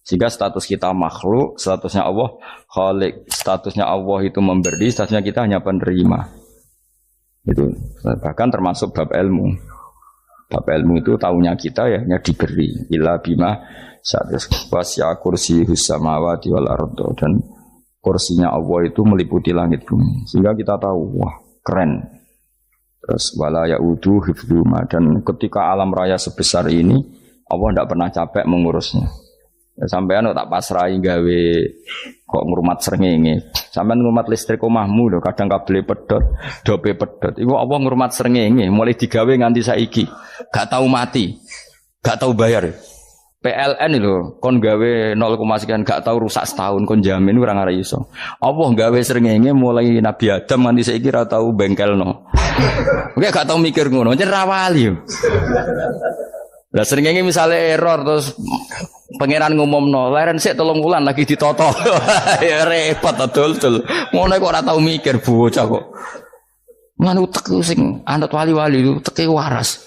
Sehingga status kita makhluk, statusnya Allah khalik, statusnya Allah itu memberi, statusnya kita hanya penerima. Itu bahkan termasuk bab ilmu. Bab ilmu itu tahunya kita ya hanya diberi. Illa bima sa'atus wasya kursiyus samawati wal ardo. Dan kursinya Allah itu meliputi langit bumi. Sehingga kita tahu, wah keren. Terus wala ya'udu hifdhuma. Dan ketika alam raya sebesar ini, Allah tidak pernah capek mengurusnya. Ya, sampean tak pasrahi gawe kok ngurmat srengenge. Sampean ngurmat listrik omahmu lho, kadang kabel pedhot, dope pedhot. Iku apa ngurmat srengenge mulai digawe nganti saiki. Gak tahu mati. Gak tahu bayar. PLN lho, kon gawe 0, sekian gak tahu rusak setahun kon jamin ora ngare iso. Apa gawe srengenge mulai Nabi Adam nganti saiki ora tahu bengkelno. Oke gak tahu mikir ngono, jen ra wali. Lah srengenge misale error terus pangeran ngumumno, leren sik 3 wulan lagi ditoto. Ya repot dol-dol. Ngono kok ora tau mikir bocah kok. Lan utek sing anut wali-wali utek waras.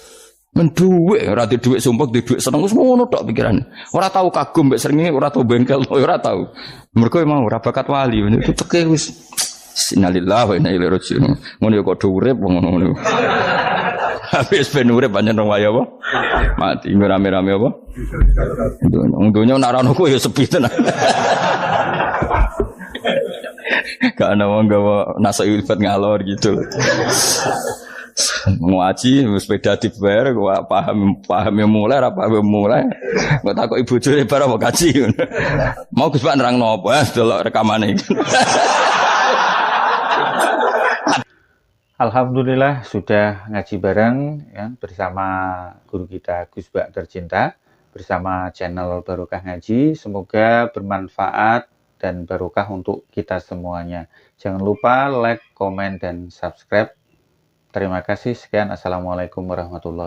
Menduwe ora di dhuwit sumpek di dhuwit seneng wis ngono tok pikirane. Ora tau kagum mbek srengenge, ora tau bengkel, ora tau. Mergo mau ora bakat wali itu teke wis innalillahi wa inna ilaihi raji'un. Ngono ya kok urip ngono. Habis ben urip pancen rong wae apa? Mati rame-rame apa? Untunya nek ora ono ku ya sepi tenan. Gak ana wong gawa nasa ilfat ngalor gitu. Ngaji sepeda dibayar gua paham yang mulai apa yang mulai gua takut ibu jure bar apa kaji mau Gus Pak nerangno apa delok rekamane. Alhamdulillah sudah ngaji bareng ya, bersama guru kita Gus Bak tercinta, bersama channel Barokah Ngaji. Semoga bermanfaat dan barokah untuk kita semuanya. Jangan lupa like, komen, dan subscribe. Terima kasih. Sekian. Assalamualaikum warahmatullahi wabarakatuh.